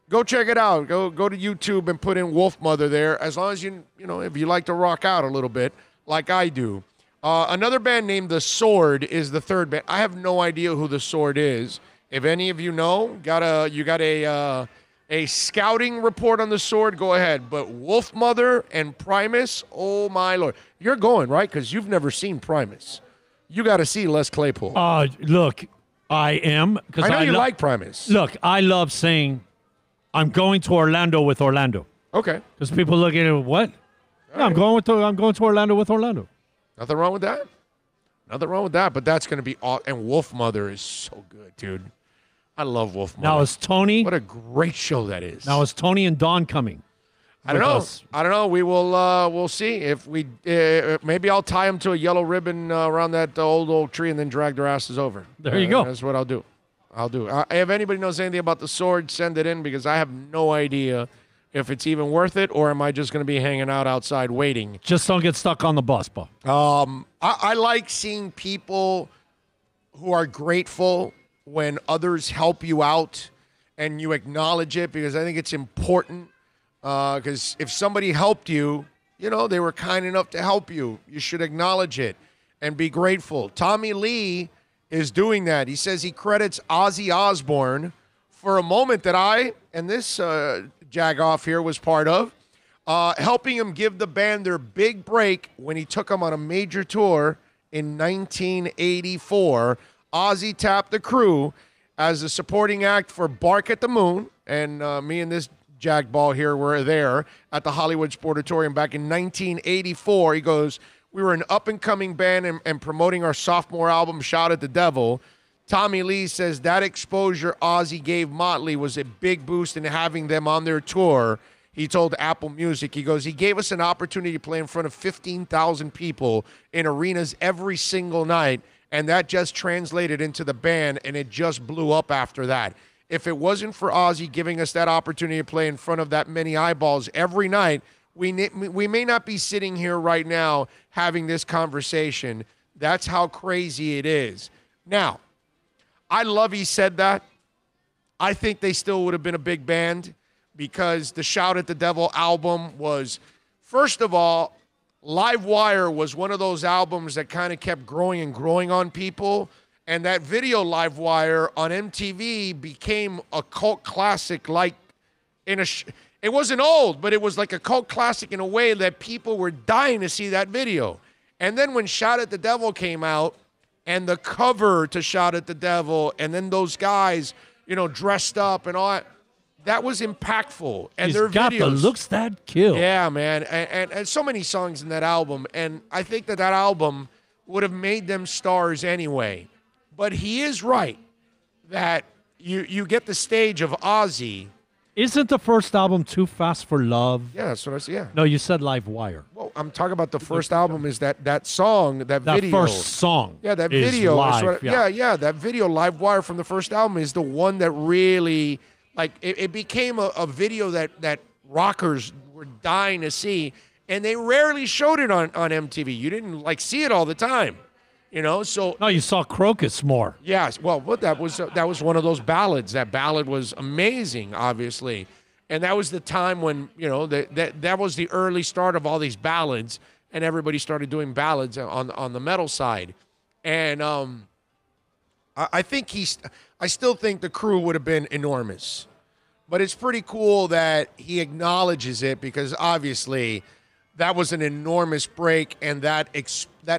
go check it out. Go to YouTube and put in Wolf Mother there. As long as you know, if you like to rock out a little bit, like I do. Another band named The Sword is the third band. I have no idea who The Sword is. If any of you know, you got a scouting report on The Sword, go ahead. But Wolf Mother and Primus, oh my Lord. You're going, right? Because you've never seen Primus. You got to see Les Claypool. Look, I am. I know you like Primus. Look, I love saying I'm going to Orlando with Orlando. Okay. Because people look at it, what? Yeah, I'm going to Orlando with Orlando. Nothing wrong with that. Nothing wrong with that, but that's going to be all. And Wolf Mother is so good, dude. I love Wolf Mother. Now is Tony. What a great show that is. Now is Tony and Dawn coming? I don't know. I don't know. We will. We'll see if we. Maybe I'll tie them to a yellow ribbon around that old tree and then drag their asses over. There you go. That's what I'll do. If anybody knows anything about The Sword, send it in because I have no idea if it's even worth it or am I just going to be hanging out outside waiting. Just don't get stuck on the bus, Bo. I like seeing people who are grateful when others help you out and you acknowledge it because I think it's important because if somebody helped you, you know, they were kind enough to help you. You should acknowledge it and be grateful. Tommy Lee is doing that. He says he credits Ozzy Osbourne for a moment that I, and this jagoff here was part of, helping him give the band their big break when he took them on a major tour in 1984. Ozzy tapped the crew as a supporting act for Bark at the Moon, and me and this jagball here were there at the Hollywood Sportatorium back in 1984. He goes, we were an up-and-coming band and promoting our sophomore album, Shout at the Devil. Tommy Lee says that exposure Ozzy gave Motley was a big boost in having them on their tour. He told Apple Music, he goes, he gave us an opportunity to play in front of 15,000 people in arenas every single night, and that just translated into the band, and it just blew up after that. If it wasn't for Ozzy giving us that opportunity to play in front of that many eyeballs every night, we may not be sitting here right now having this conversation. That's how crazy it is. Now, I love he said that. I think they still would have been a big band because the Shout at the Devil album was, first of all, Live Wire was one of those albums that kind of kept growing and growing on people. And that video Live Wire on MTV became a cult classic like in a it wasn't old, but it was like a cult classic in a way that people were dying to see that video. And then when Shout at the Devil came out and the cover to Shout at the Devil and then those guys, you know, dressed up and all that was impactful. And their got videos, the looks that kill. Yeah, man. And so many songs in that album. And I think that album would have made them stars anyway. But he is right that you get the stage of Ozzy. Isn't the first album Too Fast for Love? Yeah, that's what I said. Yeah. No, you said Live Wire. Well, I'm talking about the first album is that song, that video. That first song. Yeah, that is video. Live, yeah, that video, Live Wire from the first album is the one that really, like, it became a video that rockers were dying to see, and they rarely showed it on MTV. You didn't, like, see it all the time. You know, so no, you saw Crocus more. yes. Well, that was one of those ballads. That ballad was amazing, obviously, and that was the time when that was the early start of all these ballads, and everybody started doing ballads on the metal side, and I still think the crew would have been enormous, but it's pretty cool that he acknowledges it because obviously that was an enormous break, and that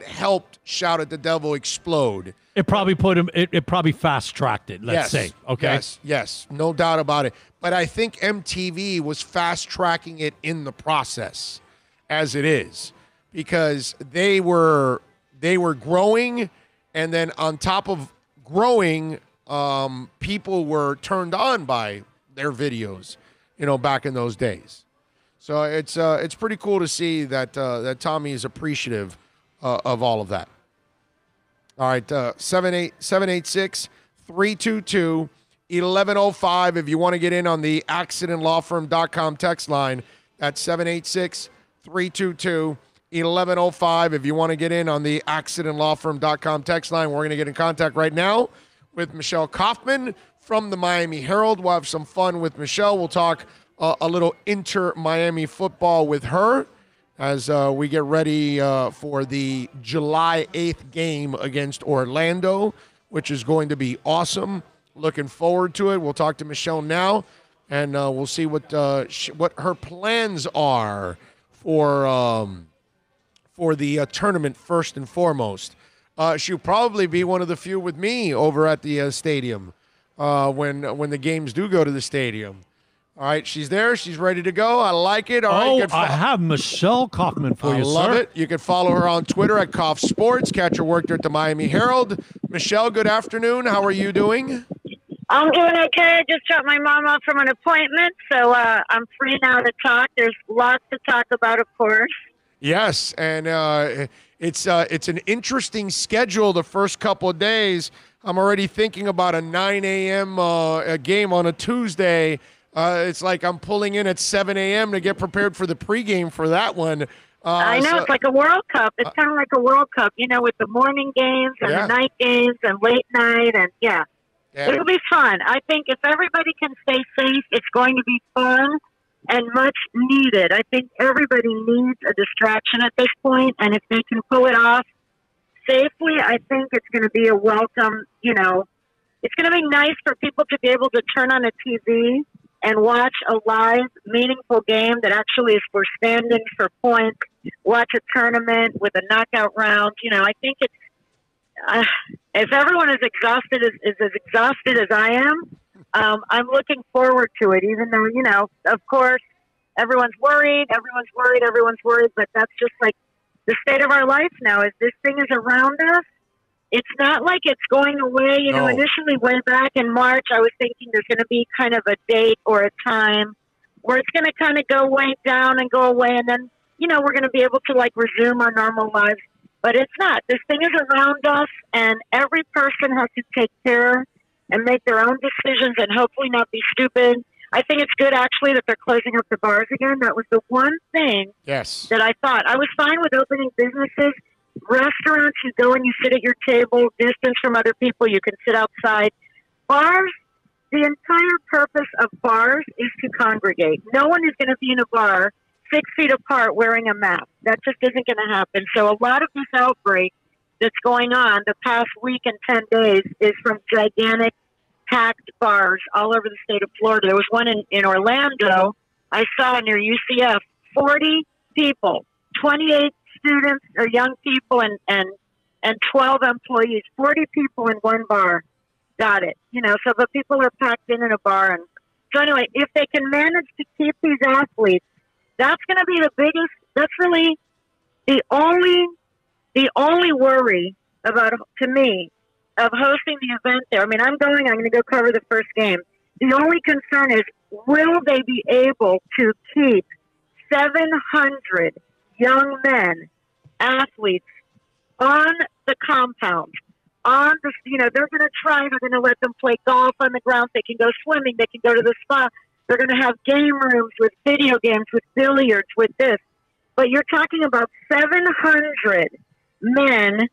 helped Shout at the Devil explode. It probably put him. It probably fast tracked it. Let's say. Okay. Yes, no doubt about it. But I think MTV was fast tracking it in the process, as it is, because they were growing, and then on top of growing, people were turned on by their videos, back in those days. So it's pretty cool to see that that Tommy is appreciative of all of that. All right, 786-322-1105 if you want to get in on the accidentlawfirm.com text line. That's 786-322-1105 if you want to get in on the accidentlawfirm.com text line. We're going to get in contact right now with Michelle Kaufman from the Miami Herald. We'll have some fun with Michelle. We'll talk a little inter-Miami football with her as we get ready for the July 8th game against Orlando, which is going to be awesome. Looking forward to it. We'll talk to Michelle now, and we'll see what her plans are for the tournament first and foremost. She'll probably be one of the few with me over at the stadium when the games do go to the stadium. All right, she's there. She's ready to go. I like it. All right, I have Michelle Kaufman for you, sir. I love it. You can follow her on Twitter at Kauf Sports. Catch her work there at the Miami Herald. Michelle, good afternoon. How are you doing? I'm doing okay. I just dropped my mom off from an appointment, so I'm free now to talk. There's lots to talk about, of course. Yes, and it's an interesting schedule the first couple of days. I'm already thinking about a 9 a.m. A game on a Tuesday. It's like I'm pulling in at 7 a.m. to get prepared for the pregame for that one. I know. It's like a World Cup. It's kind of like a World Cup, with the morning games and the night games and late night. And, it'll be fun. I think if everybody can stay safe, it's going to be fun and much needed. I think everybody needs a distraction at this point, and if they can pull it off safely, I think it's going to be a welcome, it's going to be nice for people to be able to turn on a TV and watch a live, meaningful game that actually is for standings, for points, watch a tournament with a knockout round. I think it's, if everyone is exhausted, is as exhausted as I am, I'm looking forward to it, even though, of course, everyone's worried, but that's just like the state of our life now. Is this thing is around us. It's not like it's going away. No. Initially way back in March, I was thinking there's going to be kind of a date or a time where it's going to kind of go way down and go away. And then, we're going to be able to resume our normal lives. But it's not. This thing is around us, and every person has to take care and make their own decisions and hopefully not be stupid. I think it's good, actually, that they're closing up the bars again. That was the one thing that I thought. I was fine with opening businesses. Restaurants, you go and you sit at your table, distance from other people, you can sit outside. Bars, the entire purpose of bars is to congregate. No one is going to be in a bar 6 feet apart wearing a mask. That just isn't going to happen. So a lot of this outbreak that's going on the past week and 10 days is from gigantic packed bars all over the state of Florida. There was one in Orlando I saw near UCF, 40 people, 28 students or young people and 12 employees, 40 people in one bar. Got it. So the people are packed in a bar. And so anyway, if they can manage to keep these athletes, that's going to be the biggest, that's really the only worry about, to me, of hosting the event there. I mean, I'm going to go cover the first game. The only concern is, will they be able to keep 700 young men, athletes, on the compound, on the, they're going to try, they're going to let them play golf on the ground, they can go swimming, they can go to the spa, they're going to have game rooms with video games, with billiards, with this. But you're talking about 700 men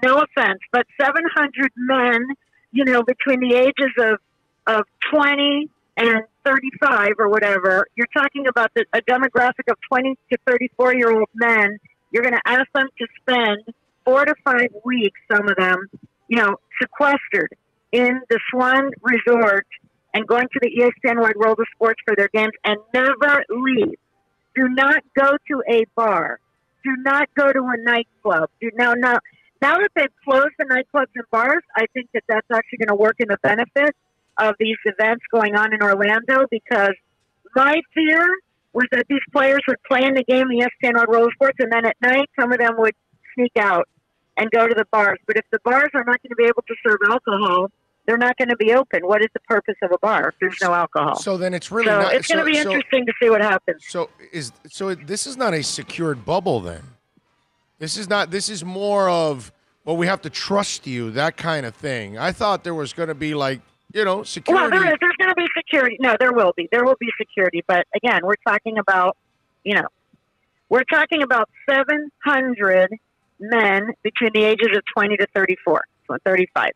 no offense, but 700 men, between the ages of 20 and 35 or whatever, you're talking about a demographic of 20 to 34-year-old men. You're going to ask them to spend 4 to 5 weeks, some of them, sequestered in the Swan Resort and going to the ESPN-wide World of Sports for their games and never leave. Do not go to a bar. Do not go to a nightclub. Now that they've closed the nightclubs and bars, I think that that's actually going to work in the benefit of these events going on in Orlando, because my fear was that these players would play in the game, the ESPN World of Sports, and then at night some of them would sneak out and go to the bars. But if the bars are not going to be able to serve alcohol, they're not going to be open. What is the purpose of a bar if there's no alcohol? So then it's really it's going to be interesting to see what happens. So this is not a secured bubble then. This is more of, well, we have to trust you, that kind of thing. I thought there was going to be security. Well, there's going to be security. No, there will be. There will be security. But again, we're talking about 700 men between the ages of 20 to 34, so 35,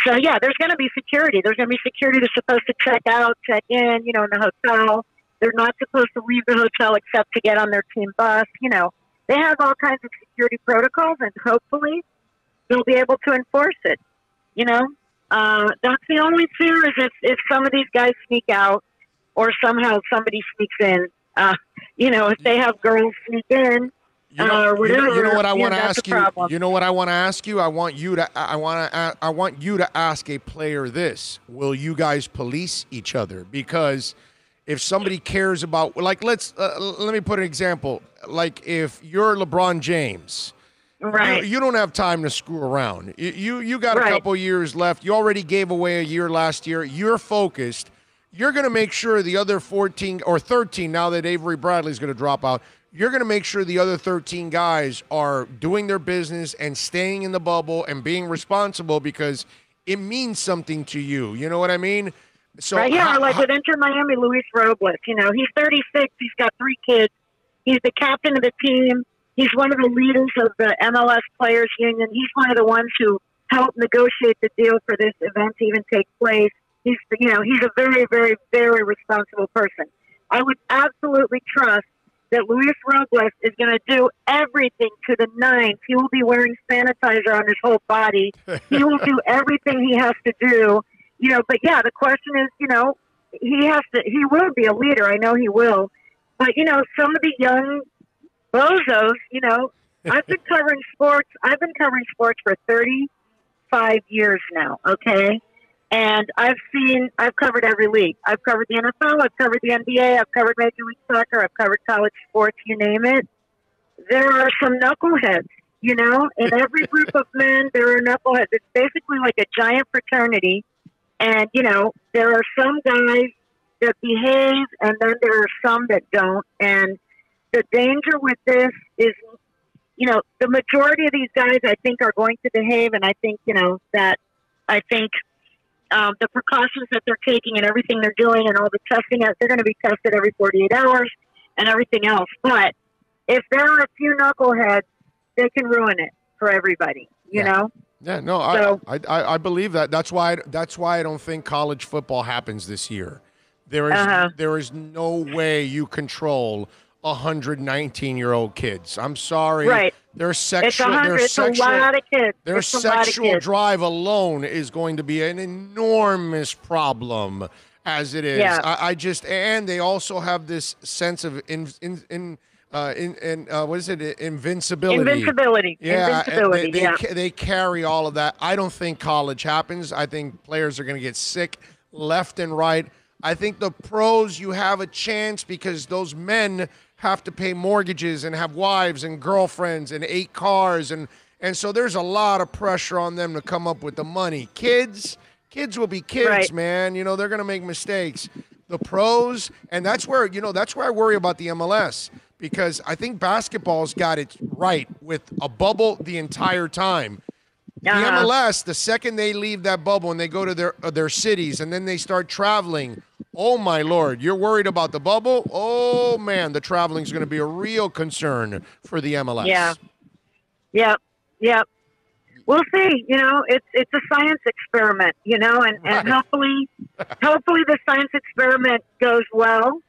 So, yeah, there's going to be security. There's going to be security that's supposed to check out, check in, in the hotel. They're not supposed to leave the hotel except to get on their team bus. They have all kinds of security protocols, and hopefully they'll be able to enforce it. That's the only fear, is if some of these guys sneak out or somehow somebody sneaks in. If they have girls sneak in or whatever. You know what I want to that's ask a you? problem. You know what I want to ask you? I want you to ask a player this. Will you guys police each other? Because if somebody cares about, let me put an example. Like if you're LeBron James, right? You don't have time to screw around. You got a couple years left. You already gave away a year last year. You're focused. You're going to make sure the other 14 or 13, now that Avery Bradley is going to drop out, you're going to make sure the other 13 guys are doing their business and staying in the bubble and being responsible, because it means something to you. You know what I mean? So like with Inter Miami, Luis Robles. He's 36. He's got 3 kids. He's the captain of the team. He's one of the leaders of the MLS Players Union. He's one of the ones who helped negotiate the deal for this event to even take place. He's a very, very, very responsible person. I would absolutely trust that Luis Robles is going to do everything to the nines. He will be wearing sanitizer on his whole body. He will do everything he has to do. But yeah, the question is, he will be a leader. I know he will. But, some of the young bozos, I've been covering sports. I've been covering sports for 35 years now, okay? And I've covered every league. I've covered the NFL, I've covered the NBA, I've covered Major League Soccer, I've covered college sports, you name it. There are some knuckleheads, in every group of men, there are knuckleheads. It's basically like a giant fraternity. And, there are some guys that behave, and then there are some that don't. And the danger with this is, the majority of these guys, I think, are going to behave. And I think, the precautions that they're taking and everything they're doing and all the testing, they're going to be tested every 48 hours and everything else. But if there are a few knuckleheads, they can ruin it for everybody, you know? Yeah, no, I believe that. That's why I don't think college football happens this year. There is no way you control 119-year-old kids. I'm sorry. Right. Their sexual drive alone is going to be an enormous problem as it is. Yeah. And they also have this sense of what is it? Invincibility. Invincibility. Yeah. Invincibility. They carry all of that. I don't think college happens. I think players are going to get sick left and right. I think the pros, you have a chance because those men have to pay mortgages and have wives and girlfriends and 8 cars. And so there's a lot of pressure on them to come up with the money. Kids will be kids, right. Man. They're going to make mistakes. The pros, and that's where I worry about the MLS, because I think basketball's got it right with a bubble the entire time. The MLS, the second they leave that bubble and they go to their cities and then they start traveling, oh my Lord, you're worried about the bubble? Oh man, the traveling's going to be a real concern for the MLS. Yeah. we'll see. You know, it's a science experiment. You know, and hopefully the science experiment goes well.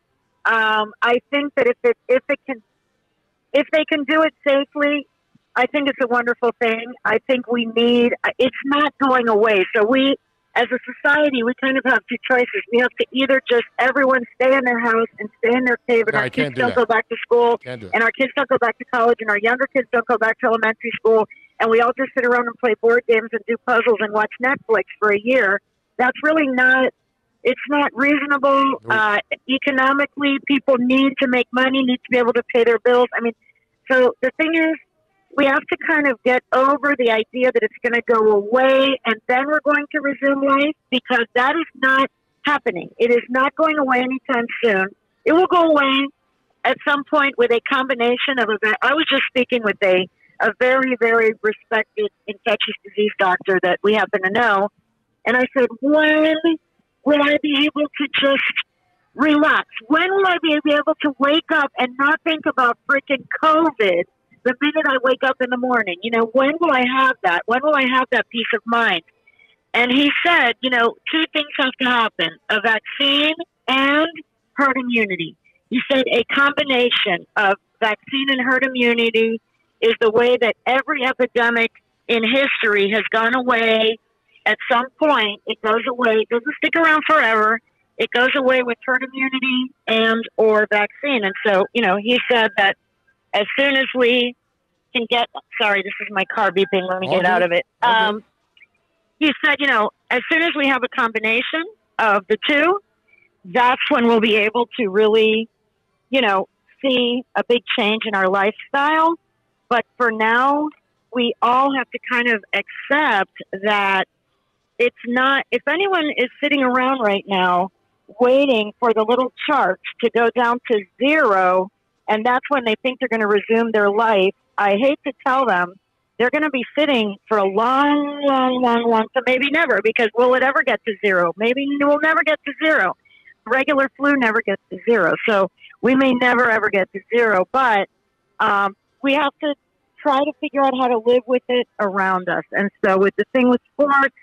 I think that if they can do it safely, I think it's a wonderful thing. I think it's not going away. So we, as a society, we kind of have two choices. We have to either just everyone stay in their house and stay in their cave, and our kids don't go back to school, and our kids don't go back to college, and our younger kids don't go back to elementary school, and we all just sit around and play board games and do puzzles and watch Netflix for a year. That's really not. It's not reasonable. Economically, people need to make money, need to be able to pay their bills. I mean, so the thing is, we have to kind of get over the idea that it's going to go away and then we're going to resume life, because that is not happening. It is not going away anytime soon. It will go away at some point with a combination of I was just speaking with a very, very respected infectious disease doctor that we happen to know. And I said, when will I be able to just relax? When will I be able to wake up and not think about freaking COVID the minute I wake up in the morning? You know, when will I have that? When will I have that peace of mind? And he said, you know, two things have to happen: a vaccine and herd immunity. He said a combination of vaccine and herd immunity is the way that every epidemic in history has gone away. At some point, it goes away. It doesn't stick around forever. It goes away with herd immunity and or vaccine. And so, you know, he said that as soon as we can get, sorry, this is my car beeping. Let me get out of it. He said, you know, as soon as we have a combination of the two, that's when we'll be able to really, you know, see a big change in our lifestyle. But for now, we all have to kind of accept that it's not, if anyone is sitting around right now waiting for the little chart to go down to zero, and that's when they think they're going to resume their life, I hate to tell them, they're going to be sitting for a long, so maybe never, because will it ever get to zero? Maybe we'll never get to zero. Regular flu never gets to zero. So we may never, ever get to zero, but we have to try to figure out how to live with it around us. And so with the thing with sports,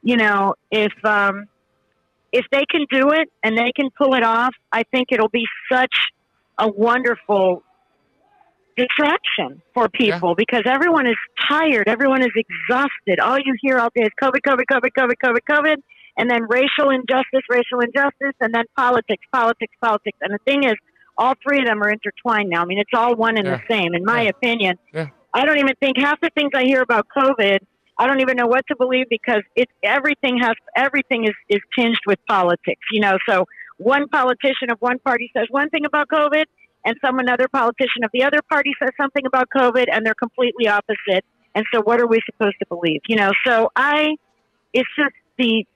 you know, if they can do it and they can pull it off, I think it'll be such a wonderful distraction for people, because everyone is tired. Everyone is exhausted. All you hear all day is COVID, COVID, COVID, COVID, COVID, COVID, and then racial injustice, and then politics. And the thing is, all three of them are intertwined now. I mean, it's all one and the same, in my opinion. I don't even think half the things I hear about COVID, I don't even know what to believe, because everything is tinged with politics, you know. So one politician of one party says one thing about COVID, and another politician of the other party says something about COVID, and they're completely opposite. And so what are we supposed to believe? You know, so it's just the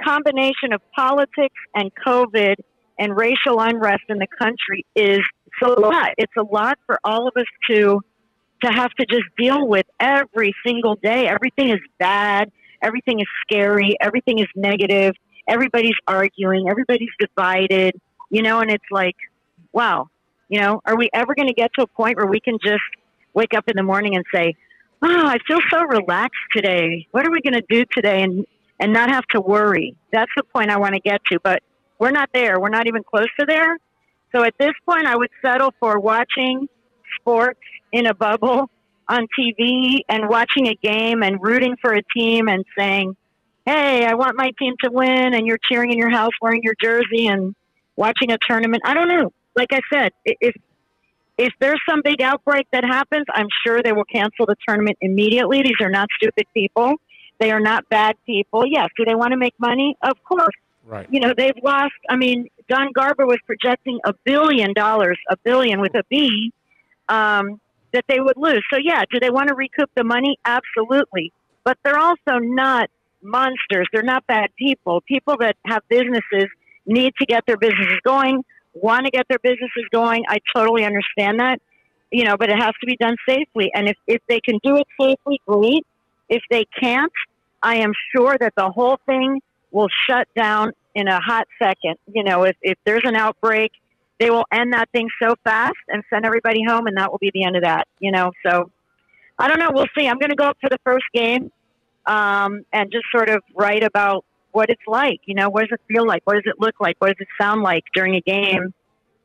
combination of politics and COVID and racial unrest in the country is so a lot. It's a lot for all of us to have to just deal with every single day. Everything is bad. Everything is scary. Everything is negative. Everybody's arguing. Everybody's divided, you know, and it's like, wow, you know, are we ever going to get to a point where we can just wake up in the morning and say, oh, I feel so relaxed today. What are we going to do today? And not have to worry. That's the point I want to get to, but we're not there. We're not even close to there. So at this point, I would settle for watching sports in a bubble on TV and watching a game and rooting for a team and saying, hey, I want my team to win, and you're cheering in your house wearing your jersey and watching a tournament. I don't know. Like I said, if there's some big outbreak that happens, I'm sure they will cancel the tournament immediately. These are not stupid people. They are not bad people. Yes. Do they want to make money? Of course. Right. You know, they've lost. I mean, Don Garber was projecting $1 billion, a billion with a B, that they would lose. So, yeah, do they want to recoup the money? Absolutely. But they're also not monsters. They're not bad people. People that have businesses need to get their businesses going, want to get their businesses going. I totally understand that, you know, but it has to be done safely. And if they can do it safely, great. If they can't, I am sure that the whole thing will shut down in a hot second. You know, if there's an outbreak, they will end that thing so fast and send everybody home, and that will be the end of that, you know. So I don't know. We'll see. I'm going to go up for the first game and just sort of write about what it's like. You know, what does it feel like? What does it look like? What does it sound like during a game?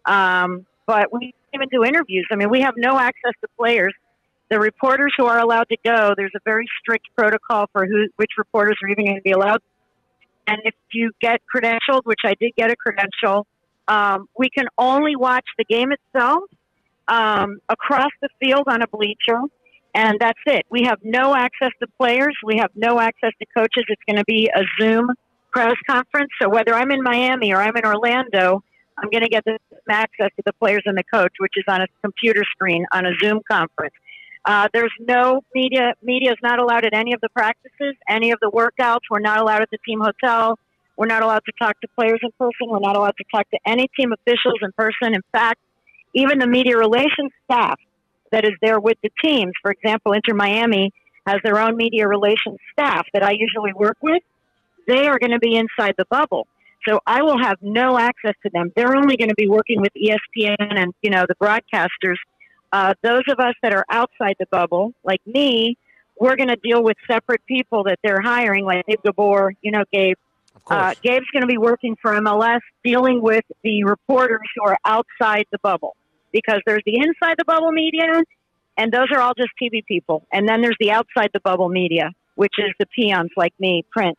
But we can't even do interviews. I mean, we have no access to players. The reporters who are allowed to go, there's a very strict protocol for which reporters are even going to be allowed. And if you get credentialed, which I did get a credential, we can only watch the game itself across the field on a bleacher, and that's it. We have no access to players. We have no access to coaches. It's going to be a Zoom press conference. So whether I'm in Miami or I'm in Orlando, I'm going to get the access to the players and the coach, which is on a computer screen on a Zoom conference. There's no media. Media is not allowed at any of the practices, any of the workouts. We're not allowed at the team hotel. We're not allowed to talk to players in person. We're not allowed to talk to any team officials in person. In fact, even the media relations staff that is there with the teams, for example, Inter Miami has their own media relations staff that I usually work with. They are going to be inside the bubble. So I will have no access to them. They're only going to be working with ESPN and, you know, the broadcasters. Those of us that are outside the bubble, like me, we're going to deal with separate people that they're hiring, like Gabe Gabor, you know, Gabe. Gabe's going to be working for MLS, dealing with the reporters who are outside the bubble, because there's the inside the bubble media, and those are all just TV people. And then there's the outside the bubble media, which is the peons like me, print.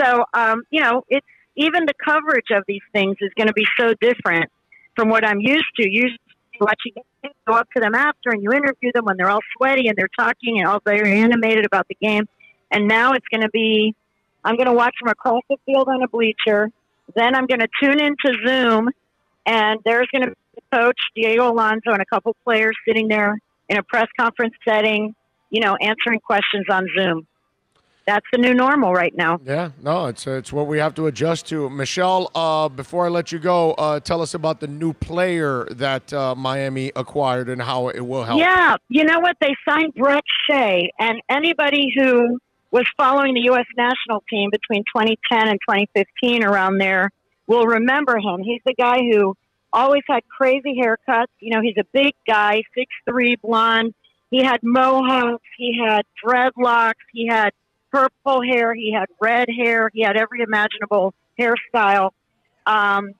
So, you know, it's even the coverage of these things is going to be so different from what I'm used to. Usually, watching go up to them after and you interview them when they're all sweaty and they're talking and all very animated about the game. And now it's going to be, I'm going to watch them across the field on a bleacher. Then I'm going to tune into Zoom, and there's going to be the coach, Diego Alonso, and a couple players sitting there in a press conference setting, you know, answering questions on Zoom. That's the new normal right now. Yeah, no, it's what we have to adjust to. Michelle, before I let you go, tell us about the new player that Miami acquired and how it will help. Yeah, you know what? They signed Brett Shea, and anybody who was following the U.S. national team between 2010 and 2015 around there will remember him. He's the guy who always had crazy haircuts. You know, he's a big guy, 6'3", blonde. He had mohawks. He had dreadlocks. He had purple hair. He had red hair. He had every imaginable hairstyle. And,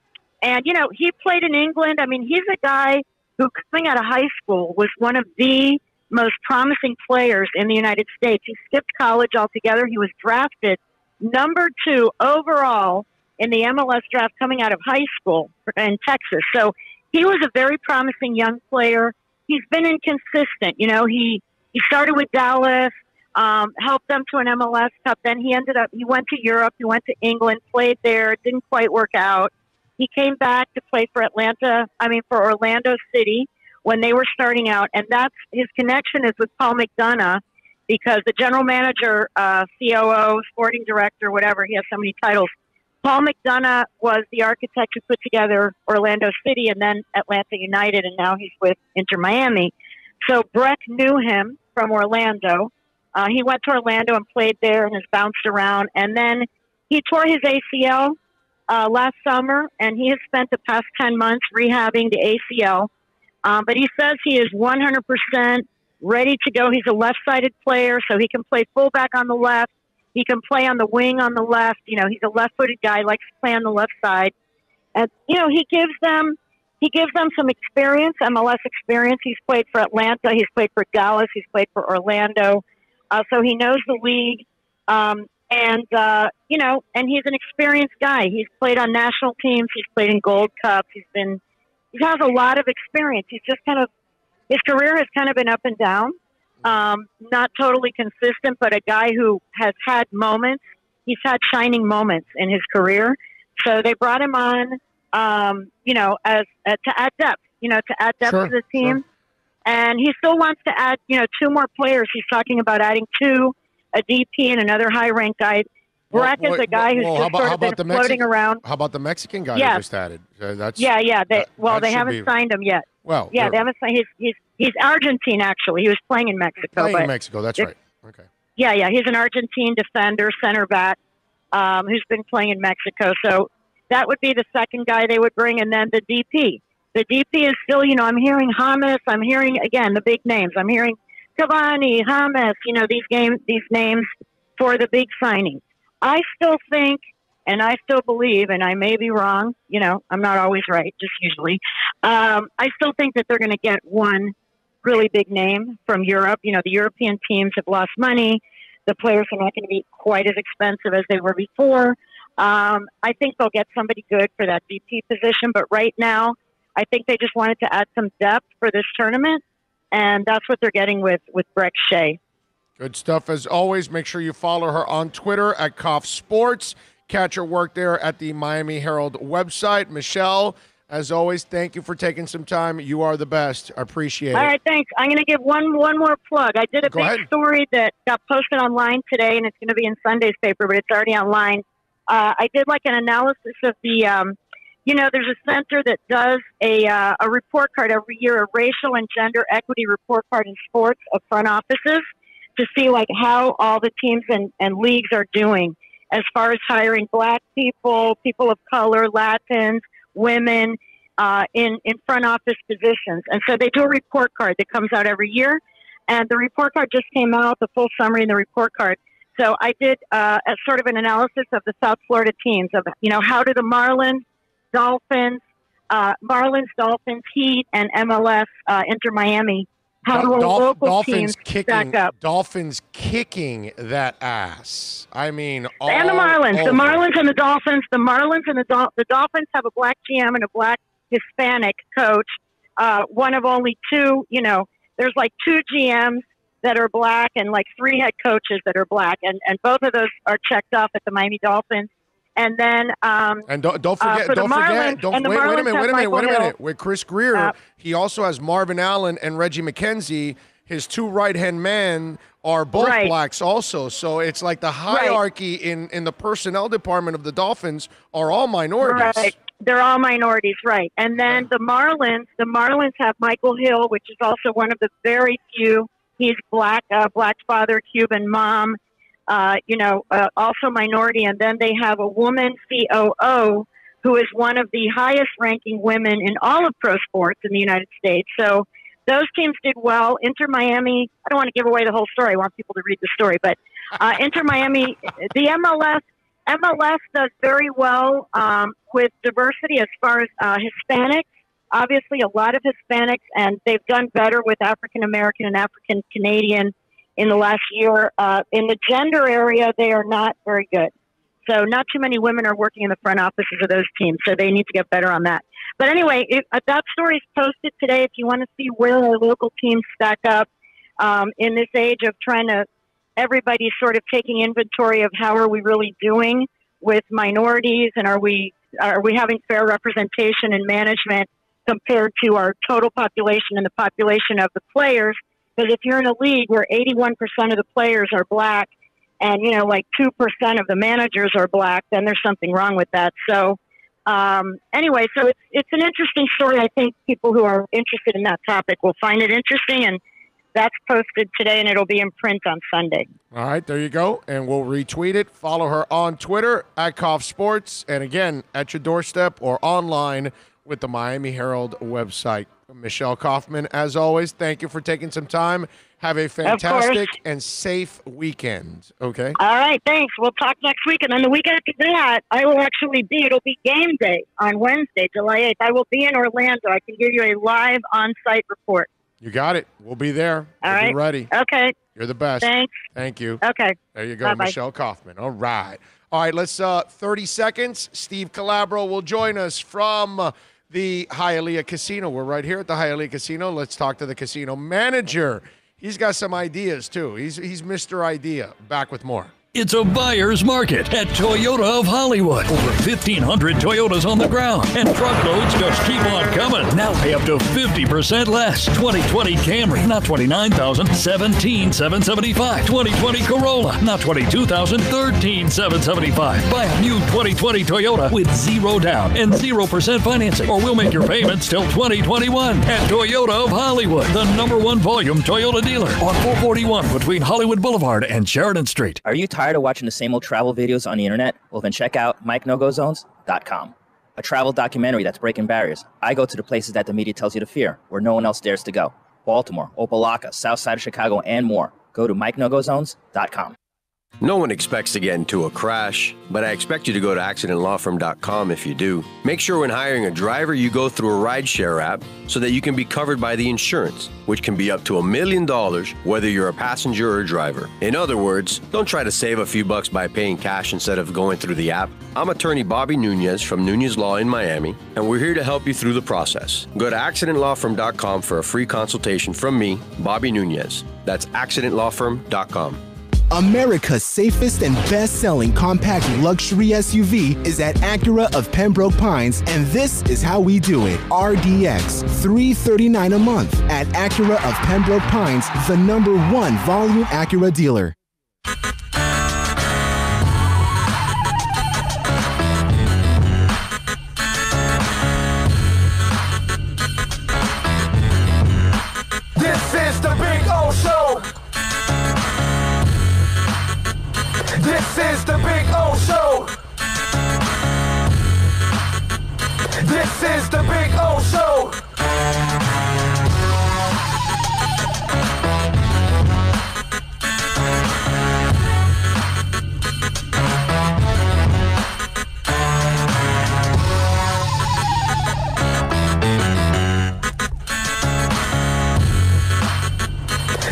you know, he played in England. I mean, he's a guy who, coming out of high school, was one of the most promising players in the United States. He skipped college altogether. He was drafted number 2 overall in the MLS draft coming out of high school in Texas. So he was a very promising young player. He's been inconsistent. You know, he started with Dallas, helped them to an MLS Cup. Then he went to Europe. He went to England, played there. It didn't quite work out. He came back to play for Orlando City when they were starting out. And that's his connection is with Paul McDonough, because the general manager, COO, sporting director, whatever, he has so many titles. Paul McDonough was the architect who put together Orlando City and then Atlanta United, and now he's with Inter Miami. So Brett knew him from Orlando. He went to Orlando and played there and has bounced around. And then he tore his ACL last summer, and he has spent the past 10 months rehabbing the ACL. But he says he is 100% ready to go. He's a left-sided player, so he can play fullback on the left. He can play on the wing on the left. You know, he's a left-footed guy, likes to play on the left side. And, you know, he gives them some experience, MLS experience. He's played for Atlanta. He's played for Dallas. He's played for Orlando. So he knows the league. You know, and he's an experienced guy. He's played on national teams. He's played in Gold Cups. He has a lot of experience. His career has kind of been up and down. Not totally consistent, but a guy who has had moments. He's had shining moments in his career. So they brought him on, you know, to add depth, to the team. Sure. And he still wants to add, you know, 2 more players. He's talking about adding 2, a DP and another high-ranked guy. Breck is a guy who's been floating around. How about the Mexican guy yeah. they just added? They haven't signed him yet. Well, yeah, they haven't signed. He's Argentine, actually. He was playing in Mexico. In Mexico, that's right. Okay. Yeah. He's an Argentine defender, center back, who's been playing in Mexico. So that would be the second guy they would bring, and then the DP. The DP is still, you know, I'm hearing James. I'm hearing, again, the big names. I'm hearing Cavani, James, these names for the big signings. I still think, and I still believe, and I may be wrong, I'm not always right, just usually. I still think that they're going to get one really big name from Europe. The European teams have lost money. The players are not going to be quite as expensive as they were before. I think they'll get somebody good for that VP position, but right now, I think they just wanted to add some depth for this tournament, and that's what they're getting with Breck Shea. Good stuff as always. Make sure you follow her on Twitter at Koff Sports. Catch her work there at the Miami Herald website. Michelle, as always, thank you for taking some time. You are the best. I appreciate it. All right, thanks. I'm going to give one more plug. I did a big story that got posted online today, and it's going to be in Sunday's paper, but it's already online. I did like an analysis of the, there's a center that does a report card every year, a racial and gender equity report card in sports of front offices to see like how all the teams and leagues are doing as far as hiring black people, people of color, Latins, women in front office positions. And so they do a report card that comes out every year. And the report card just came out, the full summary in the report card. So I did a sort of an analysis of the South Florida teams of, how do the Marlins, Dolphins, Heat, and MLS enter Miami? How do local teams stack up? Dolphins kicking that ass. I mean, and the Marlins. The Marlins and the Dolphins. The Marlins and the Dolphins have a black GM and a black Hispanic coach. One of only two, there's like 2 GMs that are black and like 3 head coaches that are black. And both of those are checked off at the Miami Dolphins. And then, and don't forget, wait a minute. With Chris Greer, he also has Marvin Allen and Reggie McKenzie. His 2 right-hand men are both blacks also. So it's like the hierarchy in the personnel department of the Dolphins are all minorities. Right. They're all minorities, right. And then the Marlins have Michael Hill, which is also one of the very few. He's black, black father, Cuban mom. Also minority. And then they have a woman COO who is one of the highest ranking women in all of pro sports in the United States. So those teams did well. Inter Miami, I don't want to give away the whole story. I want people to read the story, but Inter Miami, the MLS does very well with diversity as far as Hispanics. Obviously, a lot of Hispanics, and they've done better with African American and African Canadian in the last year. In the gender area, they are not very good. So not too many women are working in the front offices of those teams, so they need to get better on that. But anyway, that story is posted today if you want to see where our local teams stack up in this age of everybody's sort of taking inventory of how are we really doing with minorities, and are we having fair representation in management compared to our total population and the population of the players. Because if you're in a league where 81% of the players are black and, like 2% of the managers are black, then there's something wrong with that. So anyway, so it's an interesting story. I think people who are interested in that topic will find it interesting, and that's posted today, and it'll be in print on Sunday. All right, there you go, and we'll retweet it. Follow her on Twitter at Koff Sports, and again, at your doorstep or online with the Miami Herald website. Michelle Kaufman, as always, thank you for taking some time. Have a fantastic and safe weekend, okay? All right, thanks. We'll talk next week. And then the week after that, it'll be game day on Wednesday, July 8th. I will be in Orlando. I can give you a live on-site report. You got it. We'll be there. All right. Be ready. Okay. You're the best. Thanks. Thank you. Okay. There you go, Bye-bye. Michelle Kaufman. All right. All right, let's 30 seconds. Steve Calabro will join us from the Hialeah Casino. We're right here at the Hialeah Casino. Let's talk to the casino manager. He's got some ideas, too. He's Mr. Idea. Back with more. It's a buyer's market at Toyota of Hollywood. Over 1,500 Toyotas on the ground, and truckloads just keep on coming. Now pay up to 50% less. 2020 Camry, not $29,000, $17,775. 2020 Corolla, not $22,000, $13,775. Buy a new 2020 Toyota with 0 down and 0% financing, or we'll make your payments till 2021. At Toyota of Hollywood, the #1 volume Toyota dealer on 441 between Hollywood Boulevard and Sheridan Street. Are you tired of watching the same old travel videos on the internet? Well, then check out MikeNoGoZones.com, a travel documentary that's breaking barriers. I go to the places that the media tells you to fear, where no one else dares to go. Baltimore, Opelika, South Side of Chicago, and more. Go to MikeNoGoZones.com. No one expects to get into a crash, but I expect you to go to accidentlawfirm.com if you do. Make sure when hiring a driver, you go through a rideshare app so that you can be covered by the insurance, which can be up to $1 million whether you're a passenger or a driver. In other words, don't try to save a few bucks by paying cash instead of going through the app. I'm attorney Bobby Nunez from Nunez Law in Miami, and we're here to help you through the process. Go to accidentlawfirm.com for a free consultation from me, Bobby Nunez. That's accidentlawfirm.com. America's safest and best-selling compact luxury SUV is at Acura of Pembroke Pines, and this is how we do it. RDX, $339 a month at Acura of Pembroke Pines, the #1 volume Acura dealer. This is the Big O Show. This is the Big O Show. This is the Big O Show.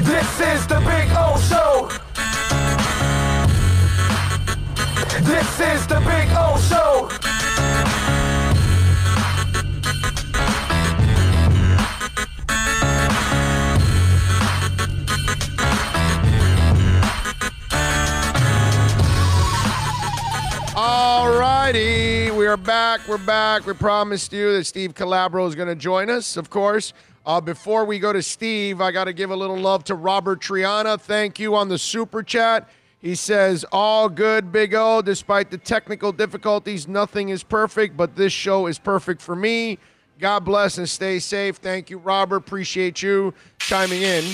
This is the Big O Show. This is the Big O Show. All righty, we are back. We're back. We promised you that Steve Calabro is going to join us, of course. Before we go to Steve, I got to give a little love to Robert Triana. Thank you on the Super Chat. He says, all good, Big O. Despite the technical difficulties, nothing is perfect, but this show is perfect for me. God bless and stay safe. Thank you, Robert. Appreciate you chiming in.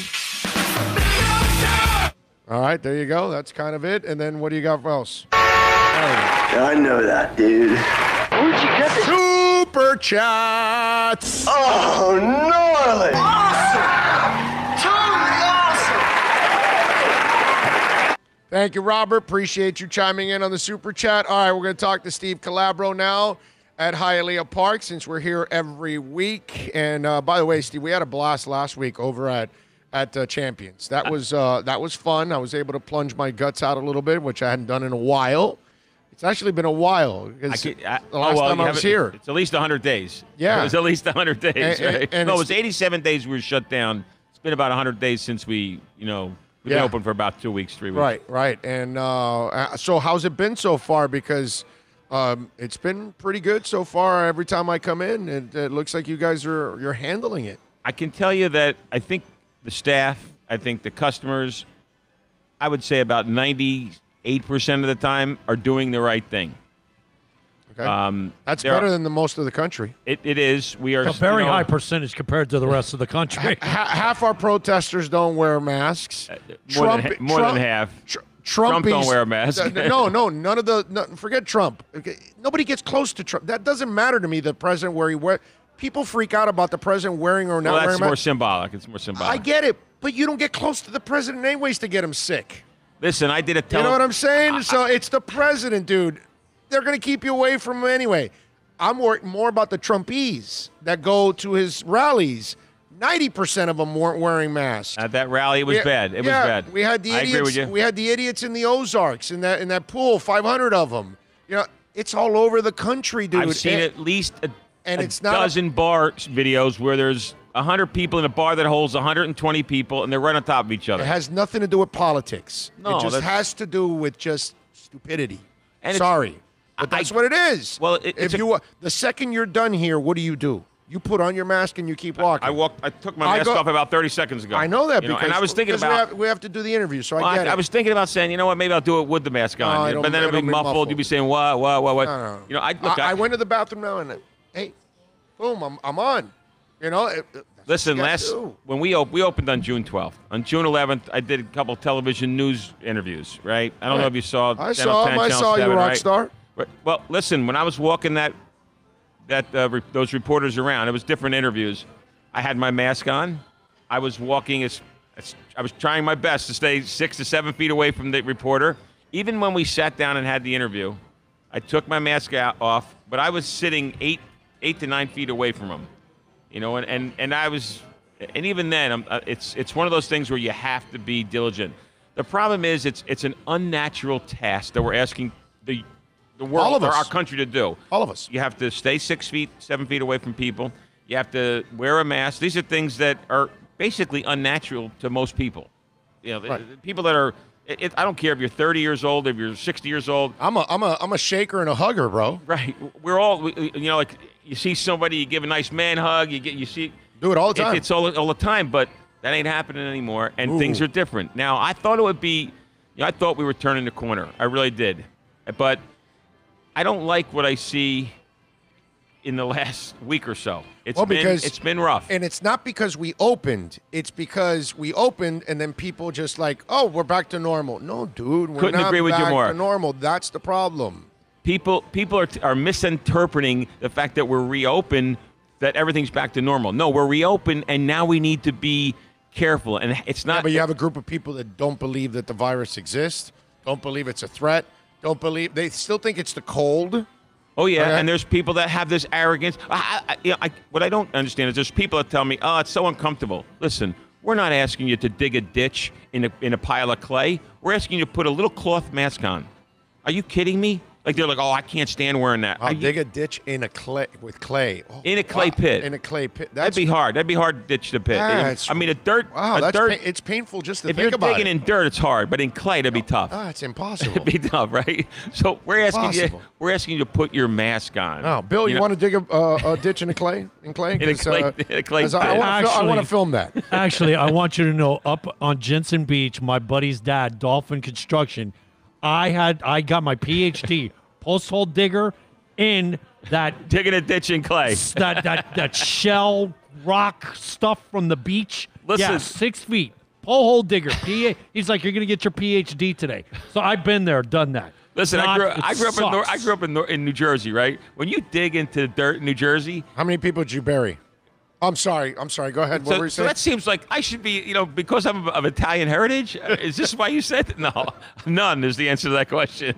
All right, there you go. That's kind of it. And then what do you got for else? I know that, dude. Where'd you get this? Super Chats. Oh, gnarly. Awesome. Totally awesome. Thank you, Robert. Appreciate you chiming in on the Super Chat. All right, we're going to talk to Steve Calabro now at Hialeah Park since we're here every week. And by the way, Steve, we had a blast last week over at Champions. That was fun. I was able to plunge my guts out a little bit, which I hadn't done in a while. It's actually been a while. The last time I was here. It's at least 100 days. Yeah. It was at least 100 days, right? And no, it was 87 days we were shut down. It's been about 100 days since we've been open for about 2 weeks, 3 weeks. Right. And so how's it been so far? Because it's been pretty good so far. Every time I come in, it looks like you guys you're handling it. I can tell you that I think the staff, I think the customers, I would say about 98% of the time are doing the right thing. Okay. That's better than the most of the country. It is. We are a very high percentage compared to the rest of the country. Half our protesters don't wear masks. More than half. Trump don't wear a mask. No, none of the. Forget Trump. Okay, nobody gets close to Trump. That doesn't matter to me. The president where he wear. People freak out about the president wearing or not wearing a mask. That's more symbolic. It's more symbolic. I get it, but you don't get close to the president anyways to get him sick. Listen, I did a You know what I'm saying? So it's the president, dude. They're going to keep you away from him anyway. I'm worried more about the Trumpies that go to his rallies. 90% of them weren't wearing masks. At that rally, it was bad. It was bad. We had the idiots. I agree with you. We had the idiots in the Ozarks in that pool. 500 of them. It's all over the country, dude. I've seen at least a it's not dozen bar videos where there's 100 people in a bar that holds 120 people, and they're right on top of each other. It has nothing to do with politics. No, it just has to do with just stupidity. And Sorry, but that's what it is. Well, the second you're done here, what do? You put on your mask and you keep walking. I took my mask off about 30 seconds ago. I know that because and I was thinking about we have to do the interview, so I get it. I was thinking about saying, you know what, maybe I'll do it with the mask on, but then it'll be muffled. You'll be saying what? No. I went to the bathroom now and hey, boom, I'm on. Listen, when we opened on June 12th. On June 11th, I did a couple television news interviews, right? I don't know if you saw. I saw him. I saw you, rock star. Well, listen, when I was walking those reporters around, it was different interviews. I had my mask on, I was walking I was trying my best to stay 6 to 7 feet away from the reporter. Even when we sat down and had the interview, I took my mask off, but I was sitting 8 to 9 feet away from him. You know, and I was, and even then, it's one of those things where you have to be diligent. The problem is it's an unnatural task that we're asking the world or our country to do. All of us. You have to stay 6 feet, 7 feet away from people. You have to wear a mask. These are things that are basically unnatural to most people. You know, people that are. I don't care if you're 30 years old, if you're 60 years old. I'm a shaker and a hugger, bro. Right. We're all, you know, like you see somebody, you give a nice man hug. You see. Do it all the time. It's all the time, but that ain't happening anymore, and things are different now. I thought it would be. You know, I thought we were turning the corner. I really did, but I don't like what I see in the last week or so. It's been rough. And it's not because we opened. It's because we opened and then people just like, oh, we're back to normal. No, dude, we're Couldn't not agree with you back more. to normal. That's the problem. People are misinterpreting the fact that we're reopened, that everything's back to normal. No, we're reopened, and now we need to be careful. And it's not. Yeah, but you have a group of people that don't believe that the virus exists, don't believe it's a threat, don't believe, they still think it's the cold. Oh, yeah, Okay. and there's people that have this arrogance. What I don't understand is there's people that tell me, oh, it's so uncomfortable. Listen, we're not asking you to dig a ditch in a pile of clay. We're asking you to put a little cloth mask on. Are you kidding me? Like, they're like, oh, I can't stand wearing that. I'll dig a ditch in a clay with clay. Oh, in a clay pit. In a clay pit. That'd be hard. That'd be hard to ditch the pit. I mean, a dirt. It's painful just to if think you're about digging it. in dirt, it's hard, but in clay, that'd be tough. It's impossible. It'd be tough, right? So we're asking Impossible. we're asking you to put your mask on. Oh, Bill, you want to dig a ditch in a clay? In clay? In a clay pit. 'Cause I want to film that. Actually, I want you to know, up on Jensen Beach, my buddy's dad, Dolphin Construction, I got my PhD, post-hole digger, in that digging a ditch in clay. that shell rock stuff from the beach. Listen. Yeah, 6 feet. Hole digger. He's like, you're gonna get your PhD today. So I've been there, done that. Listen, I grew up in New Jersey, right? When you dig into the dirt in New Jersey, how many people did you bury? I'm sorry. Go ahead. What were you So saying? that seems like I should be, you know, because I'm of Italian heritage. Is this why you said that? No, none is the answer to that question.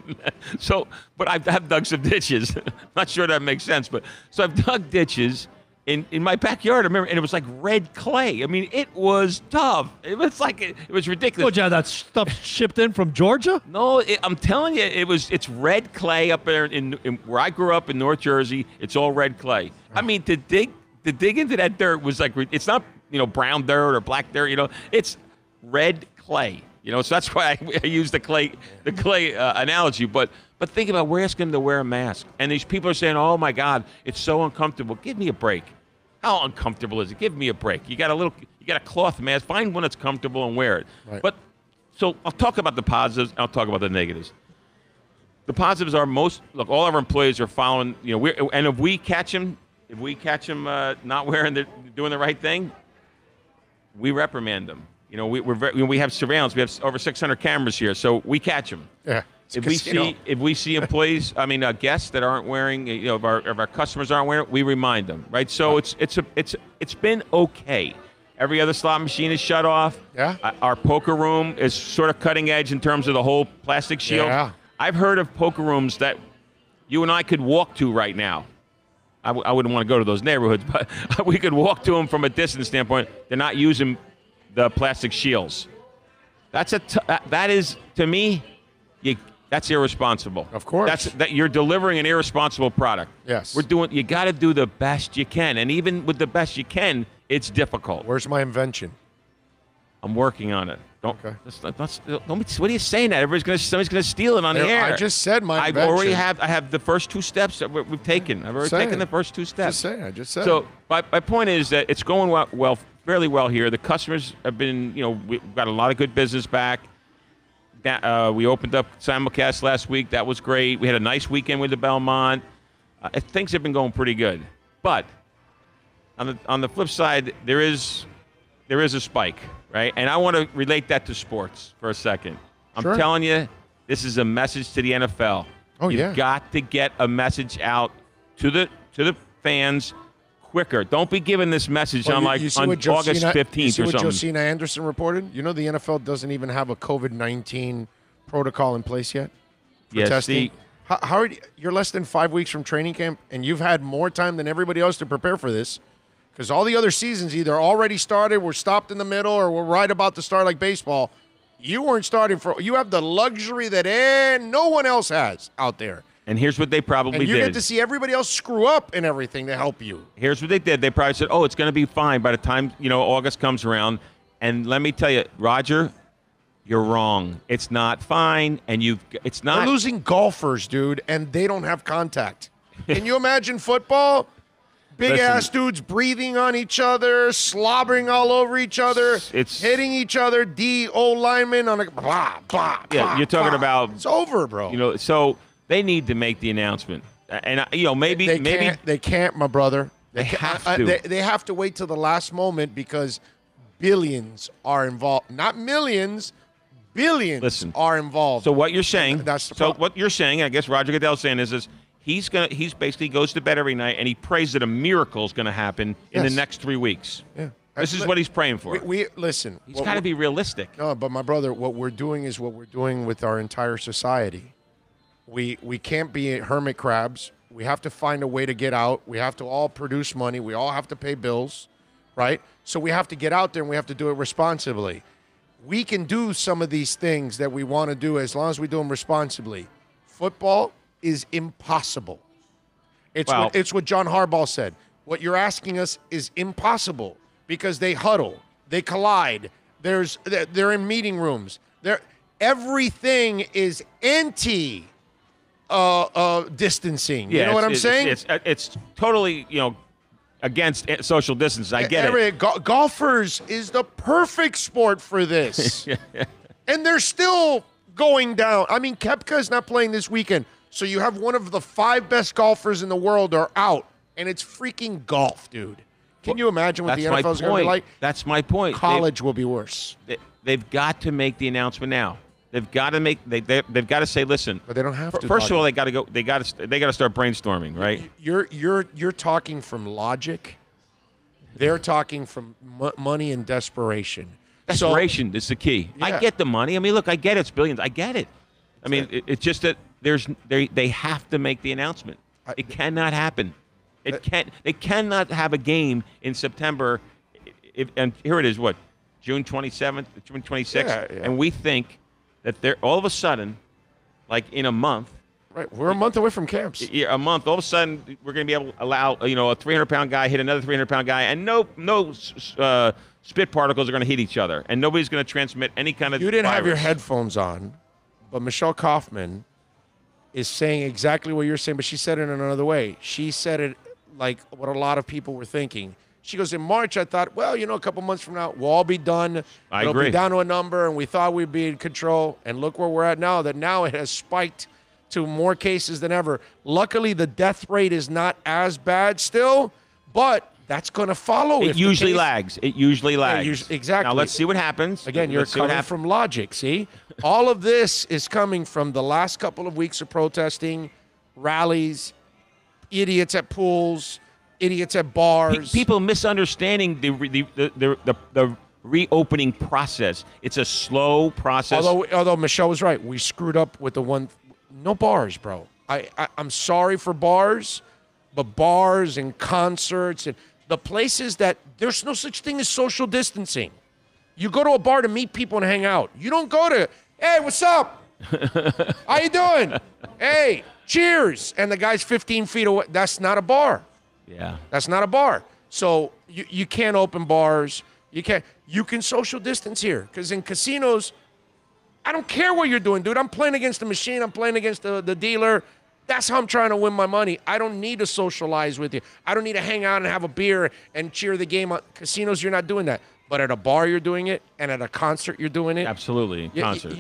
So, but I have dug some ditches. Not sure that makes sense, but so I've dug ditches in my backyard. I remember, and it was like red clay. I mean, it was tough. It was like it was ridiculous. Well, yeah, that stuff shipped in from Georgia? No, I'm telling you, it's red clay up there in where I grew up in North Jersey. It's all red clay. I mean, to dig into that dirt was like, it's not, you know, brown dirt or black dirt, you know, it's red clay, you know, so that's why I use the clay analogy. But think about, we're asking them to wear a mask, and these people are saying, oh my God, it's so uncomfortable. Give me a break. How uncomfortable is it? Give me a break. You got a cloth mask. Find one that's comfortable and wear it. Right. But so I'll talk about the positives, and I'll talk about the negatives. The positives are all of our employees are following, you know, and if we catch them not doing the right thing, we reprimand them. You know, we have surveillance. We have over 600 cameras here, so we catch them. Yeah. If we see employees, guests that aren't wearing, you know, if our customers aren't wearing it, we remind them, right? So it's been okay. Every other slot machine is shut off. Yeah. Our poker room is sort of cutting edge in terms of the whole plastic shield. Yeah. I've heard of poker rooms that you and I could walk to right now. I wouldn't want to go to those neighborhoods, but we could walk to them from a distance standpoint. They're not using the plastic shields. That is, to me, that's irresponsible. Of course. That you're delivering an irresponsible product. Yes. You got to do the best you can, and even with the best you can, it's difficult. Where's my invention? I'm working on it. Don't be, what are you saying that? Somebody's gonna steal it on the air. I just said my invention. I have the first two steps that we've taken. I've already taken the first two steps. I just said. So my point is that it's going fairly well here. The customers have been, you know, we've got a lot of good business back. We opened up simulcast last week. That was great. We had a nice weekend with the Belmont. Things have been going pretty good. But on the flip side, there is a spike. Right, and I want to relate that to sports for a second. I'm telling you, this is a message to the NFL. You've got to get a message out to the fans quicker. Don't be giving this message on August 15th you see or what something. Josina Anderson reported? You know the NFL doesn't even have a COVID-19 protocol in place yet for Yes, testing. How are you're less than 5 weeks from training camp, and you've had more time than everybody else to prepare for this, because all the other seasons either already started, were stopped in the middle, or were right about to start, like baseball. You weren't starting for. You have the luxury that no one else has out there. And here's what they probably And you did. get to see everybody else screw up and everything to help you. Here's what they did. They probably said, "Oh, it's going to be fine by the time August comes around." And let me tell you, Roger, you're wrong. It's not fine, and it's not. They're losing golfers, dude, and they don't have contact. Can you imagine football? Big ass dudes breathing on each other, slobbering all over each other, hitting each other. D.O. linemen on a blah blah. Yeah, you're talking about. It's over, bro. So they need to make the announcement, and maybe they can't, my brother. They have to. They have to wait till the last moment because billions are involved, not millions. Billions are involved. So what you're saying? That's the problem. What you're saying? I guess Roger Goodell's saying is he's basically goes to bed every night and he prays that a miracle is going to happen in the next 3 weeks. Yeah. This is what he's praying for. We listen. He's got to be realistic. No, but my brother, what we're doing is what we're doing with our entire society. We can't be hermit crabs. We have to find a way to get out. We have to all produce money. We all have to pay bills, right? So we have to get out there and we have to do it responsibly. We can do some of these things that we want to do as long as we do them responsibly. Football is impossible. It's what John Harbaugh said. What you're asking us is impossible because they huddle, they collide. They're in meeting rooms. Everything is anti distancing. You know what I'm saying? It's totally against social distance. I get it. Golfers is the perfect sport for this. And they're still going down. I mean, Koepka's not playing this weekend. So you have one of the 5 best golfers in the world are out. And it's freaking golf, dude. Can you imagine what the NFL is going to be like? That's my point. College will be worse. They've got to make the announcement now. They've got to make. They've got to say, listen. But they don't have to. First of all, they got to go. They got to start brainstorming, right? You're talking from logic. They're talking from money and desperation. Desperation is the key. Yeah. I get the money. I mean, look, I get it's billions. I get it. I mean, it's just that they have to make the announcement. It cannot happen. They cannot have a game in September. And here it is. What, June 27th, June 26th, yeah. And we think that they're all of a sudden, like in a month. Right, we're a month away from camps. Yeah, a month. All of a sudden, we're going to be able to allow a 300-pound guy hit another 300-pound guy, and no spit particles are going to hit each other, and nobody's going to transmit any kind of. You didn't have your virus. headphones on, but Michelle Kaufman is saying exactly what you're saying, but she said it in another way. She said it like what a lot of people were thinking. She goes, in March, I thought, well, a couple months from now, we'll all be done. I It'll agree. be down to a number, and we thought we'd be in control. And look where we're at now, that now it has spiked to more cases than ever. Luckily, the death rate is not as bad still, but that's going to follow. It usually lags. It usually lags. Exactly. Now, let's see what happens. Again, you're coming from logic, see? All of this is coming from the last couple of weeks of protesting, rallies, idiots at pools, idiots at bars. People misunderstanding the reopening process. It's a slow process. Although Michelle was right, we screwed up with no bars, bro. I'm sorry for bars, but bars and concerts and the places that there's no such thing as social distancing. You go to a bar to meet people and hang out. You don't go to, hey, what's up? How you doing? Hey, cheers. And the guy's 15 feet away. That's not a bar. Yeah. That's not a bar. So you can't open bars. You can social distance here. Because in casinos, I don't care what you're doing, dude. I'm playing against the machine. I'm playing against the dealer. That's how I'm trying to win my money. I don't need to socialize with you. I don't need to hang out and have a beer and cheer the game on. Casinos, you're not doing that. But at a bar, you're doing it. And at a concert, you're doing it. Absolutely. Concert.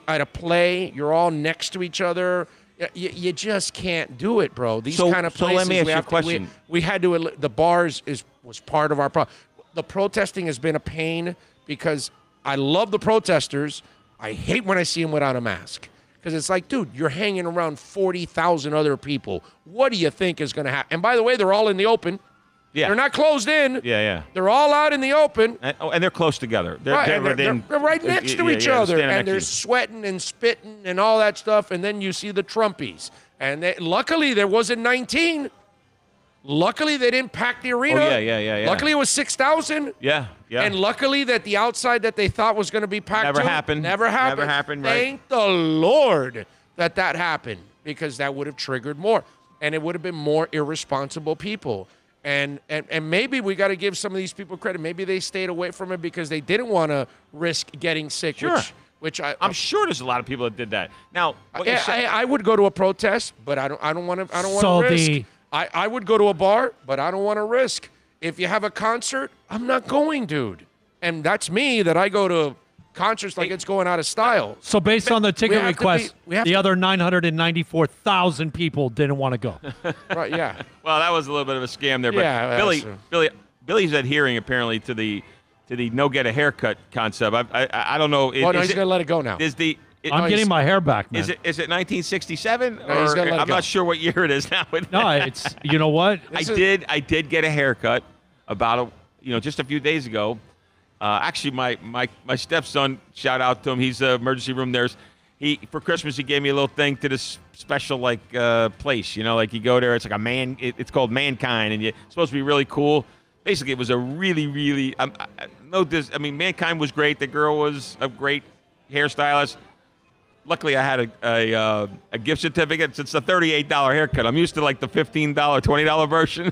At a play, you're all next to each other. You just can't do it, bro. These kind of places. So let me ask you a question. We had to. The bars was part of our problem. The protesting has been a pain because I love the protesters. I hate when I see them without a mask because it's like, dude, you're hanging around 40,000 other people. What do you think is going to happen? And by the way, they're all in the open. Yeah. They're not closed in. Yeah. They're all out in the open. And they're close together. They're right next to each other, and they're you. sweating and spitting and all that stuff. And then you see the Trumpies. And luckily, there wasn't 19. Luckily, they didn't pack the arena. Oh, yeah. Luckily, it was 6,000. Yeah. And luckily that the outside that they thought was going to be packed Never too, happened. Never happened, right? Thank the Lord that happened, because that would have triggered more. And it would have been more irresponsible people. And maybe we got to give some of these people credit. Maybe they stayed away from it because they didn't want to risk getting sick. Sure. Which I'm sure there's a lot of people that did that. Now, I would go to a protest, but I don't want to risk. I would go to a bar, but I don't want to risk. If you have a concert, I'm not going, dude. And that's me, that I go to concerts like it's going out of style. So based on the ticket request, the other 994,000 people didn't want to go. Right, yeah. Well, that was a little bit of a scam there. But yeah, Billy's adhering apparently to the no get a haircut concept. I don't know. Well, no, he's going to let it go now. I'm getting my hair back, man. Is it 1967? No, he's gonna let it I'm go. not sure what year it is now. No, it's, you know what? I did get a haircut about just a few days ago. Actually, my stepson, shout out to him. He's an emergency room nurse. For Christmas he gave me a little thing to this special place. Like you go there, it's like it's called Mankind, and it's supposed to be really cool. Basically, it was a really Mankind was great. The girl was a great hairstylist. Luckily, I had a gift certificate. It's a $38 haircut. I'm used to the $15, $20 version,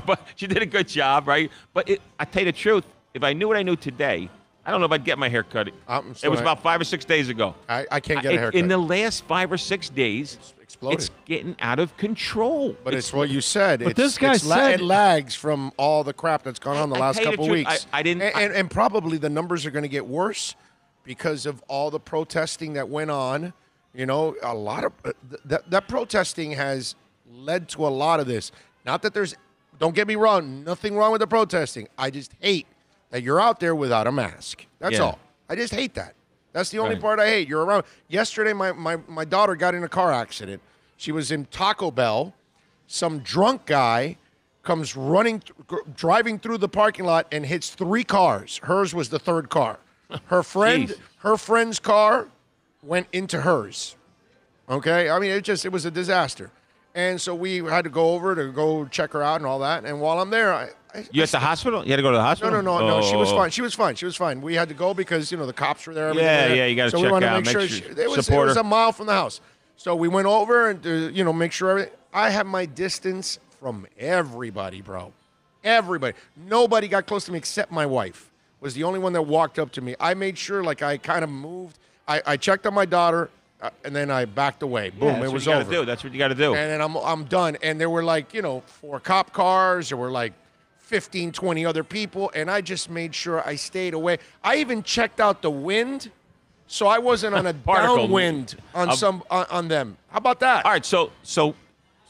But she did a good job, right? But I tell you the truth, if I knew what I knew today, I don't know if I'd get my hair cut. It was about 5 or 6 days ago. I can't get a haircut. In the last 5 or 6 days, it's getting out of control. But it's what you said. But this guy said it lags from all the crap that's gone on the last couple of weeks. I didn't. And probably the numbers are going to get worse because of all the protesting that went on. A lot of that protesting has led to a lot of this. Not that don't get me wrong, nothing wrong with the protesting. I just hate that you're out there without a mask. That's all. I just hate that. That's the only part I hate. You're around. Yesterday, my daughter got in a car accident. She was in Taco Bell. Some drunk guy comes driving through the parking lot and hits 3 cars. Hers was the 3rd car. Her friend's car went into hers. Okay? I mean, it was a disaster. And so we had to go over to go check her out and all that. And while I'm there, you at the hospital? You had to go to the hospital? No. She was fine. We had to go because, the cops were there. Yeah, you got to check out. So we wanted to make sure. It was a mile from the house. So we went over and, make sure everything. I have my distance from everybody, bro. Everybody. Nobody got close to me except my wife. Was the only one that walked up to me. I made sure, I kind of moved. I checked on my daughter, and then I backed away. Boom, it was over. That's what you got to do. And then I'm done. And there were 4 cop cars. There were 15, 20 other people, and I just made sure I stayed away. I even checked out the wind, so I wasn't on a downwind on them. How about that? All right, so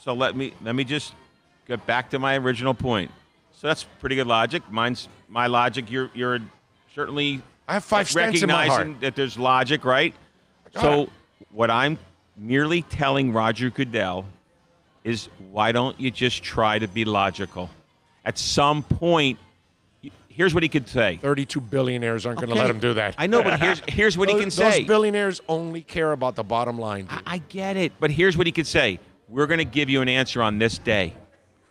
let me just get back to my original point. So that's pretty good logic. Mine's my logic. You're certainly I have 5 stents in my heart. Recognizing that there's logic, right? So what I'm merely telling Roger Goodell is, why don't you just try to be logical? At some point, here's what he could say. 32 billionaires aren't going to let him do that. I know, but here's what he can say. Those billionaires only care about the bottom line. Dude. I get it, but here's what he could say. We're going to give you an answer on this day.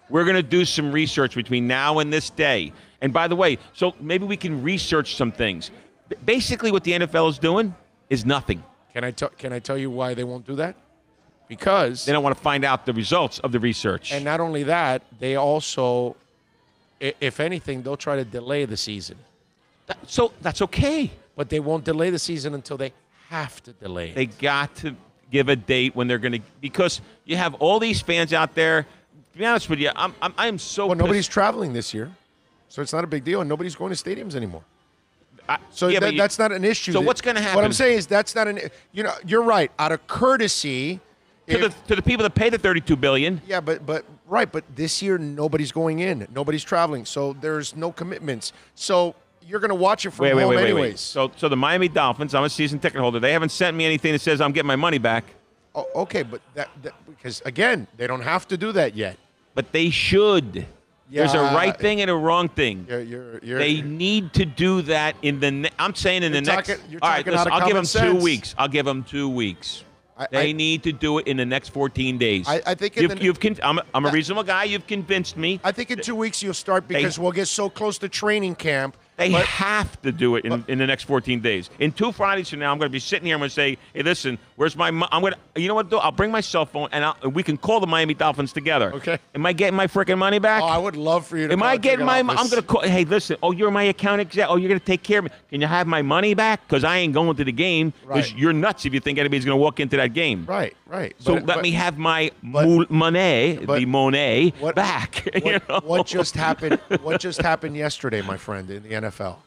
We're going to do some research between now and this day. And by the way, so maybe we can research some things. Basically, what the NFL is doing is nothing. Can I tell you why they won't do that? Because they don't want to find out the results of the research. And not only that, they also, if anything, they'll try to delay the season. So that's okay. But they won't delay the season until they have to delay it. They got to give a date when they're going to, because you have all these fans out there. To be honest with you, I'm so. Well, nobody's traveling this year, so it's not a big deal, and nobody's going to stadiums anymore. That's not an issue. So what's going to happen? What I'm saying is that's not an. You're right. Out of courtesy to the people that pay the $32 billion. Yeah, but this year nobody's going in, nobody's traveling, so there's no commitments. So you're going to watch it from home anyways. So the Miami Dolphins, I'm a season ticket holder. They haven't sent me anything that says I'm getting my money back. Oh, okay, but that because again, they don't have to do that yet. But they should. There's a right thing and a wrong thing. You're, they need to do that in the. I'm saying in the next. You're all right, talking out of I'll give them common 2 sense. weeks. I'll give them 2 weeks. They need to do it in the next 14 days. I think I'm a reasonable guy. You've convinced me. I think in 2 weeks you'll start because we'll get so close to training camp. They have to do it in the next 14 days. In 2 Fridays from now, I'm going to be sitting here. I'm going to say, "Hey, listen, where's my? I'm going to. You know what? I'll bring my cell phone and we can call the Miami Dolphins together. Okay. Am I getting my freaking money back? Oh, I would love for you to. Am I getting my? I'm going to call. Hey, listen. Oh, you're my account exec. Oh, you're going to take care of me. Can you have my money back? Because I ain't going to the game. Because you're nuts if you think anybody's going to walk into that game. Right. So let me have my money, back. What just happened? What just happened yesterday, my friend, in the NFL?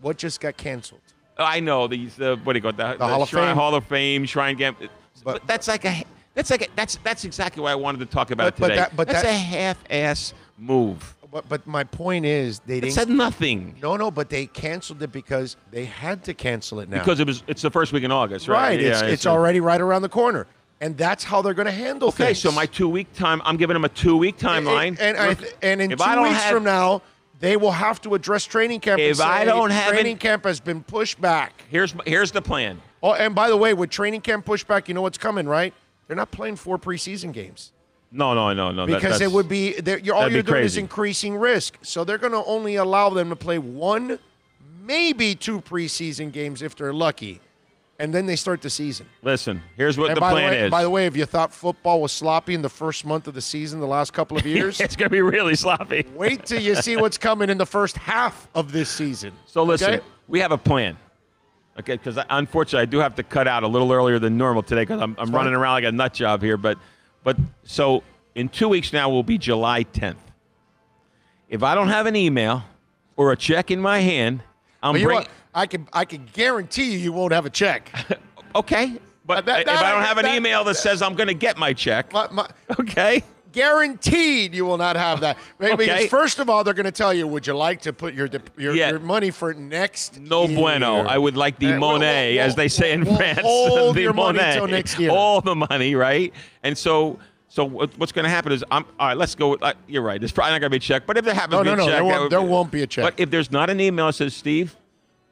What just got canceled? I know these. What do you call that? The Hall of Fame. Hall of Fame, Shrine Game. But that's exactly why I wanted to talk about it today. That's a half-ass move. But my point is they didn't. It said nothing. No, but they canceled it because they had to cancel it now. Because it's the first week in August, right? Right. It's already right around the corner. And that's how they're going to handle things. Okay, so my 2-week time, I'm giving them a 2-week timeline. And in 2 weeks from now, they will have to address training camp. If I don't have training camp has been pushed back. Here's the plan. Oh, and by the way, with training camp pushed back, you know what's coming, right? They're not playing 4 preseason games. No. Because it would be all you're doing is crazy. increasing risk. So they're going to only allow them to play 1, maybe 2 preseason games if they're lucky. And then they start the season. Listen, here's what the plan is. By the way, if you thought football was sloppy in the first month of the season, the last couple of years, it's going to be really sloppy. Wait till you see what's coming in the first half of this season. So listen, okay? We have a plan. Okay, because unfortunately I do have to cut out a little earlier than normal today because I'm running around like a nut job here. But so in 2 weeks now will be July 10th. If I don't have an email or a check in my hand, I can guarantee you won't have a check. Okay, but if I don't have an email that says I'm going to get my check, okay. Guaranteed you will not have that. Because first of all, they're going to tell you, would you like to put your money for next No year? bueno. I would like the monnaie, as they say in France. Hold the your money monnaie. till next year. All the money, right? And so what's going to happen is, all right, let's go. You're right. There's probably not going to be a check. But if there happens to be a check. There won't be a check. But if there's not an email that says, Steve,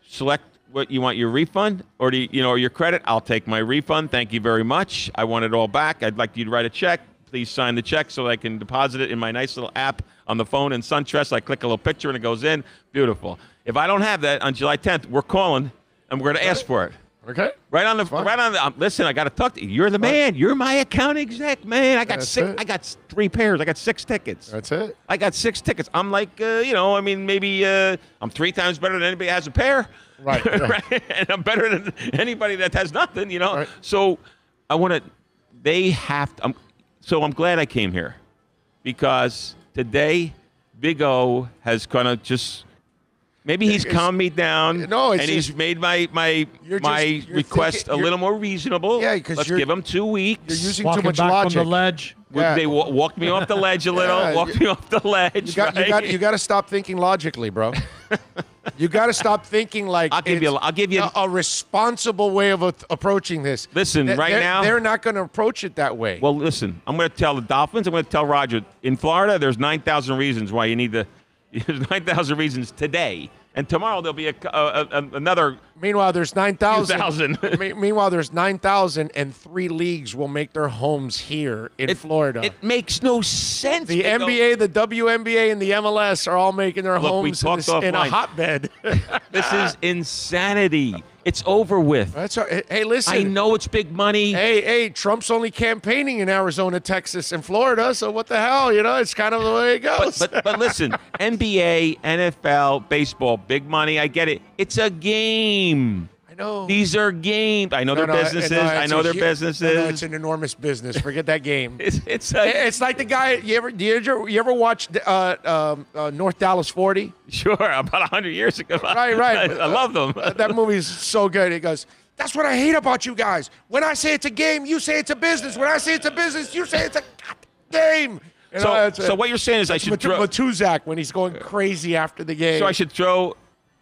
select what you want, your refund or your credit, I'll take my refund. Thank you very much. I want it all back. I'd like you to write a check. Please sign the check so I can deposit it in my nice little app on the phone in SunTrust. I click a little picture and it goes in. Beautiful. If I don't have that on July 10th, we're calling and we're going to ask for it. Okay. Right on the. Listen, I got to talk to you. You're the man. You're my account exec, man. I got I got 3 pairs. I got 6 tickets. That's it. I got 6 tickets. I'm like, maybe I'm 3 times better than anybody that has a pair. Right. Right? And I'm better than anybody that has nothing. Right. So I want to. They have to. So I'm glad I came here because today Big O has kind of just maybe he's calmed me down. No, and he's made my request a little more reasonable. Yeah, because let's give him 2 weeks. You're using Walking too much back logic. from the ledge. Yeah. They walked me off the ledge a little. Yeah, walked me off the ledge. You got to stop thinking logically, bro. You got to stop thinking like I'll give you a responsible way of approaching this. Listen, now they're not going to approach it that way. Well, listen, I'm going to tell the Dolphins. I'm going to tell Roger. In Florida, there's 9,000 reasons why you need to. There's 9,000 reasons today, and tomorrow there'll be another. Meanwhile, there's 9,000. 2,000. Meanwhile, there's 9,000, and 3 leagues will make their homes here in Florida. It makes no sense. The NBA, the WNBA, and the MLS are all making their homes in a hotbed. This is insanity. It's over with. That's all right. Hey, listen. I know it's big money. Hey, Trump's only campaigning in Arizona, Texas, and Florida, so what the hell? It's kind of the way it goes. But listen, NBA, NFL, baseball, big money. I get it. It's a game. I know. These are games. I know they're businesses. I know they're businesses. No, it's an enormous business. Forget that game. It's like the guy. You ever watch North Dallas 40? Sure, about 100 years ago. Right. I love them. That movie's so good. He goes, "That's what I hate about you guys. When I say it's a game, you say it's a business. When I say it's a business, you say it's a game." So what you're saying is I should throw Matuzak when he's going crazy after the game. So I should throw.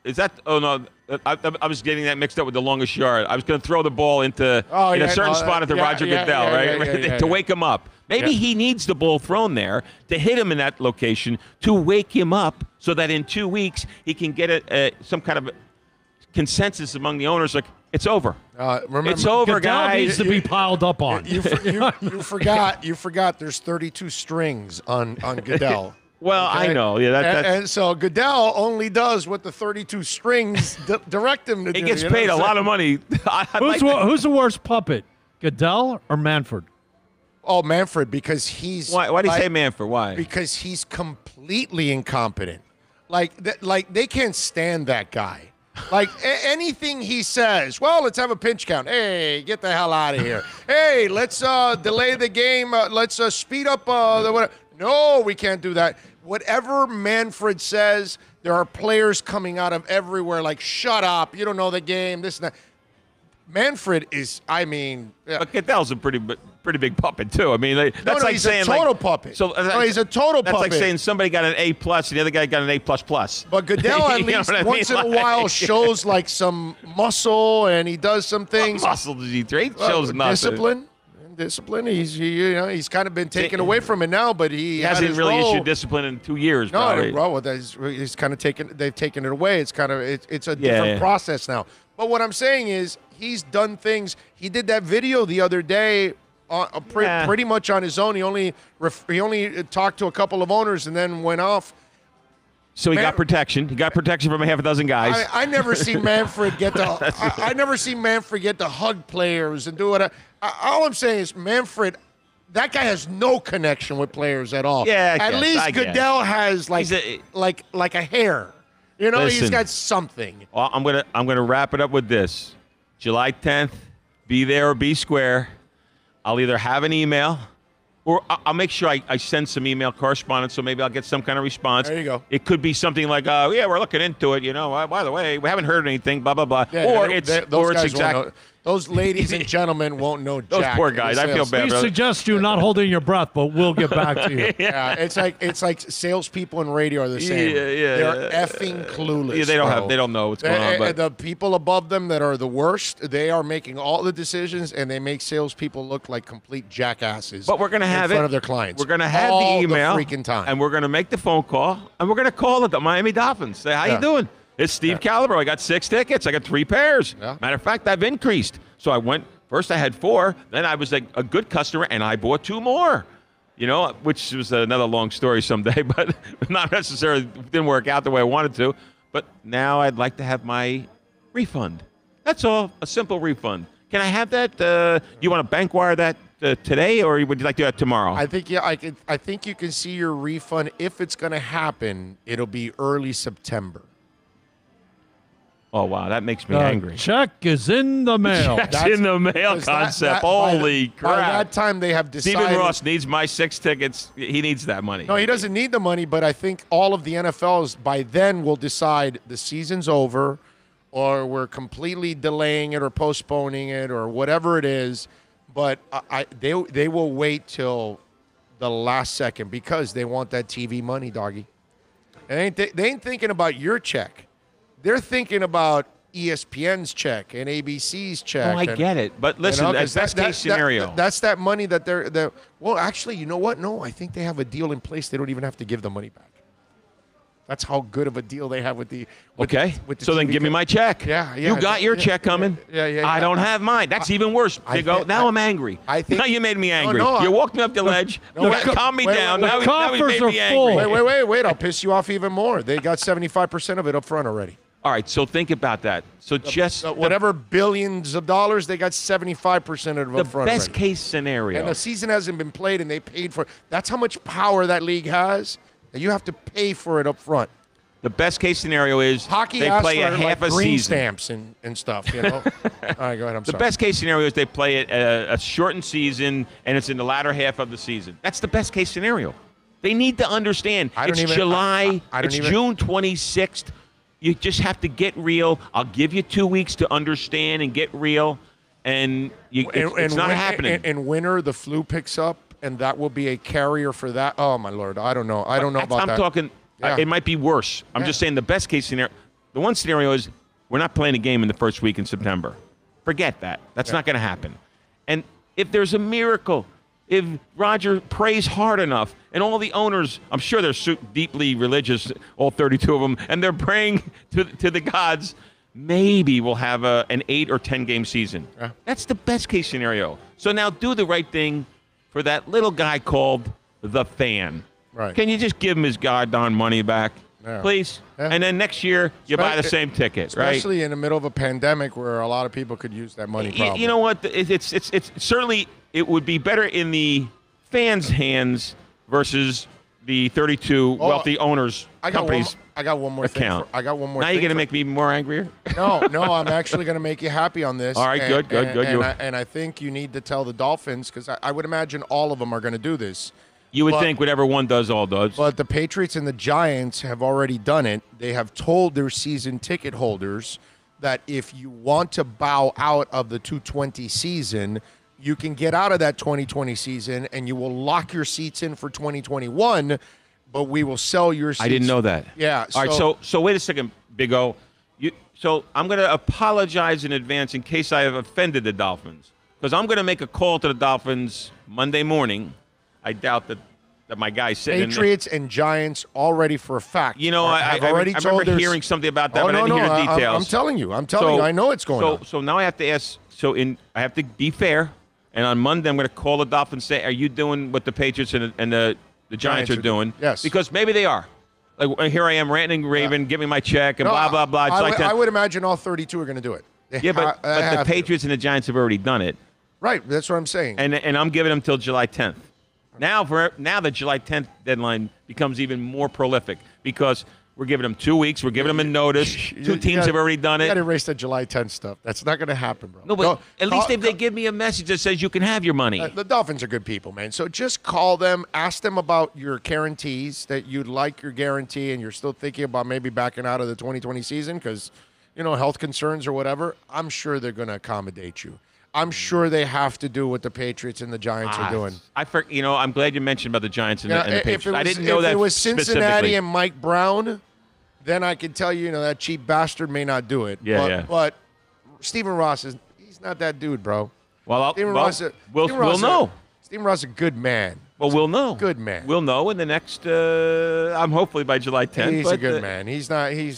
Is that? Oh no, I was getting that mixed up with the longest yard. I was going to throw the ball into a certain spot into Roger Goodell, right? To wake him up. Maybe he needs the ball thrown there to hit him in that location to wake him up so that in 2 weeks he can get some kind of consensus among the owners like, it's over. Remember, it's over, Goodell guys. needs to be piled up on. You forgot there's 32 strings on Goodell. Well, okay? I know. Yeah, and so Goodell only does what the 32 strings direct him to do. He gets paid a lot of money. Who's the worst puppet, Goodell or Manfred? Oh, Manfred, because he's... Why do you say Manfred? Why? Because he's completely incompetent. Like they can't stand that guy. Like anything he says, well, let's have a pinch count. Hey, get the hell out of here. Hey, let's delay the game. Let's speed up the whatever. No, we can't do that. Whatever Manfred says, there are players coming out of everywhere like, shut up, you don't know the game, this and that. Manfred is, I mean... But Goodell's a pretty big puppet, too. I mean, that's like he's saying... a total puppet. So, he's a total puppet. That's like saying somebody got an A+, and the other guy got an A++. But Goodell, at least once in a while, shows like some muscle, and he does some things. What muscle does he train? Shows nothing. Discipline. He's kind of been taken away from it now, but he hasn't really issued discipline in 2 years. No, probably. well, he's kind of they've taken it away. It's kind of it's a different process now. But what I'm saying is he's done things. He did that video the other day, pretty much on his own. He only talked to a couple of owners and then went off. So he got protection. He got protection from a half a dozen guys. I never see Manfred get to. I never see Manfred get to hug players and do it. All I'm saying is Manfred. That guy has no connection with players at all. Yeah, at least Goodell has like a hair. You know, Listen, he's got something. Well, I'm gonna wrap it up with this. July 10th, be there or be square. I'll either have an email, or I'll make sure I send some email correspondence, so maybe I'll get some kind of response. There you go. It could be something like, yeah, we're looking into it. You know, by the way, we haven't heard anything. Blah blah blah. Yeah, or it's exactly. Those ladies and gentlemen won't know Those jack. poor guys. I feel bad. We suggest you not holding your breath, but we'll get back to you. Yeah, it's like salespeople in radio are the same. They're effing clueless. Yeah, they don't know what's going on. But the people above them that are the worst, they are making all the decisions, and they make salespeople look like complete jackasses. But we're gonna have in front of their clients. We're gonna have all the email, the freaking time, and we're gonna make the phone call, and we're gonna call the Miami Dolphins. Say, how you doing? It's Steve Calabro. I got 6 tickets. I got 3 pairs. Yeah. Matter of fact, I've increased. So I went. First, I had 4. Then I was a good customer, and I bought 2 more. You know, which was another long story someday, but not necessarily didn't work out the way I wanted to. But now I'd like to have my refund. That's all. A simple refund. Can I have that? You want to bank wire that today, or would you like to do that tomorrow? I think I think you can see your refund if it's going to happen. It'll be early September. Oh, wow, that makes me angry. Check is in the mail. Check's in the mail concept. Holy crap. By that time, they have decided. Stephen Ross needs my 6 tickets. He needs that money. No, he doesn't need the money, but I think all of the NFLs by then will decide the season's over, or we're completely delaying it or postponing it or whatever it is. But they will wait till the last second because they want that TV money, doggy. They ain't thinking about your check. They're thinking about ESPN's check and ABC's check. Oh, I get it. But listen, that's best case scenario. That's that money that they're well, actually, you know what? No, I think they have a deal in place. They don't even have to give the money back. That's how good of a deal they have with the so then give me my check. Yeah. You got your check coming. Yeah. I don't have mine. That's even worse. Now I'm angry. Now you made me angry. You walked me up the ledge. Calm me down. Now you made me angry. Wait. I'll piss you off even more. They got 75% of it up front already. All right, so think about that. So whatever billions of dollars, they got 75% of it up front. The best case scenario. And the season hasn't been played, and they paid for it. That's how much power that league has. And you have to pay for it up front. The best case scenario is hockey they play a half a green season. Stamps and stuff. You know. All right, go ahead. The best case scenario is they play a shortened season, and it's in the latter half of the season. That's the best case scenario. They need to understand. It's July. It's June 26th. You just have to get real. I'll give you 2 weeks to understand and get real, and it's not happening. In winter, the flu picks up, and that will be a carrier for that. Oh my Lord, I don't know. I don't know about that. I'm talking. It might be worse. I'm just saying the best case scenario. The one scenario is we're not playing a game in the first week in September. Forget that. That's not going to happen. And if there's a miracle, if Roger prays hard enough, and all the owners, I'm sure they're deeply religious, all 32 of them, and they're praying to the gods, maybe we'll have an 8 or 10 game season. Yeah. That's the best case scenario. So now do the right thing for that little guy called the fan. Right. Can you just give him his goddamn money back, please? Yeah. And then next year you buy the same ticket, right? Especially in the middle of a pandemic where a lot of people could use that money. Probably. You know what? It's certainly it would be better in the fans' hands versus the 32 wealthy owners companies. I got one more thing. I got one more. Now you're gonna make me more angrier? No, I'm actually gonna make you happy on this. All right, good. And I think you need to tell the Dolphins, because I would imagine all of them are gonna do this. You would think whatever one does, all does. But the Patriots and the Giants have already done it. They have told their season ticket holders that if you want to bow out of the 2020 season, you can get out of that 2020 season and you will lock your seats in for 2021, but we will sell your seats. I didn't know that. Yeah. All right, so wait a second, Big O. So I'm going to apologize in advance in case I have offended the Dolphins, because I'm going to make a call to the Dolphins Monday morning. I doubt that my guy's sitting Patriots and Giants already for a fact. You know, I remember hearing something about that, but I didn't hear the details. I'm telling you. I know it's going on. So now I have to ask. I have to be fair. And on Monday, I'm going to call the Dolphins and say, are you doing what the Patriots and the Giants are doing? Yes. Because maybe they are. Like, here I am ranting, raving, giving my check, and blah, blah, blah. I would imagine all 32 are going to to do it. But the Patriots and the Giants have already done it. Right. That's what I'm saying. And I'm giving them till July 10th. Now the July 10th deadline becomes even more prolific because we're giving them 2 weeks. We're giving them a notice. Two teams have already done it. You got to erase that July 10th stuff. That's not going to happen, bro. No, but at least if they give me a message that says you can have your money. The Dolphins are good people, man. So just call them, ask them about your guarantees, that you'd like your guarantee and you're still thinking about maybe backing out of the 2020 season because, health concerns or whatever. I'm sure they're going to accommodate you. I'm sure they have to do what the Patriots and the Giants are doing. I'm glad you mentioned about the Giants and the Patriots. I didn't know that. If it was Cincinnati and Mike Brown, then I can tell you, that cheap bastard may not do it. But Stephen Ross he's not that dude, bro. We'll know. Stephen Ross is a good man. Well, we'll know. Good man. We'll know in the next. I'm hopefully by July 10th. He's a good man. He's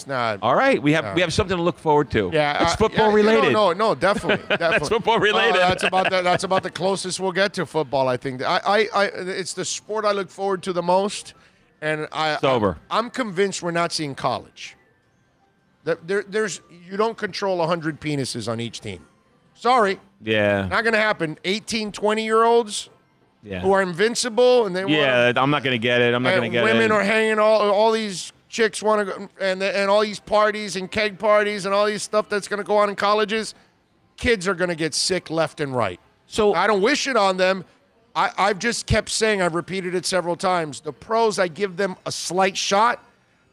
not. All right, we have something to look forward to. Yeah, it's football related. No, definitely. That's football related. That's about the closest we'll get to football. I think. It's the sport I look forward to the most, and it's over. I'm convinced we're not seeing college. You don't control 100 penises on each team. Sorry. Yeah. Not going to happen. 18, 20-year-olds. Yeah. Who are invincible and they I'm not going to get it. I'm not going to get it. Women are hanging all these chicks want to go and all these parties and keg parties and all these stuff that's going to go on in colleges. Kids are going to get sick left and right. So I don't wish it on them. I've just kept saying, I've repeated it several times. The pros, I give them a slight shot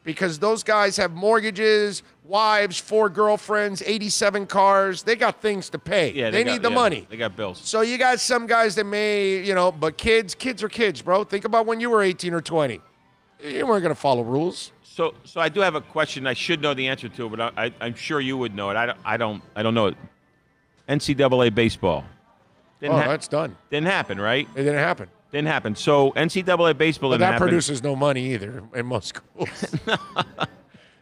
because those guys have mortgages, wives, 4 girlfriends, 87 cars. They got things to pay. Yeah, they need the money. They got bills. So you got some guys that may, but kids are kids, bro. Think about when you were 18 or 20. You weren't going to follow rules. So I do have a question I should know the answer to, but I'm sure you would know it. I don't know it. NCAA baseball. That's done. Didn't happen, right? It didn't happen. Didn't happen. So NCAA baseball didn't happen. That produces no money either in most schools.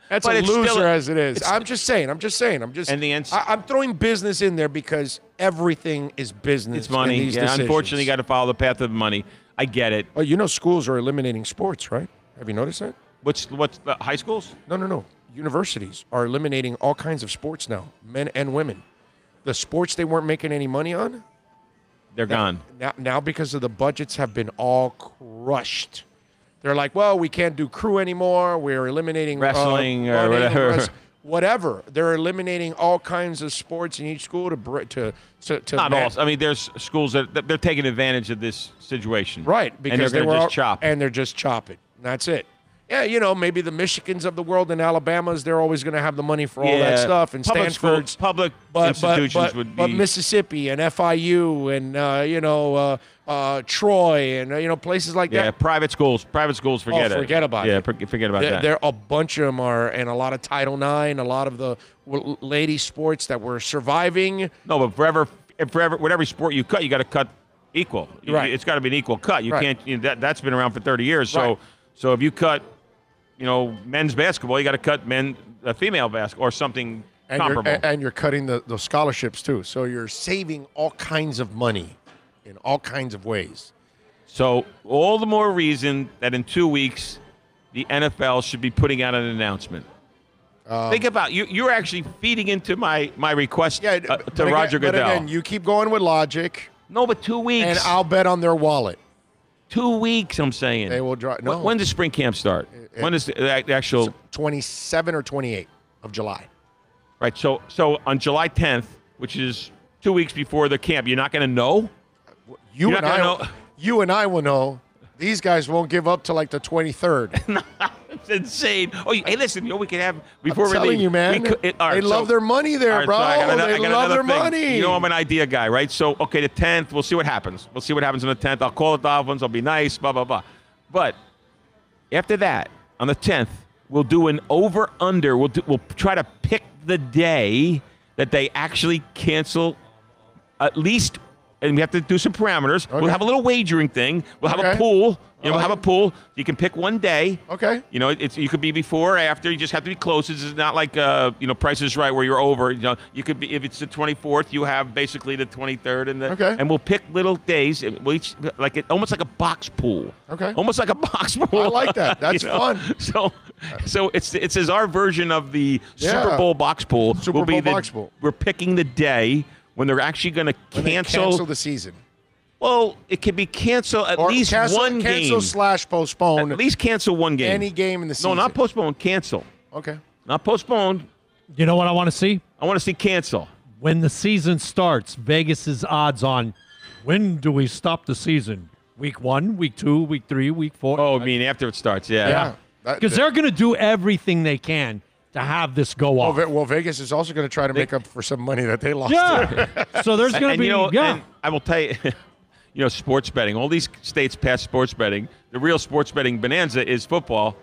That's but a loser still, as it is. I'm just saying. I'm throwing business in there because everything is business. It's money. In these decisions. Unfortunately, you got to follow the path of money. I get it. Oh, schools are eliminating sports, right? Have you noticed that? What's the high schools? No. Universities are eliminating all kinds of sports now, men and women. The sports they weren't making any money on, they're gone. Now because of the budgets have been all crushed. They're like, well, we can't do crew anymore. We're eliminating wrestling or whatever. Whatever. They're eliminating all kinds of sports in each school to not all. I mean, there's schools that they're taking advantage of this situation. Right, because they're just chopping. And they're just chopping. That's it. Yeah, maybe the Michigans of the world and Alabamas, they're always going to have the money for all that stuff. And Stanford's public institutions would be. But Mississippi and FIU and, Troy and, places like that. Yeah, private schools, forget it. Forget about it. Yeah, forget about that. There a bunch of them are, and a lot of Title IX, a lot of the lady sports that were surviving. No, but forever, with every sport you cut, you got to cut equal. Right. It's got to be an equal cut. You Right. can't. That's been around for 30 years. Right. So if you cut, men's basketball, you got to cut female basketball or something comparable. And you're cutting the scholarships too. So you're saving all kinds of money in all kinds of ways. So all the more reason that in 2 weeks, the NFL should be putting out an announcement. Think about you're actually feeding into my request to Roger Goodell. But again, you keep going with logic. No, but 2 weeks. And I'll bet on their wallet. 2 weeks, I'm saying. They will draw. No. When does spring camp start? When is the actual? 27 or 28 of July. Right. So on July 10th, which is 2 weeks before the camp, you're not going to know. You and I will know. These guys won't give up till like the 23rd. It's insane. Oh, hey, listen, we can have before I'm telling you, man. They love their money there, bro. They love their money. I'm an idea guy, right? So, okay, the 10th, we'll see what happens. We'll see what happens on the 10th. I'll call the Dolphins. I'll be nice, blah, blah, blah. But after that, on the 10th, we'll do an over-under. We'll try to pick the day that they actually cancel at least, and we have to do some parameters. Okay. We'll have a little wagering thing. We'll have a pool. We'll have a pool. You can pick one day. Okay. You could be before or after. You just have to be close. It's not like Price is Right where you're over. You could be if it's the 24th. You have basically the 23rd and we'll pick little days. We'll each almost like a box pool. Okay. Almost like a box pool. I like that. That's fun. So it's as our version of the Super Bowl box pool. Box pool. We're picking the day when they're actually going to cancel the season. Well, it could be cancel at least one game. Cancel/postpone. At least cancel one game. Any game in the season. No, not postpone. Cancel. Okay. Not postpone. You know what I want to see? I want to see cancel. When the season starts, Vegas's odds on when do we stop the season? Week 1, week 2, week 3, week 4. Oh, I mean after it starts, yeah. Because they're going to do everything they can to have this go off. Well, Vegas is also going to try to make up for some money that they lost. Yeah. So there's going to be. And I will tell you. Sports betting. All these states pass sports betting. The real sports betting bonanza is football,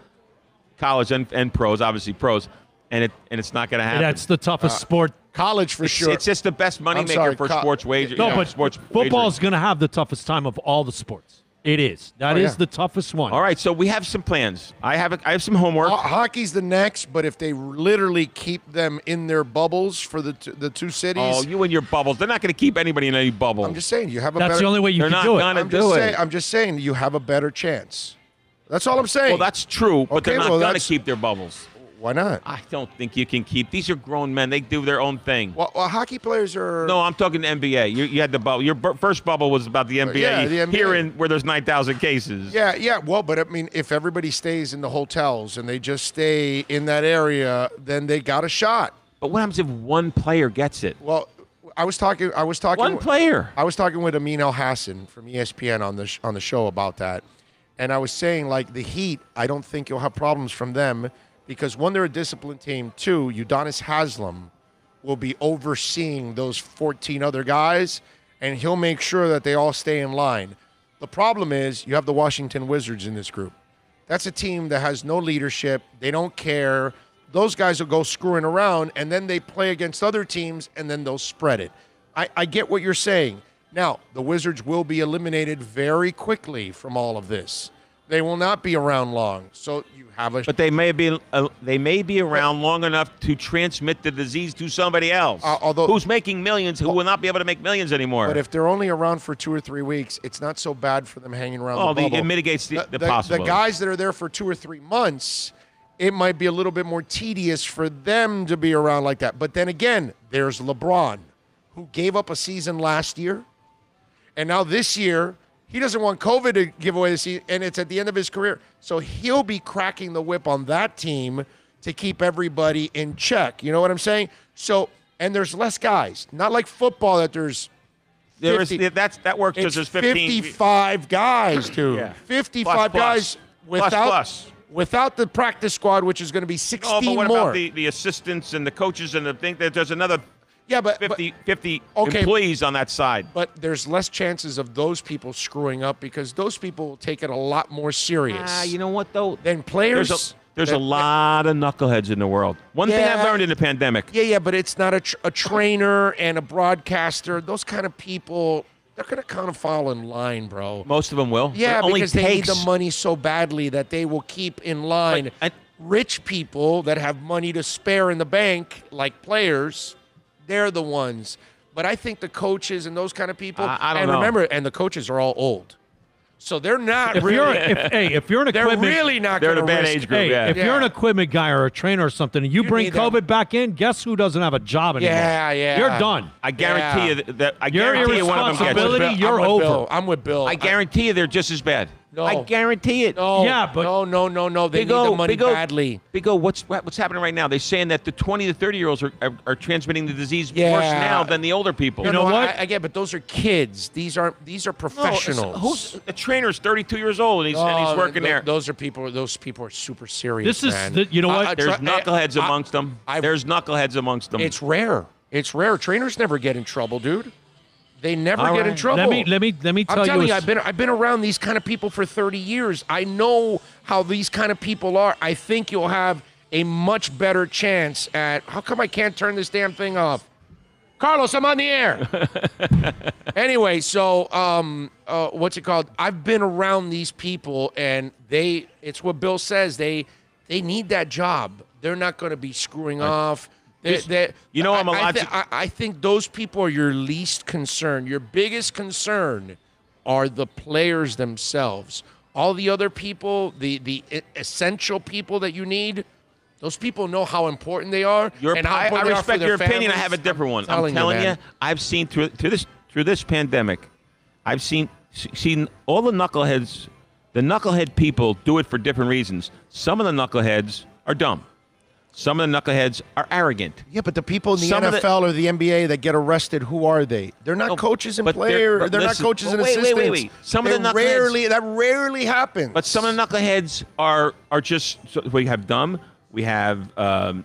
college and pros, obviously pros, and it's not going to happen. That's the toughest sport. College for sure. It's just the best moneymaker for sports wager. No, but sports football is going to have the toughest time of all the sports. It is. That is the toughest one. All right, so we have some plans. I have some homework. Hockey's the next, but if they literally keep them in their bubbles for the two cities. Oh, you and your bubbles. They're not going to keep anybody in any bubble. I'm just saying you have a That's better. the only way you can do it. They're not going to do it. I'm just saying you have a better chance. That's all I'm saying. Well, that's true, but they're not going to that's- keep their bubbles. Why not? I don't think you can keep. These are grown men. They do their own thing. Well, hockey players are. No, I'm talking NBA. You had the bubble. Your first bubble was about the NBA. Yeah, the NBA. Here where there's 9,000 cases. Yeah. Well, but I mean, if everybody stays in the hotels and they just stay in that area, then they got a shot. But what happens if one player gets it? Well, I was talking. One player. I was talking with Amin El Hassan from ESPN on the show about that, and I was saying like the Heat. I don't think you'll have problems from them. Because one, they're a disciplined team. Two, Udonis Haslem will be overseeing those 14 other guys, and he'll make sure that they all stay in line. The problem is you have the Washington Wizards in this group. That's a team that has no leadership. They don't care. Those guys will go screwing around, and then they play against other teams, and then they'll spread it. I get what you're saying. Now, the Wizards will be eliminated very quickly from all of this. They will not be around long. So you have a. But they may be around long enough to transmit the disease to somebody else. Who's making millions, who will not be able to make millions anymore. But if they're only around for 2 or 3 weeks, it's not so bad for them hanging around the bubble. It mitigates the possibility. The guys that are there for 2 or 3 months, it might be a little bit more tedious for them to be around like that. But then again, there's LeBron, who gave up a season last year, and now this year. He doesn't want COVID to give away the season, and it's at the end of his career. So he'll be cracking the whip on that team to keep everybody in check. You know what I'm saying? So, and there's less guys. Not like football that there's 50. That works because there's 15. 55 guys, dude. Yeah. 55 guys without the practice squad, which is going to be 16 more. Oh, but what about the assistants and the coaches and the thing? There's another 50 employees on that side. But there's less chances of those people screwing up because those people will take it a lot more serious. You know what, though? Than players. There's a lot of knuckleheads in the world. One thing I've learned in the pandemic. Yeah, but it's not a trainer and a broadcaster. Those kind of people, they're going to kind of fall in line, bro. Most of them will. Yeah, It only because they need takes- the money so badly that they will keep in line. Rich people that have money to spare in the bank, like players, they're the ones. But I think the coaches and those kind of people, I don't and know. remember, and the coaches are all old. So they're not If really. you're an they're equipment, really not They're going to in a bad risk. age group, Hey, yeah. if you're an equipment guy or a trainer or something, and you bring need them. COVID back in, guess who doesn't have a job anymore? Yeah. You're done. I guarantee you that. I Your guarantee you one of them gets irresponsibility, it. you're I'm with over. Bill. I'm with Bill. I guarantee you they're just as bad. No. I guarantee it. No. Yeah, but- No. They need the money badly. Big O, what's happening right now? They're saying that the 20 to 30-year-olds are transmitting the disease Yeah. worse now than the older people. You know what? I get, but those are kids. These are professionals. Who's a trainer's 32 years old and he's working there? Those people are super serious. This is man. you know what? There's knuckleheads amongst them. There's knuckleheads amongst them. It's rare. It's rare. Trainers never get in trouble, dude. They never All get in right. trouble. Let me tell I'm telling you, a- I've been around these kind of people for 30 years. I know how these kind of people are. I think you'll have a much better chance at. How come I can't turn this damn thing off? Carlos, I'm on the air. Anyway, so what's it called? I've been around these people, and it's what Bill says. They need that job. They're not going to be screwing off. You know, I think those people are your least concern. Your biggest concern are the players themselves. All the other people, the essential people that you need, those people know how important they are. And how I important they are for respect their your opinion. I families. have a different one. telling I'm telling you, man. I've seen through this pandemic, I've seen all the knuckleheads. The knucklehead people do it for different reasons. Some of the knuckleheads are dumb. Some of the knuckleheads are arrogant. Yeah, but the people in the Some of NFL or the NBA that get arrested, who are they? They're not coaches and players. They're not coaches and assistants. Wait. Some of the knuckleheads that rarely happens. But some of the knuckleheads are just. So we have dumb, we have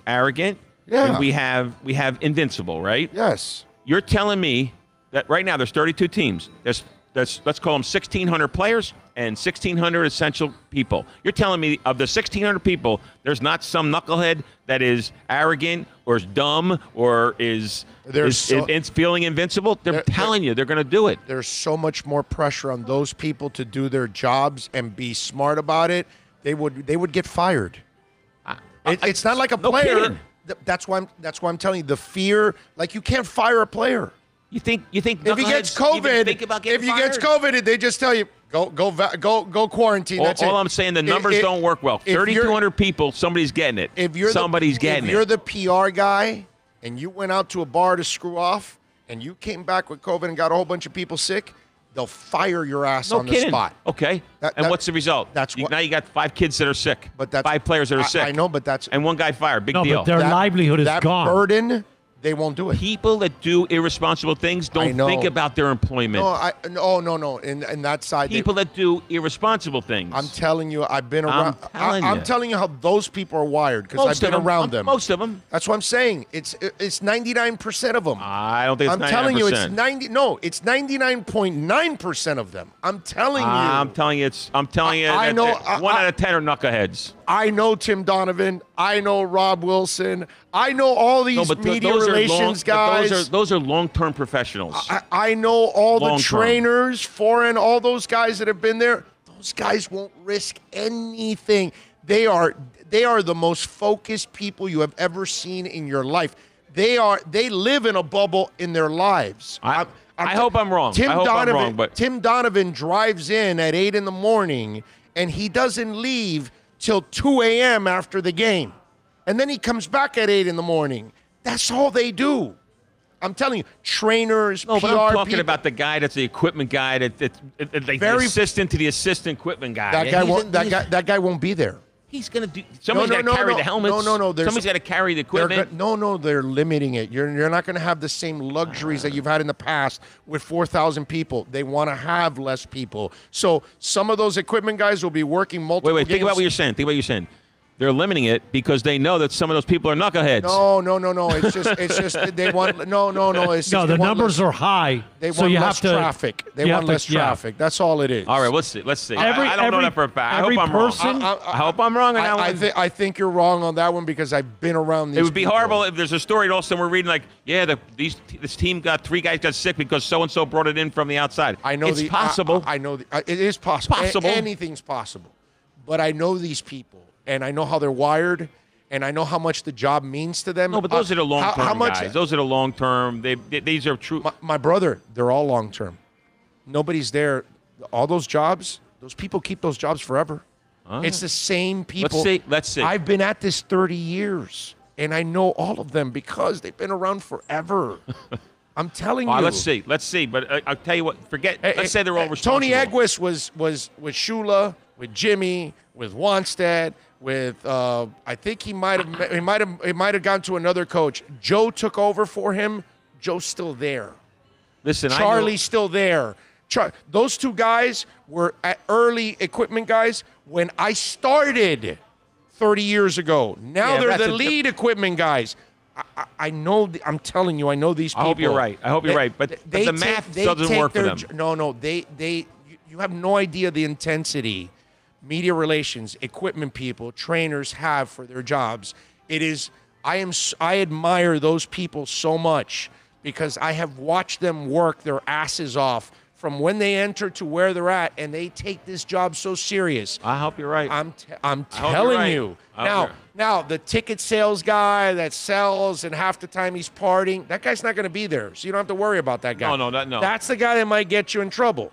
arrogant, and we have invincible, right? Yes. You're telling me that right now there's 32 teams. There's let's call them 1,600 players and 1,600 essential people. You're telling me of the 1,600 people, there's not some knucklehead that is arrogant or is dumb or is feeling invincible? They're telling you they're going to do it. There's so much more pressure on those people to do their jobs and be smart about it. They would get fired. It's not like a player. kidding. That's why I'm telling you the fear. Like you can't fire a player. You think if he knuckleheads gets even COVID, think about getting if he gets fired? COVID, they just tell you go quarantine. That's it. All I'm saying, the numbers don't work well. 3,200 people, somebody's getting it. If you're getting if you're the PR guy and you went out to a bar to screw off and you came back with COVID and got a whole bunch of people sick, they'll fire your ass on the spot. Okay. And what's the result? Now you got 5 kids that are sick. But that's 5 players that are sick. I know, but that's and 1 guy fired. Big No, deal. but their livelihood is that gone. burden. They won't do it. People that do irresponsible things don't think about their employment. No. In that side, People that do irresponsible things. I'm telling you, I've been around. I'm you. telling you how those people are wired because I've Most been of them. around them. Most of them. That's what I'm saying. It's 99% of them. I don't think it's 99%. I'm telling you, it's 90. No, it's 99.9% of them. I'm telling you. I'm telling you, I know. 1 out of 10 are knuckleheads. I know Tim Donovan. I know Rob Wilson. I know all these media relations guys. Those are long-term professionals. I know all the Long-term. trainers, foreign, all those guys that have been there. Those guys won't risk anything. They are the most focused people you have ever seen in your life. They live in a bubble in their lives. I hope I'm wrong. I'm wrong, but Tim Donovan drives in at 8 a.m. and he doesn't leave till 2 a.m. after the game. And then he comes back at 8 a.m. That's all they do. I'm telling you, trainers, no, PR but I'm talking people, about the guy that's the equipment guy, the assistant to the assistant equipment guy. That guy won't be there. He's going to do. Somebody's got to carry the helmets. No. Somebody's got to carry the equipment. They're limiting it. You're not going to have the same luxuries that you've had in the past with 4,000 people. They want to have less people. So some of those equipment guys will be working multiple. Wait. Think about what you're saying. They're limiting it because they know that some of those people are knuckleheads. No. It's just they want no. It's No, just the they want numbers less- are high. They so want you less have to, traffic. They you want have to- less yeah. traffic. That's all it is. All right, let's see. I don't know that for a fact. I hope every I'm person- wrong. I hope I'm wrong on that one. I think you're wrong on that one because I've been around these. It would be people. horrible if there's a story and all of a sudden we're reading like, this team got 3 guys got sick because so and so brought it in from the outside. I know it's possible. I know it is possible. Possible. Anything's possible. But I know these people, and I know how they're wired, and I know how much the job means to them. No, but those are the long-term how much, guys. Those are the long-term. These are true. My brother, they're all long-term. Nobody's there. All those jobs, those people keep those jobs forever. It's the same people. Let's see. I've been at this 30 years, and I know all of them because they've been around forever. I'm telling you. Let's see. But I'll tell you what. Let's say they're all responsible. Tony Egwis was with Shula, with Jimmy, with Wanstead, with I think he might have gone to another coach. Joe took over for him. Joe's still there. Listen, Charlie's still there. Those 2 guys were early equipment guys when I started 30 years ago. Now they're the lead equipment guys. I know. I'm telling you, I know these people. I hope you're right. But the math doesn't work for them. No. You have no idea the intensity media relations, equipment people, trainers have for their jobs. It is. I admire those people so much because I have watched them work their asses off from when they enter to where they're at, and they take this job so serious. I hope you're right. I'm telling you. Now the ticket sales guy that sells and half the time he's partying, that guy's not going to be there, so you don't have to worry about that guy. No. That's the guy that might get you in trouble.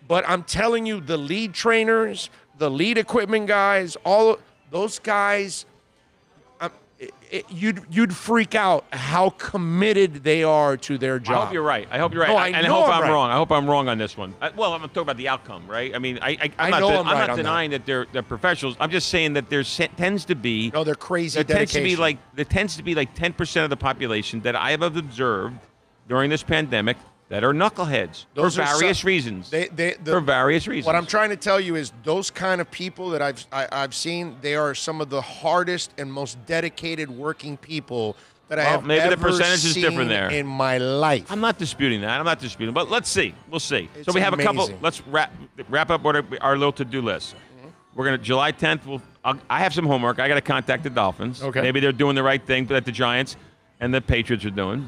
But I'm telling you, the lead trainers, the lead equipment guys, all those guys, you'd freak out how committed they are to their job. I hope you're right. No, I hope I'm wrong. I hope I'm wrong on this one. I'm talking about the outcome, right? I mean, I'm not denying that they're professionals. I'm just saying that there tends to be they're crazy. There tends to be like 10% of the population that I have observed during this pandemic that are knuckleheads for various reasons. For various reasons. What I'm trying to tell you is those kind of people that I've seen, they are some of the hardest and most dedicated working people that I have maybe ever the percentage is seen different there in my life. I'm not disputing that. But let's see. We'll see. It's so we have a couple. amazing. Let's wrap up our little to-do list. We're gonna July 10th. I have some homework. I got to contact the Dolphins. Okay. Maybe they're doing the right thing that the Giants and the Patriots are doing.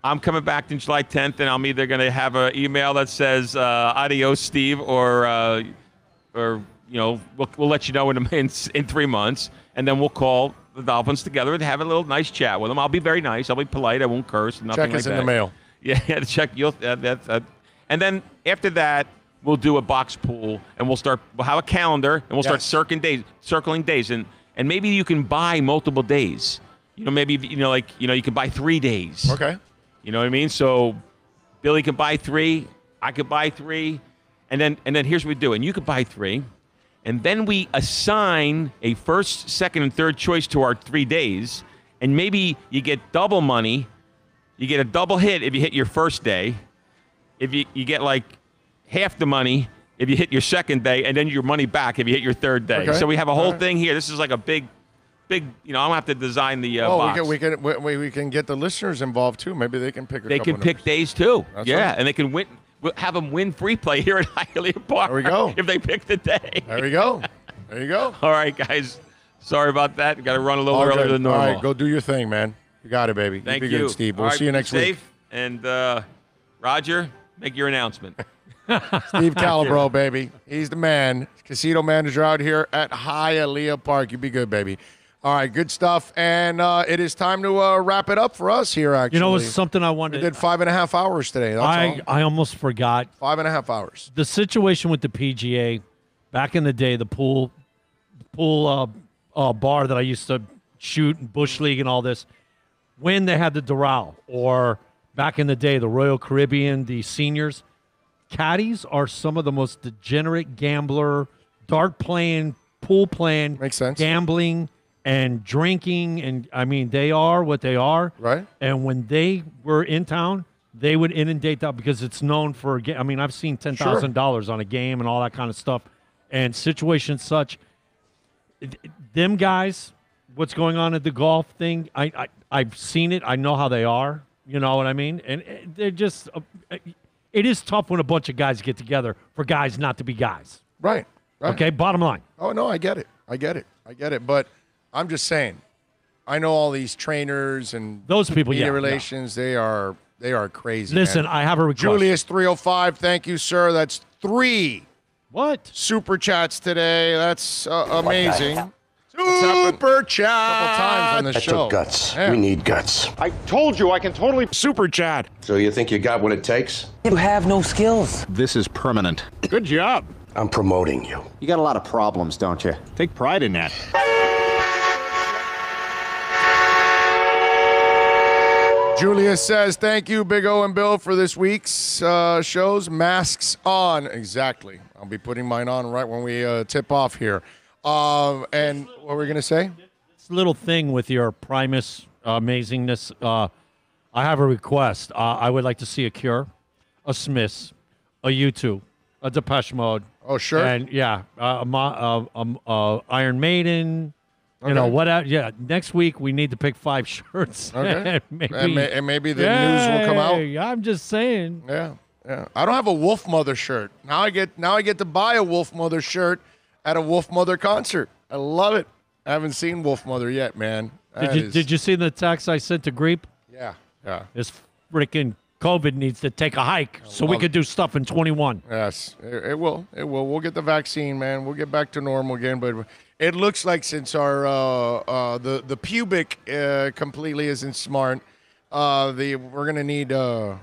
I'm coming back on July 10th, and I'm either going to have an email that says "Adios, Steve," or we'll let you know in 3 months, and then we'll call the Dolphins together and have a little nice chat with them. I'll be very nice. I'll be polite. I won't curse. Nothing Check like is that. in the mail. Yeah, the check. And then after that, we'll do a box pool, and we'll have a calendar, and we'll start circling days, and maybe you can buy multiple days. Maybe you can buy 3 days. Okay. You know what I mean? So Billy can buy 3, I could buy 3, and then here's what we do. And you could buy 3, and then we assign a first, second, and third choice to our 3 days, and maybe you get double money. You get a double hit if you hit your first day. If you get like half the money if you hit your second day, and then your money back if you hit your third day. Okay. So we have a whole thing here. This is like a big, I'm gonna have to design the box. We can get the listeners involved too. Maybe they can pick. They can pick days too. That's yeah, right. and they can win. We'll have them win free play here at Hialeah Park. There we go. If they pick the day. There we go. There you go. All right, guys. Sorry about that. We got to run a little earlier than normal. All right, go do your thing, man. You got it, baby. Thank be you, good, Steve. All We'll right, see you be next week. safe. And Roger, make your announcement. Steve Calabro, baby. He's the man. Casino manager out here at Hialeah Park. You be good, baby. All right, good stuff. And it is time to wrap it up for us here, actually. You know, it's something I wanted. We did 5.5 hours today. That's all. I almost forgot. 5.5 hours. The situation with the PGA, back in the day, the pool bar that I used to shoot in Bush League and all this, when they had the Doral, or back in the day, the Royal Caribbean, the seniors, caddies are some of the most degenerate gambler, dart playing, pool playing, makes sense, gambling and drinking, and I mean they are what they are. Right. And when they were in town, they would inundate that because it's known for. I mean, I've seen $10,000 on a game and all that kind of stuff, and situations such. them guys, what's going on at the golf thing, I've seen it. I know how they are. You know what I mean? And they're just it is tough when a bunch of guys get together for guys not to be guys. Right. Okay, bottom line. Oh, no, I get it. But I'm just saying, I know all these trainers and those people, media relations, they are crazy. Listen, man. I have a request. Julius 305, thank you, sir. That's 3 super chats today. That's amazing. Super chat. A couple times on the That show. took guts. Yeah. We need guts. I told you I can totally super chat. So you think you got what it takes? You have no skills. This is permanent. Good job. I'm promoting you. You got a lot of problems, don't you? Take pride in that. Julius says, thank you, Big O and Bill, for this week's shows. Masks on. Exactly. I'll be putting mine on right when we tip off here. And what were we going to say? This little thing with your Primus amazingness, I have a request. I would like to see a Cure, a Smiths, a U2, a Depeche Mode. Oh, sure. And, yeah, Iron Maiden. You know, what? Yeah, next week we need to pick 5 shirts. Okay. and maybe the news will come out. I'm just saying. Yeah. I don't have a Wolf Mother shirt. Now I get to buy a Wolf Mother shirt at a Wolf Mother concert. I love it. I haven't seen Wolf Mother yet, man. Did you see the text I sent to Greep? Yeah. This freaking COVID needs to take a hike so we could do stuff in 21. Yes, it will. We'll get the vaccine, man. We'll get back to normal again. But it looks like since our the pubic completely isn't smart, we're gonna need a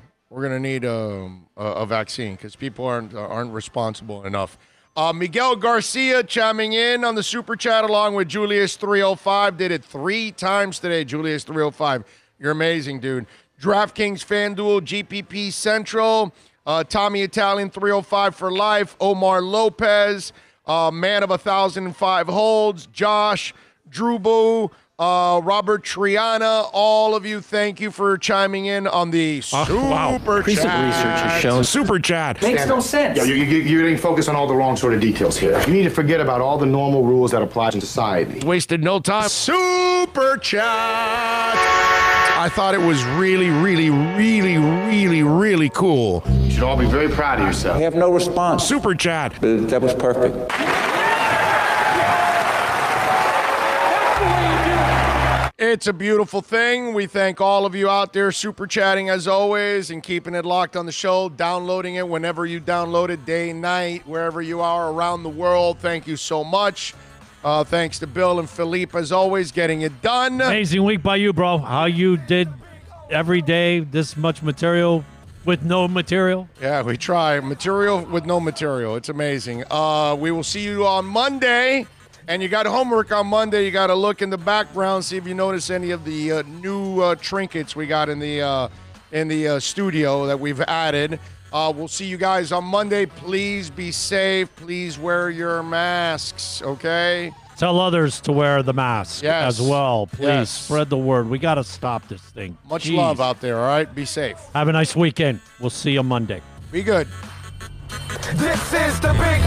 vaccine because people aren't responsible enough. Miguel Garcia chiming in on the super chat along with Julius 305. Did it 3 times today. Julius 305, you're amazing, dude. DraftKings, FanDuel, GPP Central, Tommy Italian 305 for life, Omar Lopez, Man of 1,005 holds, Josh, Drubu, Robert Triana, all of you, thank you for chiming in on the super Recent chat. research has shown Super chat. Makes no sense. Yeah, you're getting focused on all the wrong sort of details here. You need to forget about all the normal rules that apply in society. Wasted no time. Super chat. I thought it was really, really, really, really, really cool. You should all be very proud of yourself. We have no response. Super chat. But that was perfect. It's a beautiful thing. We thank all of you out there super chatting as always and keeping it locked on the show, downloading it whenever you download it, day, night, wherever you are around the world. Thank you so much. Thanks to Bill and Philippe, as always, getting it done. Amazing week by you, bro. How you did every day this much material with no material. Yeah, we try. Material with no material. It's amazing. We will see you on Monday. And you got homework on Monday. You got to look in the background, see if you notice any of the new trinkets we got in the studio that we've added. We'll see you guys on Monday. Please be safe. Please wear your masks, okay? Tell others to wear the mask Yes. as well. Please Yes. spread the word. We got to stop this thing. Much Jeez. love out there, all right? Be safe. Have a nice weekend. We'll see you Monday. Be good. This is the big